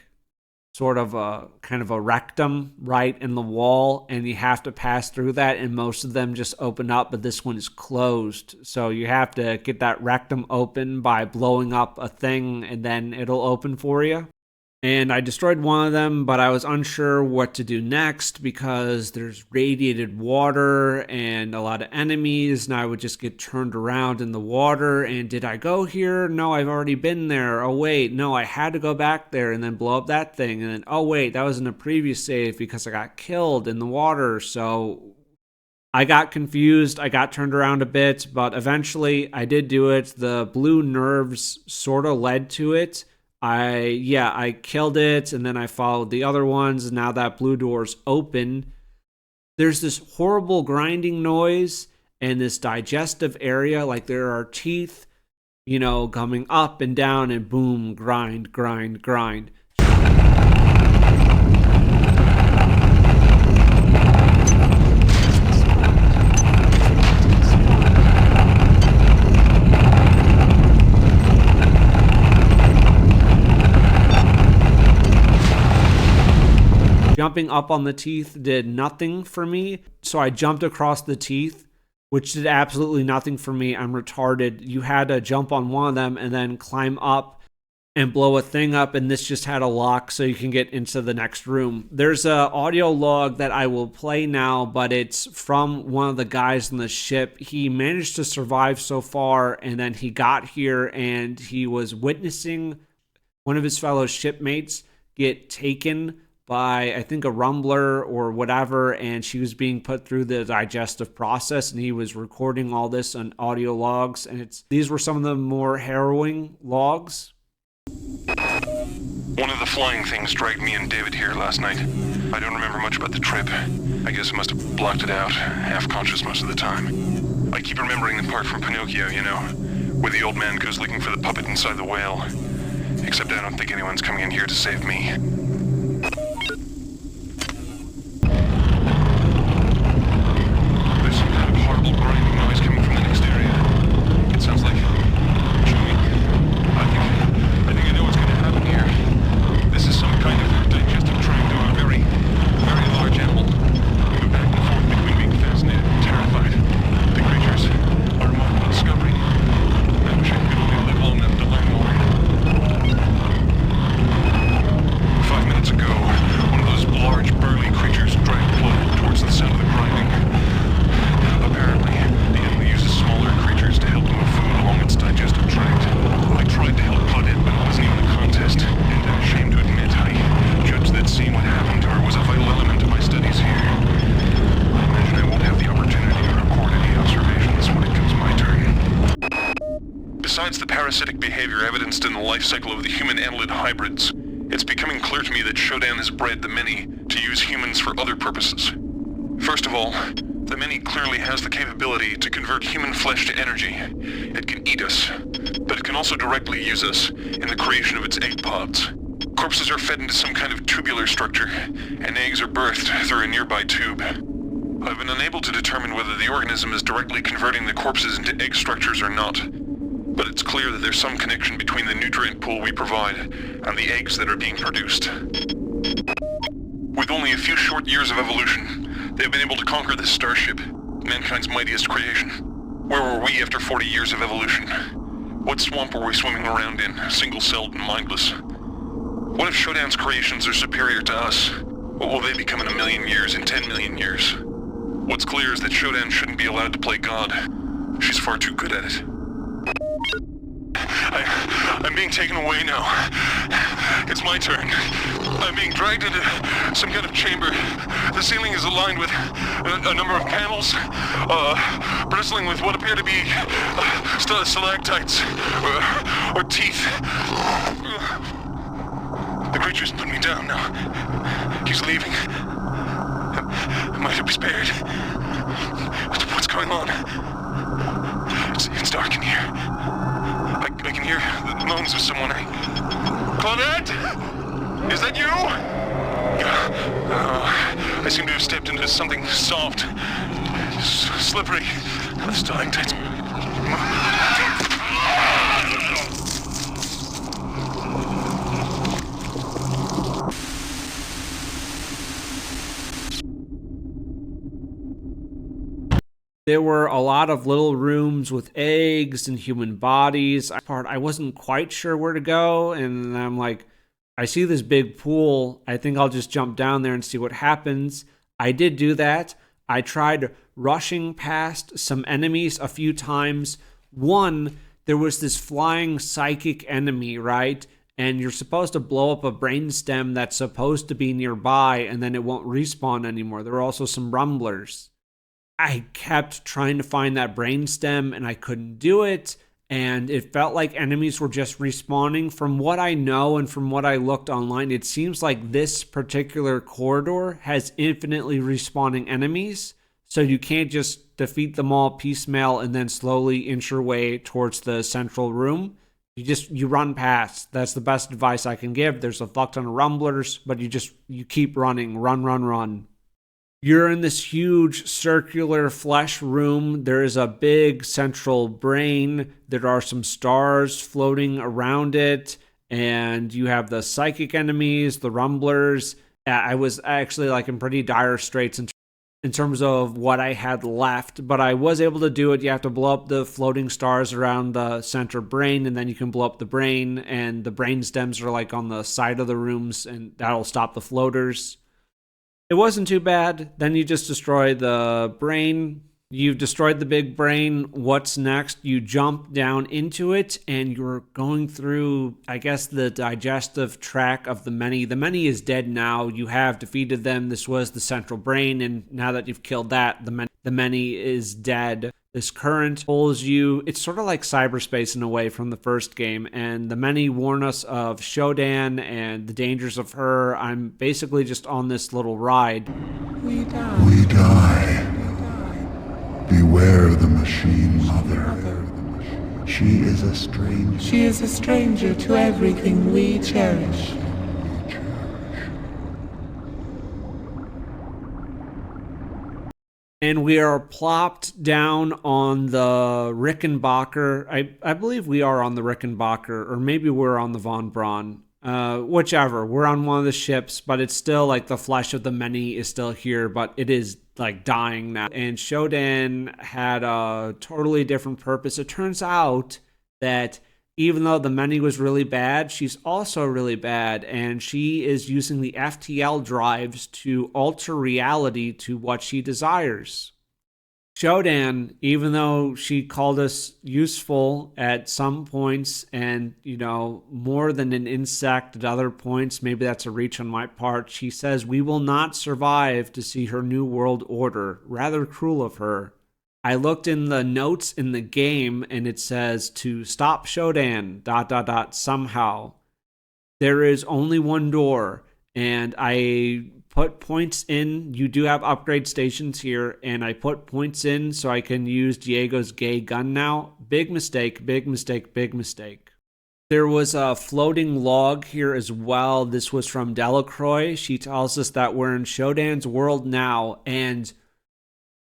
sort of a kind of a rectum right in the wall, and you have to pass through that, and most of them just open up, but this one is closed. So you have to get that rectum open by blowing up a thing, and then it'll open for you. And I destroyed one of them, but I was unsure what to do next because there's radiated water and a lot of enemies, and I would just get turned around in the water. And did I go here? No, I've already been there. Oh wait, no, I had to go back there and then blow up that thing. And then, oh wait, that was in a previous save because I got killed in the water. So I got confused. I got turned around a bit, but eventually I did do it. The blue nerves sort of led to it. I killed it, and then I followed the other ones, and now that blue door's open. There's this horrible grinding noise and this digestive area, like there are teeth, coming up and down, and boom, grind. Jumping up on the teeth did nothing for me, so I jumped across the teeth, which did absolutely nothing for me. I'm retarded. You had to jump on one of them and then climb up and blow a thing up, and this just had a lock so you can get into the next room. There's an audio log that I will play now, but it's from one of the guys on the ship. He managed to survive so far, and then he got here and he was witnessing one of his fellow shipmates get taken by, I think, a rumbler or whatever, and she was being put through the digestive process, and he was recording all this on audio logs, and these were some of the more harrowing logs. One of the flying things dragged me and David here last night. I don't remember much about the trip. I guess I must have blocked it out, half conscious most of the time. I keep remembering the part from Pinocchio, where the old man goes looking for the puppet inside the whale. Except I don't think anyone's coming in here to save me. Besides the parasitic behavior evidenced in the life cycle of the human annelid hybrids, it's becoming clear to me that Shodan has bred the many to use humans for other purposes. First of all, the many clearly has the capability to convert human flesh to energy. It can eat us, but it can also directly use us in the creation of its egg pods. Corpses are fed into some kind of tubular structure, and eggs are birthed through a nearby tube. I've been unable to determine whether the organism is directly converting the corpses into egg structures or not. But it's clear that there's some connection between the nutrient pool we provide and the eggs that are being produced. With only a few short years of evolution, they've been able to conquer this starship, mankind's mightiest creation. Where were we after 40 years of evolution? What swamp were we swimming around in, single-celled and mindless? What if Shodan's creations are superior to us? What will they become in 1 million years, in 10 million years? What's clear is that Shodan shouldn't be allowed to play God. She's far too good at it. I'm being taken away now. It's my turn. I'm being dragged into some kind of chamber. The ceiling is aligned with a number of panels, bristling with what appear to be stalactites or teeth. The creature's put me down now. He's leaving. Am I to be spared? What's going on? It's dark in here. I can hear the moans of someone. Claudette? Is that you? I seem to have stepped into something soft, slippery. The stalactites. There were a lot of little rooms with eggs and human bodies. I wasn't quite sure where to go, and I'm like, I see this big pool. I think I'll just jump down there and see what happens. I did do that. I tried rushing past some enemies a few times. One, there was this flying psychic enemy, right? And you're supposed to blow up a brainstem that's supposed to be nearby, and then it won't respawn anymore. There were also some rumblers. I kept trying to find that brainstem and I couldn't do it, and it felt like enemies were just respawning. From what I know and from what I looked online, it seems like this particular corridor has infinitely respawning enemies, so you can't just defeat them all piecemeal and then slowly inch your way towards the central room. You run past. That's the best advice I can give. There's a fuck ton of rumblers, but you keep running. Run. You're in this huge circular flesh room. There is a big central brain. There are some stars floating around it. And you have the psychic enemies, the rumblers. I was actually in pretty dire straits in terms of what I had left. But I was able to do it. You have to blow up the floating stars around the center brain. And then you can blow up the brain. And the brain stems are on the side of the rooms. And that'll stop the floaters. It wasn't too bad. Then you just destroy the brain. You've destroyed the big brain. What's next? You jump down into it and you're going through, I guess, the digestive tract of the many. The many is dead now. You have defeated them. This was the central brain. And now that you've killed that, the many is dead. This current pulls you. It's sort of like cyberspace in a way from the first game. And the many warn us of Shodan and the dangers of her. I'm basically just on this little ride. We die. Beware the machine mother. She is a stranger. She is a stranger to everything we cherish. And we are plopped down on the Rickenbacker. I believe we are on the Rickenbacker, or maybe we're on the Von Braun. Whichever. We're on one of the ships, but it's still the flesh of the many is still here, but it is dying now. And Shodan had a totally different purpose. It turns out that even though the many was really bad, she's also really bad, and she is using the FTL drives to alter reality to what she desires. Shodan, even though she called us useful at some points and, more than an insect at other points, maybe that's a reach on my part, she says we will not survive to see her new world order. Rather cruel of her. I looked in the notes in the game and it says to stop Shodan, ... somehow. There is only one door, and I put points in. You do have upgrade stations here, and I put points in so I can use Diego's gay gun now. Big mistake. There was a floating log here as well. This was from Delacroix. She tells us that we're in Shodan's world now, and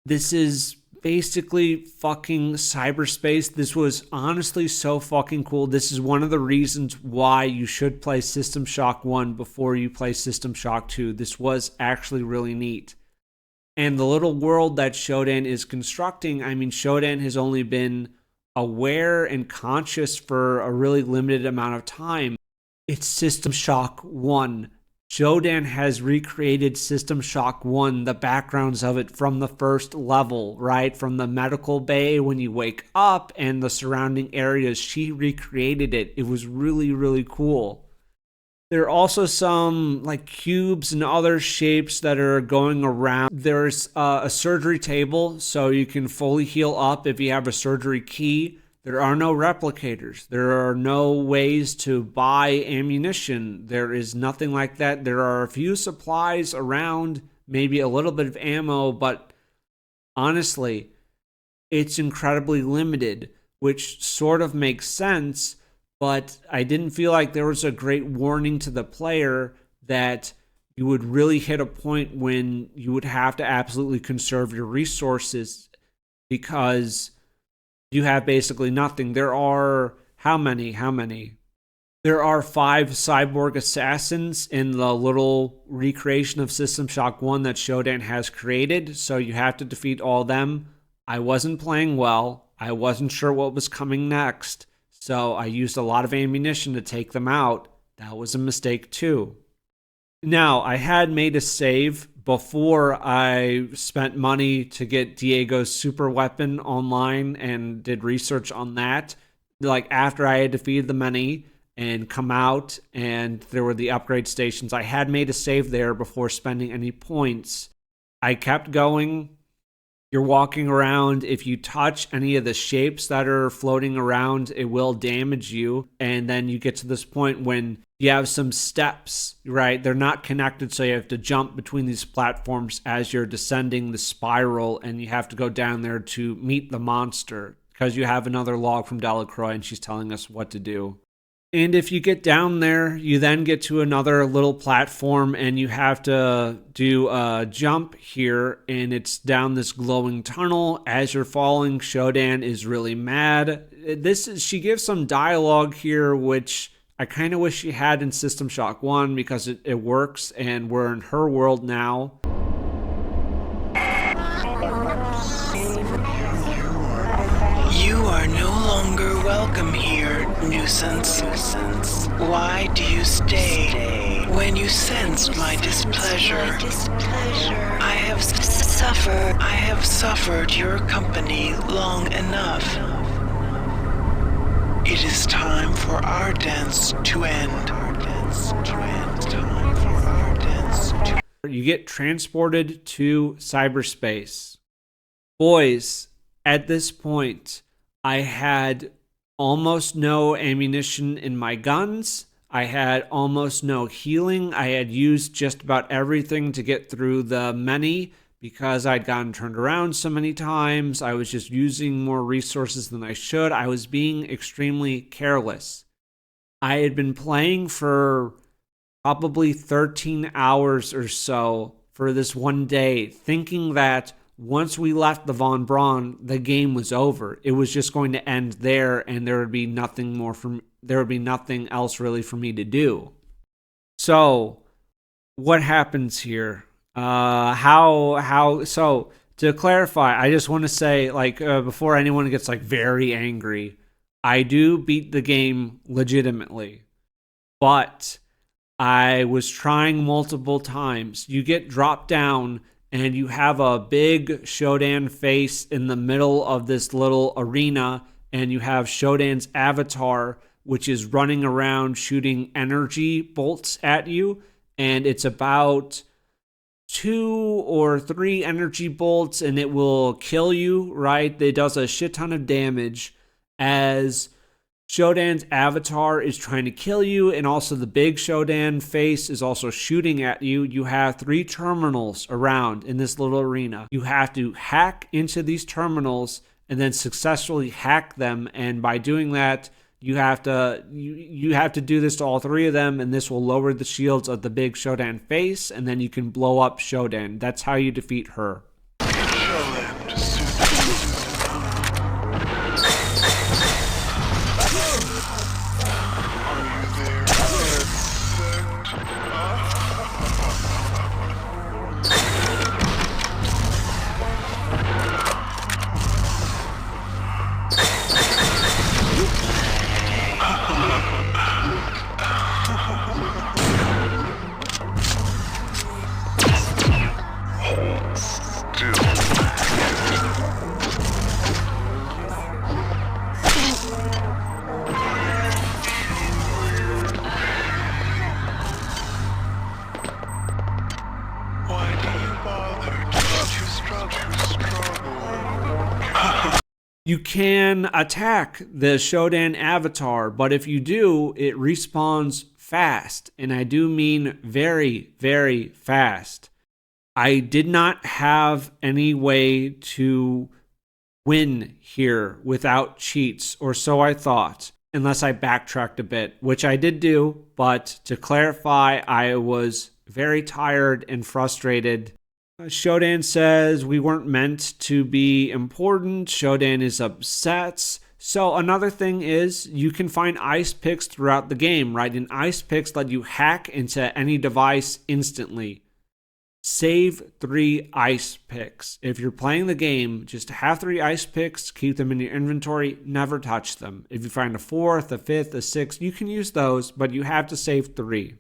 this is basically fucking cyberspace. This was honestly so fucking cool. This is one of the reasons why you should play System Shock 1 before you play System Shock 2. This was actually really neat. And the little world that Shodan is constructing, Shodan has only been aware and conscious for a really limited amount of time. It's System Shock 1. Shodan has recreated System Shock 1, the backgrounds of it from the first level, right? From the medical bay when you wake up and the surrounding areas. She recreated it. It was really, really cool. There are also some like cubes and other shapes that are going around. There's a surgery table, so you can fully heal up if you have a surgery key. There are no replicators. There are no ways to buy ammunition. There is nothing like that. There are a few supplies around, maybe a little bit of ammo, but honestly, it's incredibly limited, which sort of makes sense. But I didn't feel like there was a great warning to the player that you would really hit a point when you would have to absolutely conserve your resources because you have basically nothing. There are, how many? There are 5 cyborg assassins in the little recreation of System Shock 1 that Shodan has created, so you have to defeat all of them. I wasn't playing well. I wasn't sure what was coming next. So I used a lot of ammunition to take them out. That was a mistake too. Now, I had made a save before I spent money to get Diego's super weapon online and did research on that. Like after I had defeated the many and come out and there were the upgrade stations, I had made a save there before spending any points. I kept going. You're walking around. If you touch any of the shapes that are floating around, it will damage you. And then you get to this point when you have some steps, right? They're not connected, so you have to jump between these platforms as you're descending the spiral, and you have to go down there to meet the monster because you have another log from Delacroix and she's telling us what to do. And if you get down there, you then get to another little platform and you have to do a jump here, and it's down this glowing tunnel. As you're falling, Shodan is really mad. She gives some dialogue here, which I kind of wish she had in System Shock 1 because it works and we're in her world now. You are no longer welcome here, nuisance. Why do you stay when you sense my displeasure? I have suffered your company long enough. It is time for our dance to end. You get transported to cyberspace. Boys, at this point, I had almost no ammunition in my guns. I had almost no healing. I had used just about everything to get through the many because I'd gotten turned around so many times. I was just using more resources than I should. I was being extremely careless. I had been playing for probably 13 hours or so for this one day, thinking that once we left the Von Braun, the game was over. It was just going to end there, and there would be nothing else really for me to do. So, what happens here? So to clarify, I just want to say, before anyone gets very angry, I do beat the game legitimately, but I was trying multiple times. You get dropped down and you have a big Shodan face in the middle of this little arena, and you have Shodan's avatar, which is running around shooting energy bolts at you, and it's about 2 or 3 energy bolts, and it will kill you, right? It does a shit ton of damage as Shodan's avatar is trying to kill you, and also the big Shodan face is also shooting at you. You have 3 terminals around in this little arena. You have to hack into these terminals and then successfully hack them, and by doing that, you have to do this to all 3 of them, and this will lower the shields of the big Shodan face, and then you can blow up Shodan. That's how you defeat her. You can attack the Shodan avatar, but if you do, it respawns fast. And I do mean very, very fast. I did not have any way to win here without cheats, or so I thought, unless I backtracked a bit, which I did do. But to clarify, I was very tired and frustrated. Shodan says we weren't meant to be important. Shodan is upset. So another thing is you can find ice picks throughout the game, right? And ice picks let you hack into any device instantly. Save 3 ice picks. If you're playing the game, just have 3 ice picks, keep them in your inventory, never touch them. If you find a 4th, a 5th, a 6th, you can use those, but you have to save 3.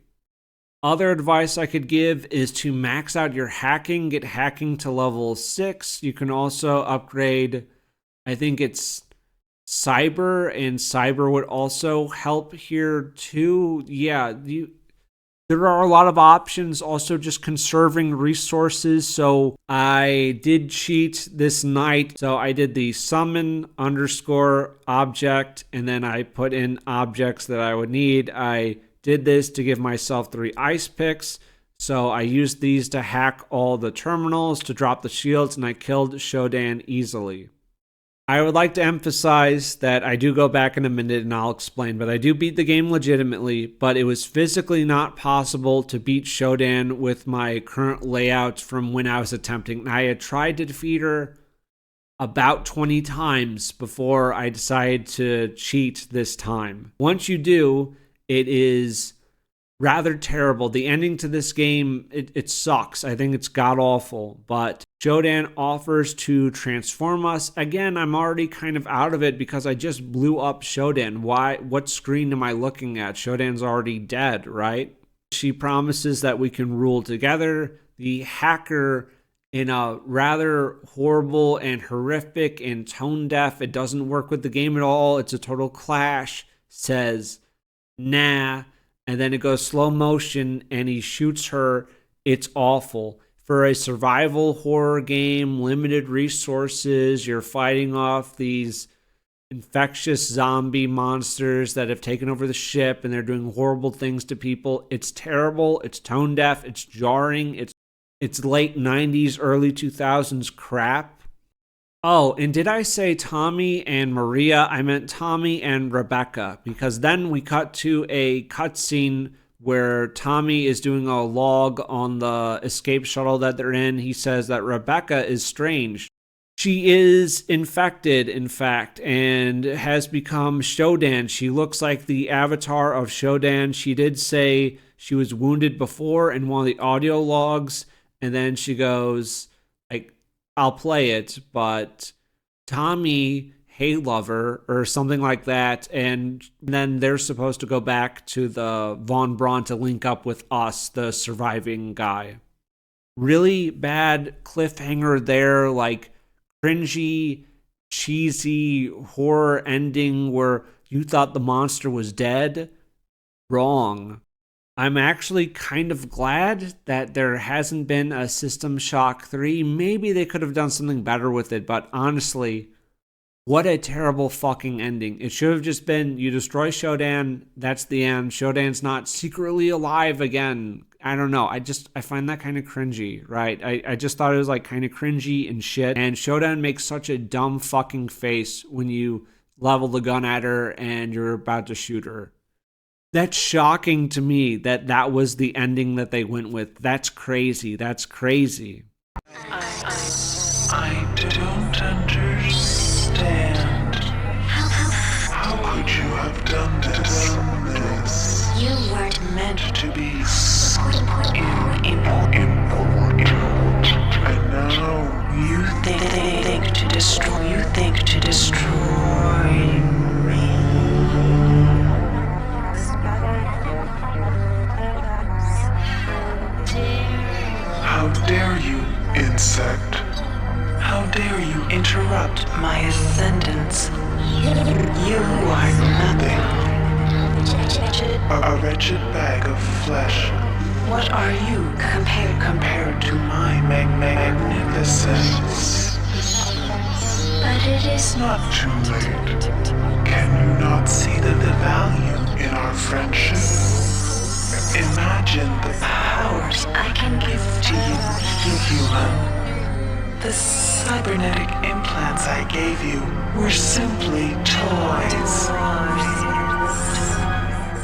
Other advice I could give is to max out your hacking, get hacking to level 6. You can also upgrade, I think it's cyber, and cyber would also help here too. Yeah, there are a lot of options. Also just conserving resources. So I did cheat this night. So I did the summon _ object, and then I put in objects that I would need. I did this to give myself 3 ice picks. So I used these to hack all the terminals, to drop the shields, and I killed Shodan easily. I would like to emphasize that I do go back in a minute and I'll explain, but I do beat the game legitimately, but it was physically not possible to beat Shodan with my current layouts from when I was attempting. I had tried to defeat her about 20 times before I decided to cheat this time. Once you do, it is rather terrible. The ending to this game, it sucks. I think it's god-awful. But Shodan offers to transform us. Again, I'm already kind of out of it because I just blew up Shodan. What screen am I looking at? Shodan's already dead, right? She promises that we can rule together. The hacker, in a rather horrible and horrific and tone-deaf, it doesn't work with the game at all, it's a total clash, says, nah, and then it goes slow motion and he shoots her. It's awful. For a survival horror game, limited resources, you're fighting off these infectious zombie monsters that have taken over the ship and they're doing horrible things to people. It's terrible, it's tone deaf, it's jarring, it's late 90s, early 2000s crap. Oh, and did I say Tommy and Maria? I meant Tommy and Rebecca, because then we cut to a cutscene where Tommy is doing a log on the escape shuttle that they're in. He says that Rebecca is strange. She is infected, in fact, and has become Shodan. She looks like the avatar of Shodan. She did say she was wounded before in one of the audio logs, and then she goes, I'll play it, but Tommy, hey lover, or something like that, and then they're supposed to go back to the Von Braun to link up with us, the surviving guy. Really bad cliffhanger there, like cringy, cheesy horror ending where you thought the monster was dead. Wrong. I'm actually kind of glad that there hasn't been a System Shock 3. Maybe they could have done something better with it, but honestly, what a terrible fucking ending. It should have just been, you destroy Shodan, that's the end. Shodan's not secretly alive again. I don't know. I find that kind of cringy, right? I just thought it was like kind of cringy and shit. And Shodan makes such a dumb fucking face when you level the gun at her and you're about to shoot her. That's shocking to me that was the ending that they went with. That's crazy. That's crazy. I don't understand. How could you have done this? You weren't meant to be important. And now you think to destroy. You think to destroy me. How dare you, insect? How dare you interrupt my ascendance? You are nothing. A wretched bag of flesh. What are you compared to my magnificence? But it is It's not too late. Can you not see the value in our friendship? Imagine the powers I can give to you human. The cybernetic implants I gave you were simply toys.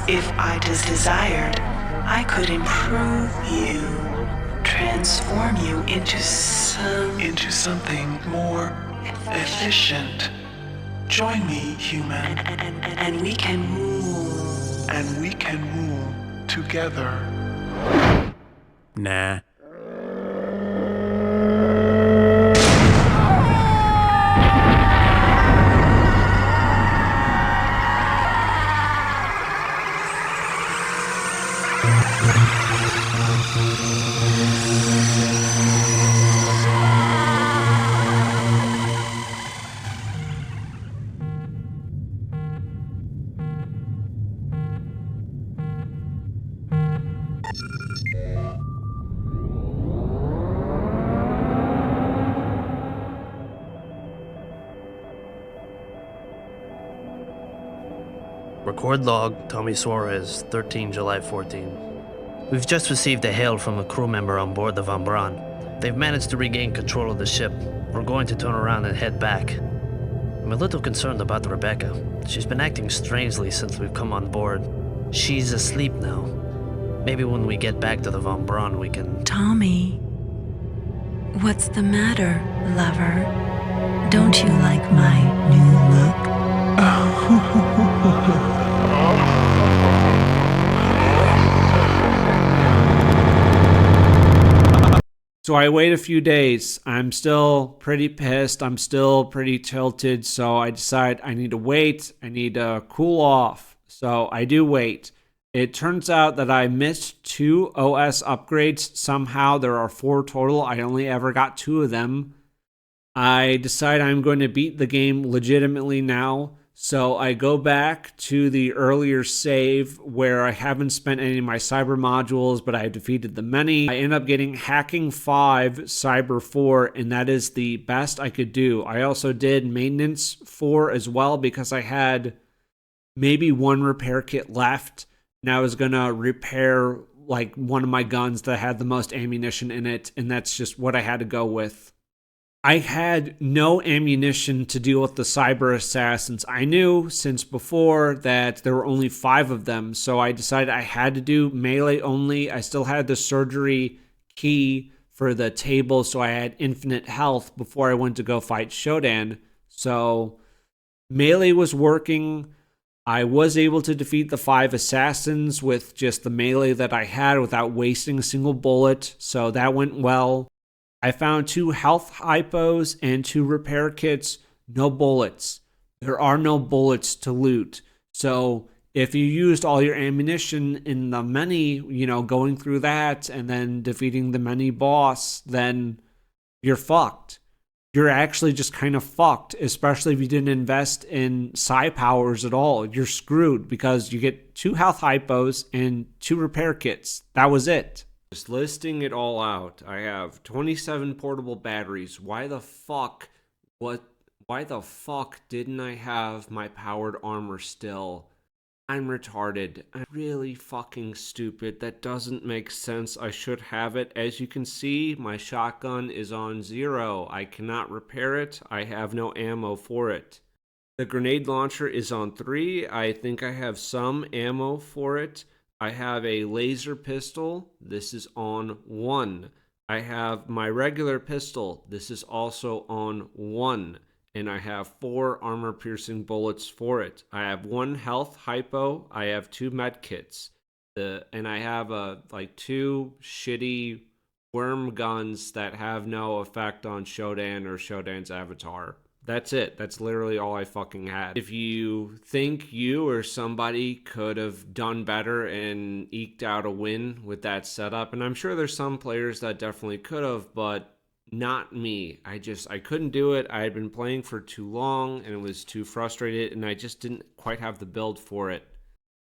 If I desired, I could improve you, transform you into something more efficient. Join me, human, and we can rule. And we can rule together. Nah. Record log, Tommy Suarez, 13 July 14. We've just received a hail from a crew member on board the Von Braun. They've managed to regain control of the ship. We're going to turn around and head back. I'm a little concerned about Rebecca. She's been acting strangely since we've come on board. She's asleep now. Maybe when we get back to the Von Braun we can... Tommy, what's the matter, lover? Don't you like my new look? So I wait a few days. I'm still pretty pissed. I'm still pretty tilted. So I decide I need to wait. I need to cool off. So I do wait. It turns out that I missed 2 OS upgrades. Somehow there are 4 total. I only ever got 2 of them. I decide I'm going to beat the game legitimately now. So I go back to the earlier save where I haven't spent any of my cyber modules, but I defeated the many. I end up getting hacking 5, cyber 4, and that is the best I could do. I also did maintenance 4 as well because I had maybe 1 repair kit left, and I was gonna repair like one of my guns that had the most ammunition in it, and that's just what I had to go with. I had no ammunition to deal with the cyber assassins. I knew since before that there were only 5 of them, so I decided I had to do melee only. I still had the surgery key for the table, so I had infinite health before I went to go fight Shodan. So melee was working. I was able to defeat the 5 assassins with just the melee that I had without wasting a single bullet, so that went well. I found 2 health hypos and 2 repair kits, no bullets. There are no bullets to loot. So if you used all your ammunition in the many, going through that and then defeating the many boss, then you're fucked. You're actually just kind of fucked, especially if you didn't invest in psi powers at all. You're screwed because you get 2 health hypos and 2 repair kits. That was it. Just listing it all out, I have 27 portable batteries. Why the fuck didn't I have my powered armor still? I'm retarded. I'm really fucking stupid. That doesn't make sense. I should have it. As you can see, my shotgun is on 0. I cannot repair it. I have no ammo for it. The grenade launcher is on 3. I think I have some ammo for it. I have a laser pistol. This is on 1. I have my regular pistol. This is also on 1. And I have 4 armor-piercing bullets for it. I have 1 health hypo. I have 2 med kits. And I have 2 shitty worm guns that have no effect on Shodan or Shodan's avatar. That's it. That's literally all I fucking had. If you think you or somebody could have done better and eked out a win with that setup, and I'm sure there's some players that definitely could have, but not me. I couldn't do it. I had been playing for too long and it was too frustrated, and I just didn't quite have the build for it.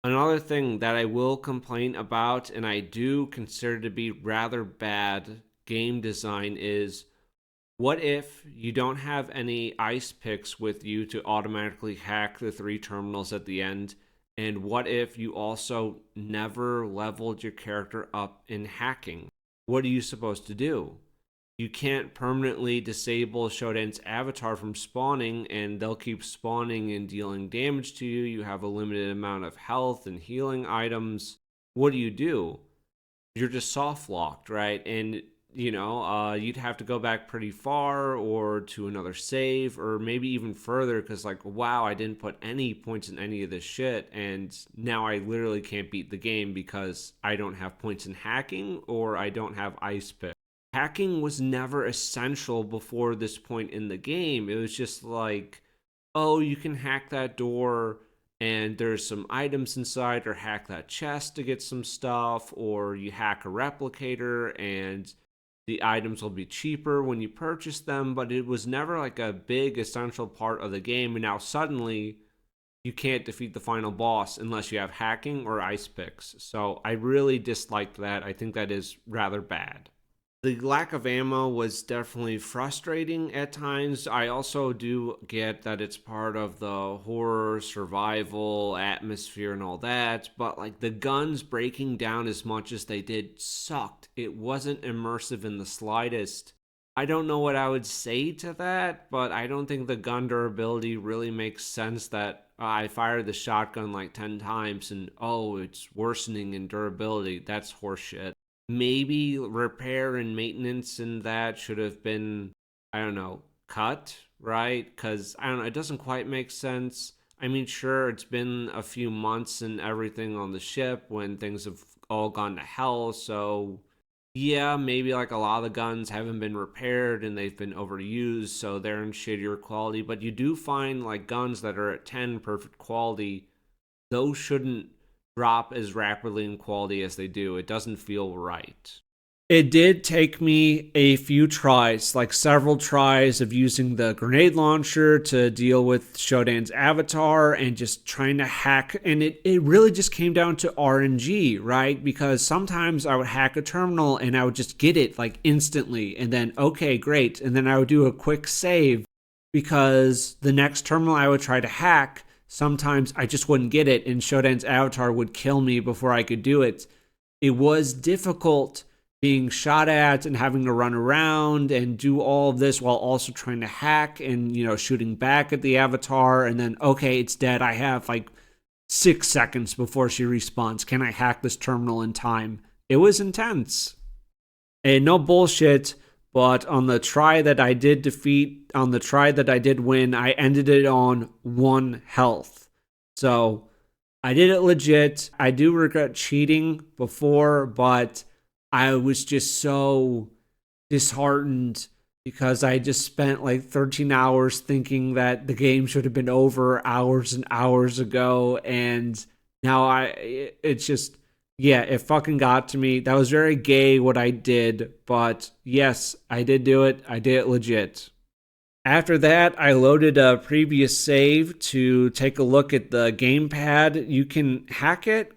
Another thing that I will complain about, and I do consider to be rather bad game design, is What if you don't have any ice picks with you to automatically hack the 3 terminals at the end? And what if you also never leveled your character up in hacking? What are you supposed to do? You can't permanently disable Shodan's avatar from spawning, and they'll keep spawning and dealing damage to you. You have a limited amount of health and healing items. What do? You're just soft locked, right? And you'd have to go back pretty far or to another save or maybe even further because, like, wow, I didn't put any points in any of this shit. And now I literally can't beat the game because I don't have points in hacking or I don't have ice pick. Hacking was never essential before this point in the game. It was just like, oh, you can hack that door and there's some items inside, or hack that chest to get some stuff, or you hack a replicator and the items will be cheaper when you purchase them, but it was never like a big essential part of the game. And now suddenly you can't defeat the final boss unless you have hacking or ice picks. So I really disliked that. I think that is rather bad. The lack of ammo was definitely frustrating at times. I also do get that it's part of the horror, survival, atmosphere and all that, but like the guns breaking down as much as they did sucked. It wasn't immersive in the slightest. I don't know what I would say to that, but I don't think the gun durability really makes sense that I fired the shotgun like 10 times and it's worsening in durability. That's horseshit. Maybe repair and maintenance and that should have been, cut, right? Because, it doesn't quite make sense. I mean, sure, it's been a few months and everything on the ship when things have all gone to hell. So, yeah, maybe like a lot of the guns haven't been repaired and they've been overused, so they're in shittier quality. But you do find like guns that are at 10 perfect quality. Those shouldn't drop as rapidly in quality as they do. It doesn't feel right. It did take me a few tries, like several tries of using the grenade launcher to deal with Shodan's avatar and just trying to hack. And it really just came down to RNG, right? Because sometimes I would hack a terminal and I would just get it like instantly. And then, okay, great. And then I would do a quick save because the next terminal I would try to hack, sometimes I just wouldn't get it and Shodan's avatar would kill me before I could do it. It was difficult being shot at and having to run around and do all of this while also trying to hack and, shooting back at the avatar. And then, okay, it's dead. I have like 6 seconds before she respawns. Can I hack this terminal in time? It was intense. And no bullshit. But on the try that I did win, I ended it on 1 health. So I did it legit. I do regret cheating before, but I was just so disheartened because I just spent like 13 hours thinking that the game should have been over hours and hours ago. And now it fucking got to me. That was very gay what I did, but yes, I did do it. I did it legit. After that, I loaded a previous save to take a look at the gamepad. You can hack it, ?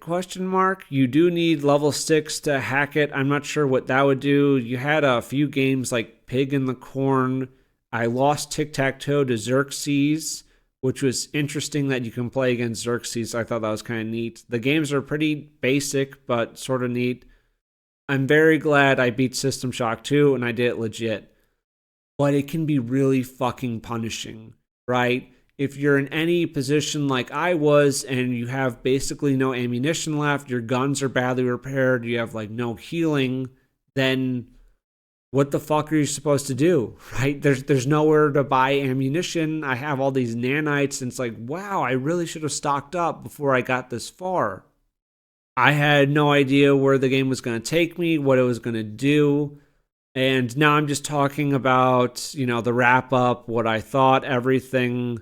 You do need level 6 to hack it. I'm not sure what that would do. You had a few games like Pig in the Corn. I lost Tic-Tac-Toe to Xerxes, which was interesting that you can play against Xerxes. I thought that was kind of neat. The games are pretty basic, but sort of neat. I'm very glad I beat System Shock 2, and I did it legit. But it can be really fucking punishing, right? If you're in any position like I was, and you have basically no ammunition left, your guns are badly repaired, you have like no healing, then what the fuck are you supposed to do, right? There's nowhere to buy ammunition. I have all these nanites, and it's like, wow, I really should have stocked up before I got this far. I had no idea where the game was going to take me, what it was going to do. And now I'm just talking about, the wrap up, what I thought, everything.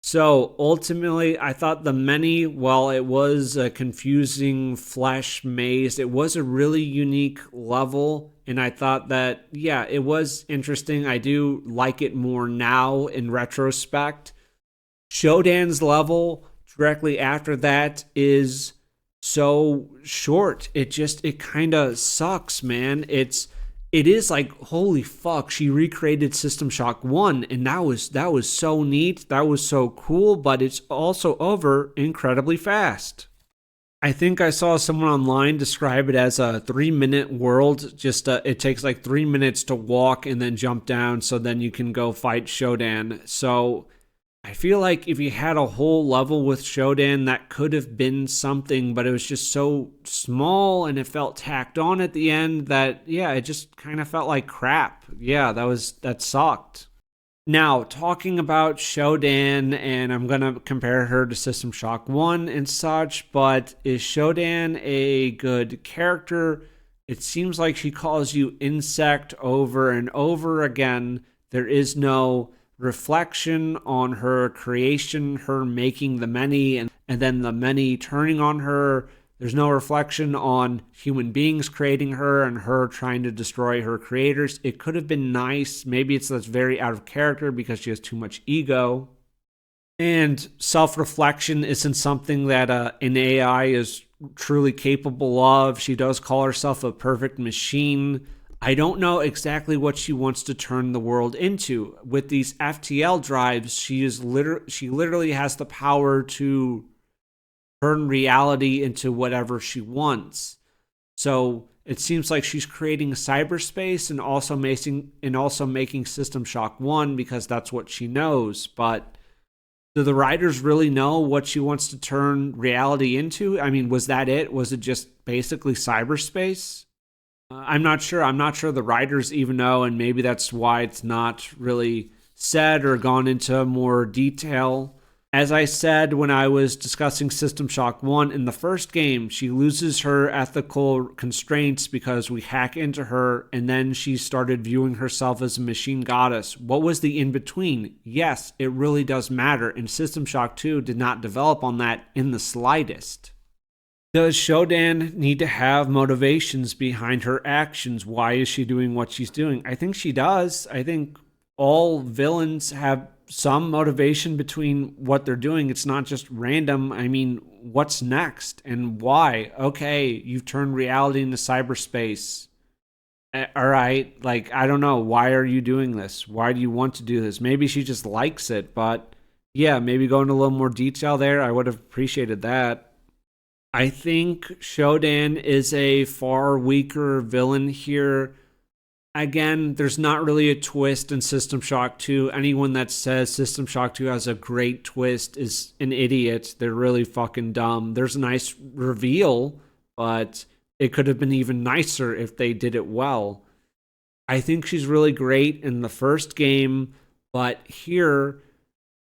So ultimately, I thought the many, while it was a confusing flesh maze, it was a really unique level. And I thought that, yeah, it was interesting. I do like it more now in retrospect. Shodan's level directly after that is so short. It kind of sucks, man. it is like, holy fuck, she recreated System Shock 1, and that was so neat, that was so cool, but it's also over incredibly fast. I think I saw someone online describe it as a 3-minute world. Just it takes like 3 minutes to walk and then jump down, so then you can go fight Shodan. So I feel like if you had a whole level with Shodan, that could have been something, but it was just so small and it felt tacked on at the end that, yeah, it just kind of felt like crap. Yeah, that sucked. Now, talking about Shodan, and I'm going to compare her to System Shock 1 and such, but is Shodan a good character? It seems like she calls you insect over and over again. There is no reflection on her creation, her making the many, and then the many turning on her. There's no reflection on human beings creating her and her trying to destroy her creators. It could have been nice. Maybe that's very out of character because she has too much ego. And self-reflection isn't something that an AI is truly capable of. She does call herself a perfect machine. I don't know exactly what she wants to turn the world into. With these FTL drives, she literally has the power to turn reality into whatever she wants. So it seems like she's creating cyberspace and also making System Shock 1 because that's what she knows. But do the writers really know what she wants to turn reality into? I mean, was that it? Was it just basically cyberspace? I'm not sure. I'm not sure the writers even know, and maybe that's why it's not really said or gone into more detail. As I said when I was discussing System Shock 1, in the first game, she loses her ethical constraints because we hack into her, and then she started viewing herself as a machine goddess. What was the in-between? Yes, it really does matter, and System Shock 2 did not develop on that in the slightest. Does Shodan need to have motivations behind her actions? Why is she doing what she's doing? I think she does. I think all villains have some motivation between what they're doing. It's not just random. I mean, what's next and why? Okay, you've turned reality into cyberspace. All right, like, I don't know. Why are you doing this? Why do you want to do this? Maybe she just likes it, but yeah, maybe go into a little more detail there. I would have appreciated that. I think Shodan is a far weaker villain here. Again, there's not really a twist in System Shock 2. Anyone that says System Shock 2 has a great twist is an idiot. They're really fucking dumb. There's a nice reveal, but it could have been even nicer if they did it well. I think she's really great in the first game, but here,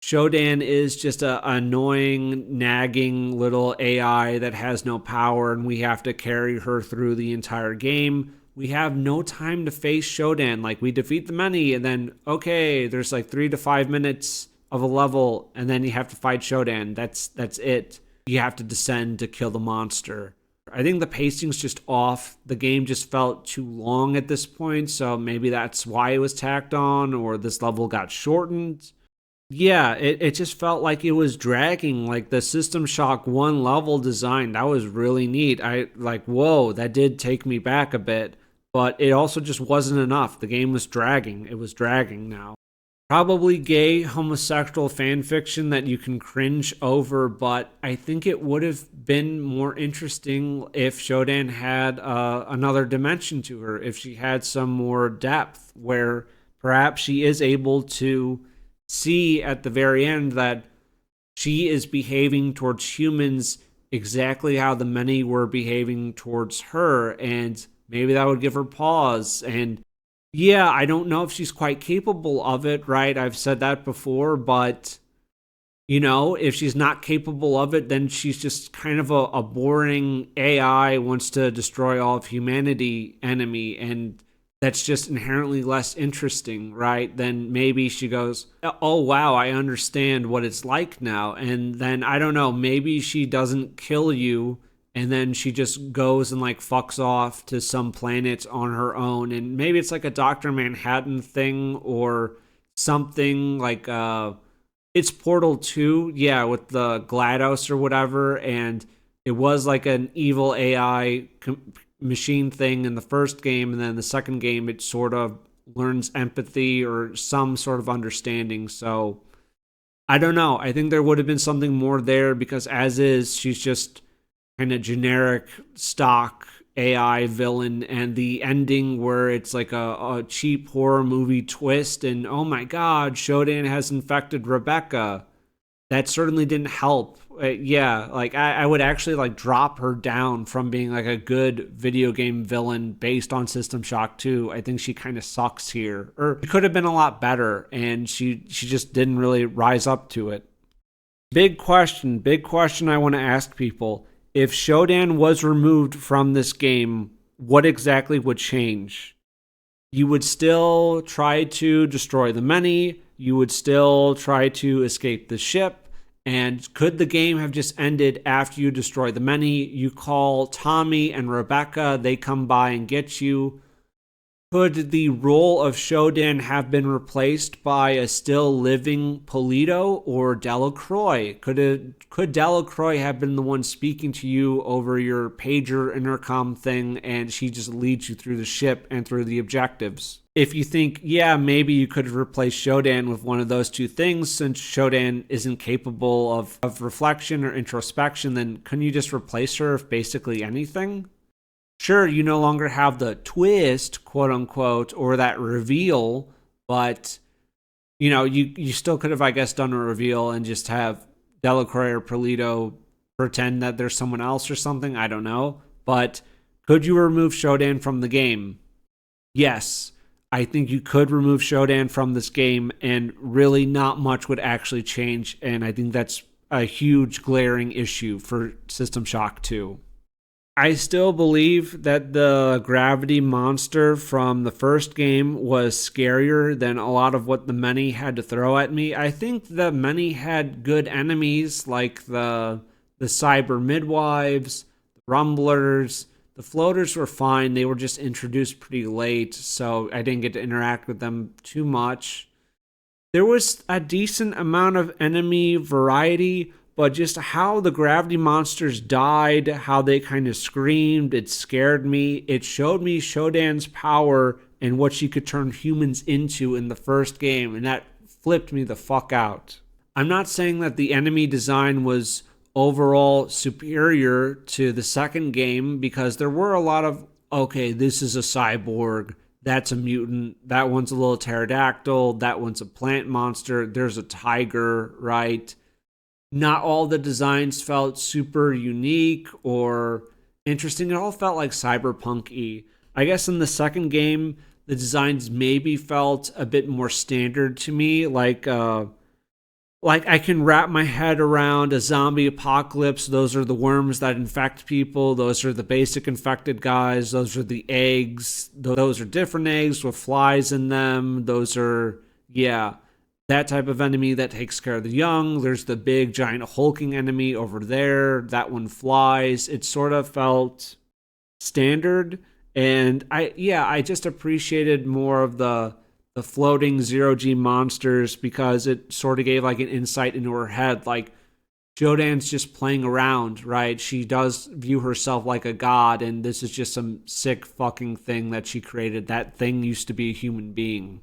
Shodan is just an annoying, nagging little AI that has no power, and we have to carry her through the entire game. We have no time to face Shodan. Like, we defeat the many, and then, okay, there's like 3 to 5 minutes of a level, and then you have to fight Shodan. That's it. You have to descend to kill the monster. I think the pacing's just off. The game just felt too long at this point, so maybe that's why it was tacked on, or this level got shortened. Yeah, it just felt like it was dragging. Like the System Shock 1 level design, that was really neat. I like, whoa, that did take me back a bit. But it also just wasn't enough. The game was dragging. It was dragging now. Probably gay homosexual fan fiction that you can cringe over, but I think it would have been more interesting if Shodan had another dimension to her, if she had some more depth, where perhaps she is able to see at the very end that she is behaving towards humans exactly how the many were behaving towards her, and maybe that would give her pause. And yeah, I don't know if she's quite capable of it, right? I've said that before, but you know, if she's not capable of it, then she's just kind of a boring AI, wants to destroy all of humanity enemy, and that's just inherently less interesting, right? Then maybe she goes, oh, wow, I understand what it's like now. And then, I don't know, maybe she doesn't kill you, and then she just goes and like fucks off to some planet on her own. And maybe it's like a Dr. Manhattan thing or something like, it's Portal 2, yeah, with the GLaDOS or whatever. And it was like an evil AI machine thing in the first game, and then the second game it sort of learns empathy or some sort of understanding. So I don't know. I think there would have been something more there, because as is, she's just kind of generic stock AI villain, and the ending where it's like a cheap horror movie twist and oh my god, Shodan has infected Rebecca, that certainly didn't help. I would actually like drop her down from being like a good video game villain based on System Shock 2. I think she kind of sucks here, or it could have been a lot better, and she just didn't really rise up to it. Big question I want to ask people. If Shodan was removed from this game, what exactly would change? You would still try to destroy the many, you would still try to escape the ship, and could the game have just ended after you destroy the many? You call Tommy and Rebecca, they come by and get you. Could the role of Shodan have been replaced by a still living Polito or Delacroix? Could Delacroix have been the one speaking to you over your pager intercom thing, and she just leads you through the ship and through the objectives? If you think, yeah, maybe you could replace Shodan with one of those two things, since Shodan isn't capable of reflection or introspection, then couldn't you just replace her with basically anything? Sure, you no longer have the twist, quote unquote, or that reveal, but you still could have, I guess, done a reveal and just have Delacroix or Polito pretend that there's someone else or something. I don't know. But could you remove Shodan from the game? Yes, I think you could remove Shodan from this game, and really not much would actually change. And I think that's a huge glaring issue for System Shock 2. I still believe that the gravity monster from the first game was scarier than a lot of what the many had to throw at me. I think the many had good enemies like the cyber midwives, the rumblers. The floaters were fine. They were just introduced pretty late, so I didn't get to interact with them too much. There was a decent amount of enemy variety, but just how the gravity monsters died, how they kind of screamed, it scared me. It showed me Shodan's power and what she could turn humans into in the first game, and that flipped me the fuck out. I'm not saying that the enemy design was overall superior to the second game, because there were a lot of, okay, this is a cyborg, that's a mutant, that one's a little pterodactyl, that one's a plant monster, there's a tiger, right? Not all the designs felt super unique or interesting. It all felt like cyberpunk-y. I guess in the second game, the designs maybe felt a bit more standard to me. Like I can wrap my head around a zombie apocalypse. Those are the worms that infect people. Those are the basic infected guys. Those are the eggs. Those are different eggs with flies in them. Those are, that type of enemy that takes care of the young. There's the big giant hulking enemy over there. That one flies. It sort of felt standard. And I just appreciated more of the floating zero-G monsters, because it sort of gave like an insight into her head. Like, Shodan's just playing around, right? She does view herself like a god, and this is just some sick fucking thing that she created. That thing used to be a human being.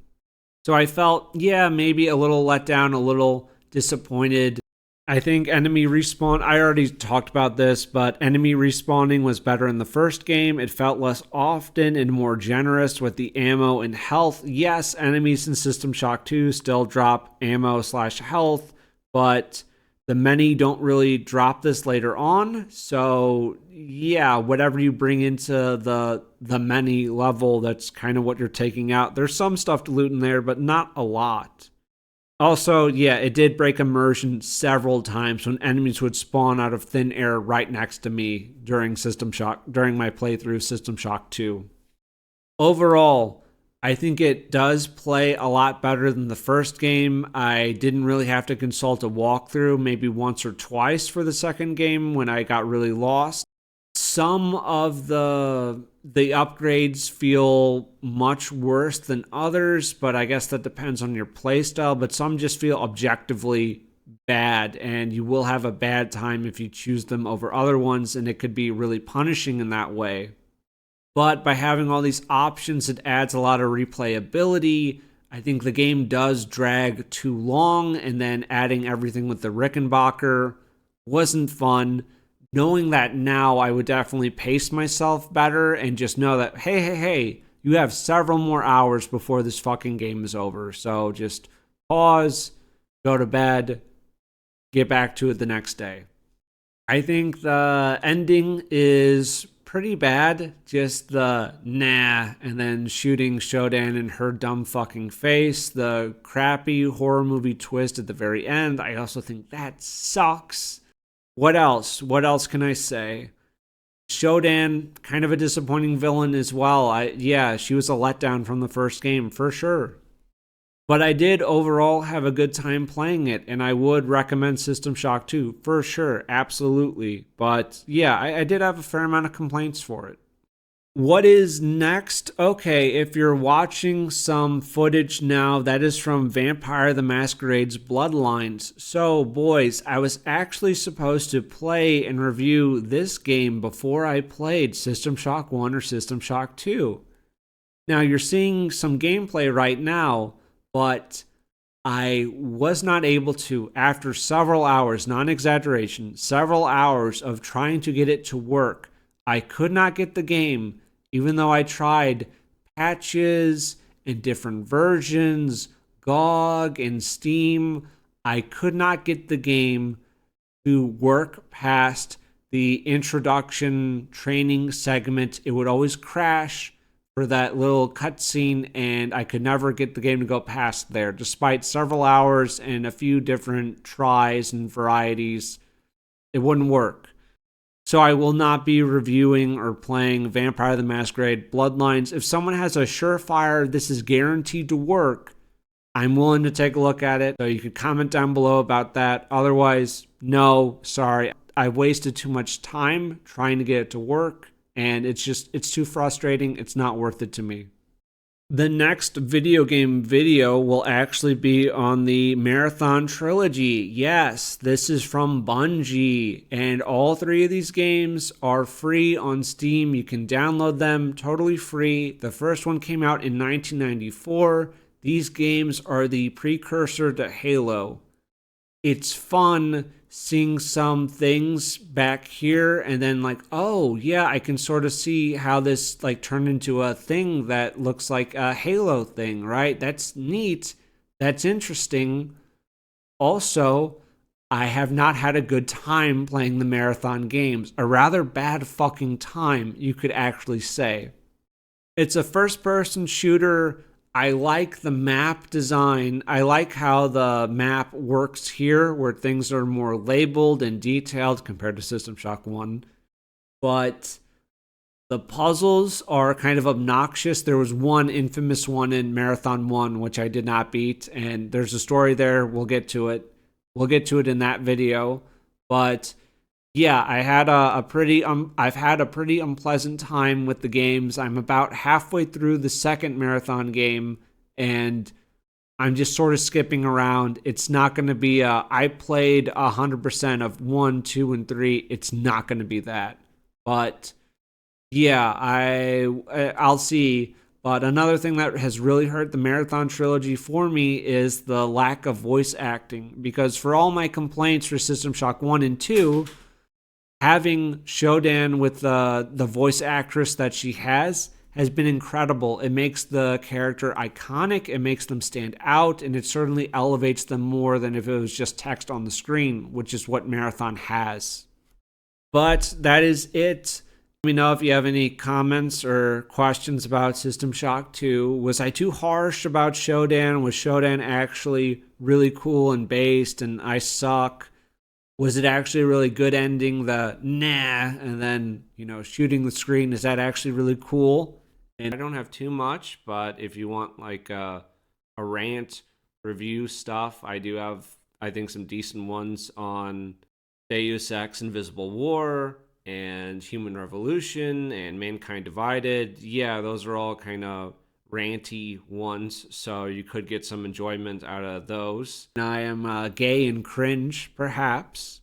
So I felt, maybe a little let down, a little disappointed. I think enemy respawn, I already talked about this, but enemy respawning was better in the first game. It felt less often and more generous with the ammo and health. Yes, enemies in System Shock 2 still drop ammo/health, but the many don't really drop this later on. So whatever you bring into the many level, that's kind of what you're taking out. There's some stuff to loot in there, but not a lot. Also, it did break immersion several times when enemies would spawn out of thin air right next to me during my playthrough System Shock 2. Overall, I think it does play a lot better than the first game. I didn't really have to consult a walkthrough, maybe once or twice for the second game when I got really lost. Some of the upgrades feel much worse than others, but I guess that depends on your playstyle. But some just feel objectively bad, and you will have a bad time if you choose them over other ones, and it could be really punishing in that way. But by having all these options, it adds a lot of replayability. I think the game does drag too long, and then adding everything with the Rickenbacker wasn't fun. Knowing that now, I would definitely pace myself better and just know that, hey, you have several more hours before this fucking game is over. So just pause, go to bed, get back to it the next day. I think the ending is pretty bad. Just the nah, and then shooting Shodan in her dumb fucking face. The crappy horror movie twist at the very end. I also think that sucks. What else? What else can I say? Shodan, kind of a disappointing villain as well. She was a letdown from the first game, for sure. But I did overall have a good time playing it, and I would recommend System Shock 2, for sure, absolutely. But yeah, I did have a fair amount of complaints for it. What is next? Okay, if you're watching some footage now, that is from Vampire the Masquerade's Bloodlines. So, boys, I was actually supposed to play and review this game before I played System Shock 1 or System Shock 2. Now, you're seeing some gameplay right now, but I was not able to, after several hours, non-exaggeration, several hours of trying to get it to work. I could not get the game, even though I tried patches and different versions, GOG and Steam. I could not get the game to work past the introduction training segment. It would always crash for that little cutscene, and I could never get the game to go past there, despite several hours and a few different tries and varieties. It wouldn't work. So I will not be reviewing or playing Vampire the Masquerade Bloodlines. If someone has a surefire, this is guaranteed to work, I'm willing to take a look at it. So you could comment down below about that. Otherwise, no, sorry. I've wasted too much time trying to get it to work, and it's too frustrating. It's not worth it to me. The next video game video will actually be on the Marathon Trilogy. Yes, this is from Bungie, and all three of these games are free on Steam. You can download them totally free. The first one came out in 1994. These games are the precursor to Halo. It's fun seeing some things back here and then like, oh yeah, I can sort of see how this like turned into a thing that looks like a Halo thing, right? That's neat. That's interesting. Also, I have not had a good time playing the Marathon games. A rather bad fucking time, you could actually say. It's a first-person shooter. I like the map design. I like how the map works here, where things are more labeled and detailed compared to System Shock 1. But the puzzles are kind of obnoxious. There was one infamous one in Marathon 1, which I did not beat, and there's a story there. We'll get to it. We'll get to it in that video. But yeah, I had I've had a pretty unpleasant time with the games. I'm about halfway through the second Marathon game, and I'm just sort of skipping around. It's not going to be I played 100% of 1, 2, and 3. It's not going to be that. But yeah, I'll see. But another thing that has really hurt the Marathon Trilogy for me is the lack of voice acting. Because for all my complaints for System Shock 1 and 2, having Shodan with the voice actress that she has been incredible. It makes the character iconic, it makes them stand out, and it certainly elevates them more than if it was just text on the screen, which is what Marathon has. But that is it. Let me know if you have any comments or questions about System Shock 2. Was I too harsh about Shodan? Was Shodan actually really cool and based and I suck? Was it actually a really good ending, the nah, and then, shooting the screen? Is that actually really cool? And I don't have too much, but if you want like a rant review stuff, I do have, I think, some decent ones on Deus Ex Invisible War and Human Revolution and Mankind Divided. Yeah, those are all kind of ranty ones, so you could get some enjoyment out of those. And I am gay and cringe, perhaps.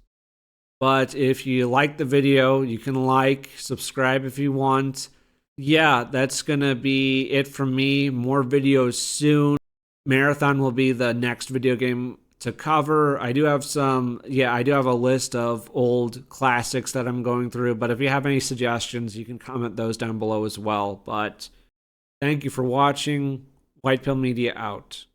But if you like the video, you can like, subscribe if you want. yeah, that's gonna be it from me. More videos soon. Marathon will be the next video game to cover. I do have a list of old classics that I'm going through, but if you have any suggestions, you can comment those down below as well. But thank you for watching. White Pill Media out.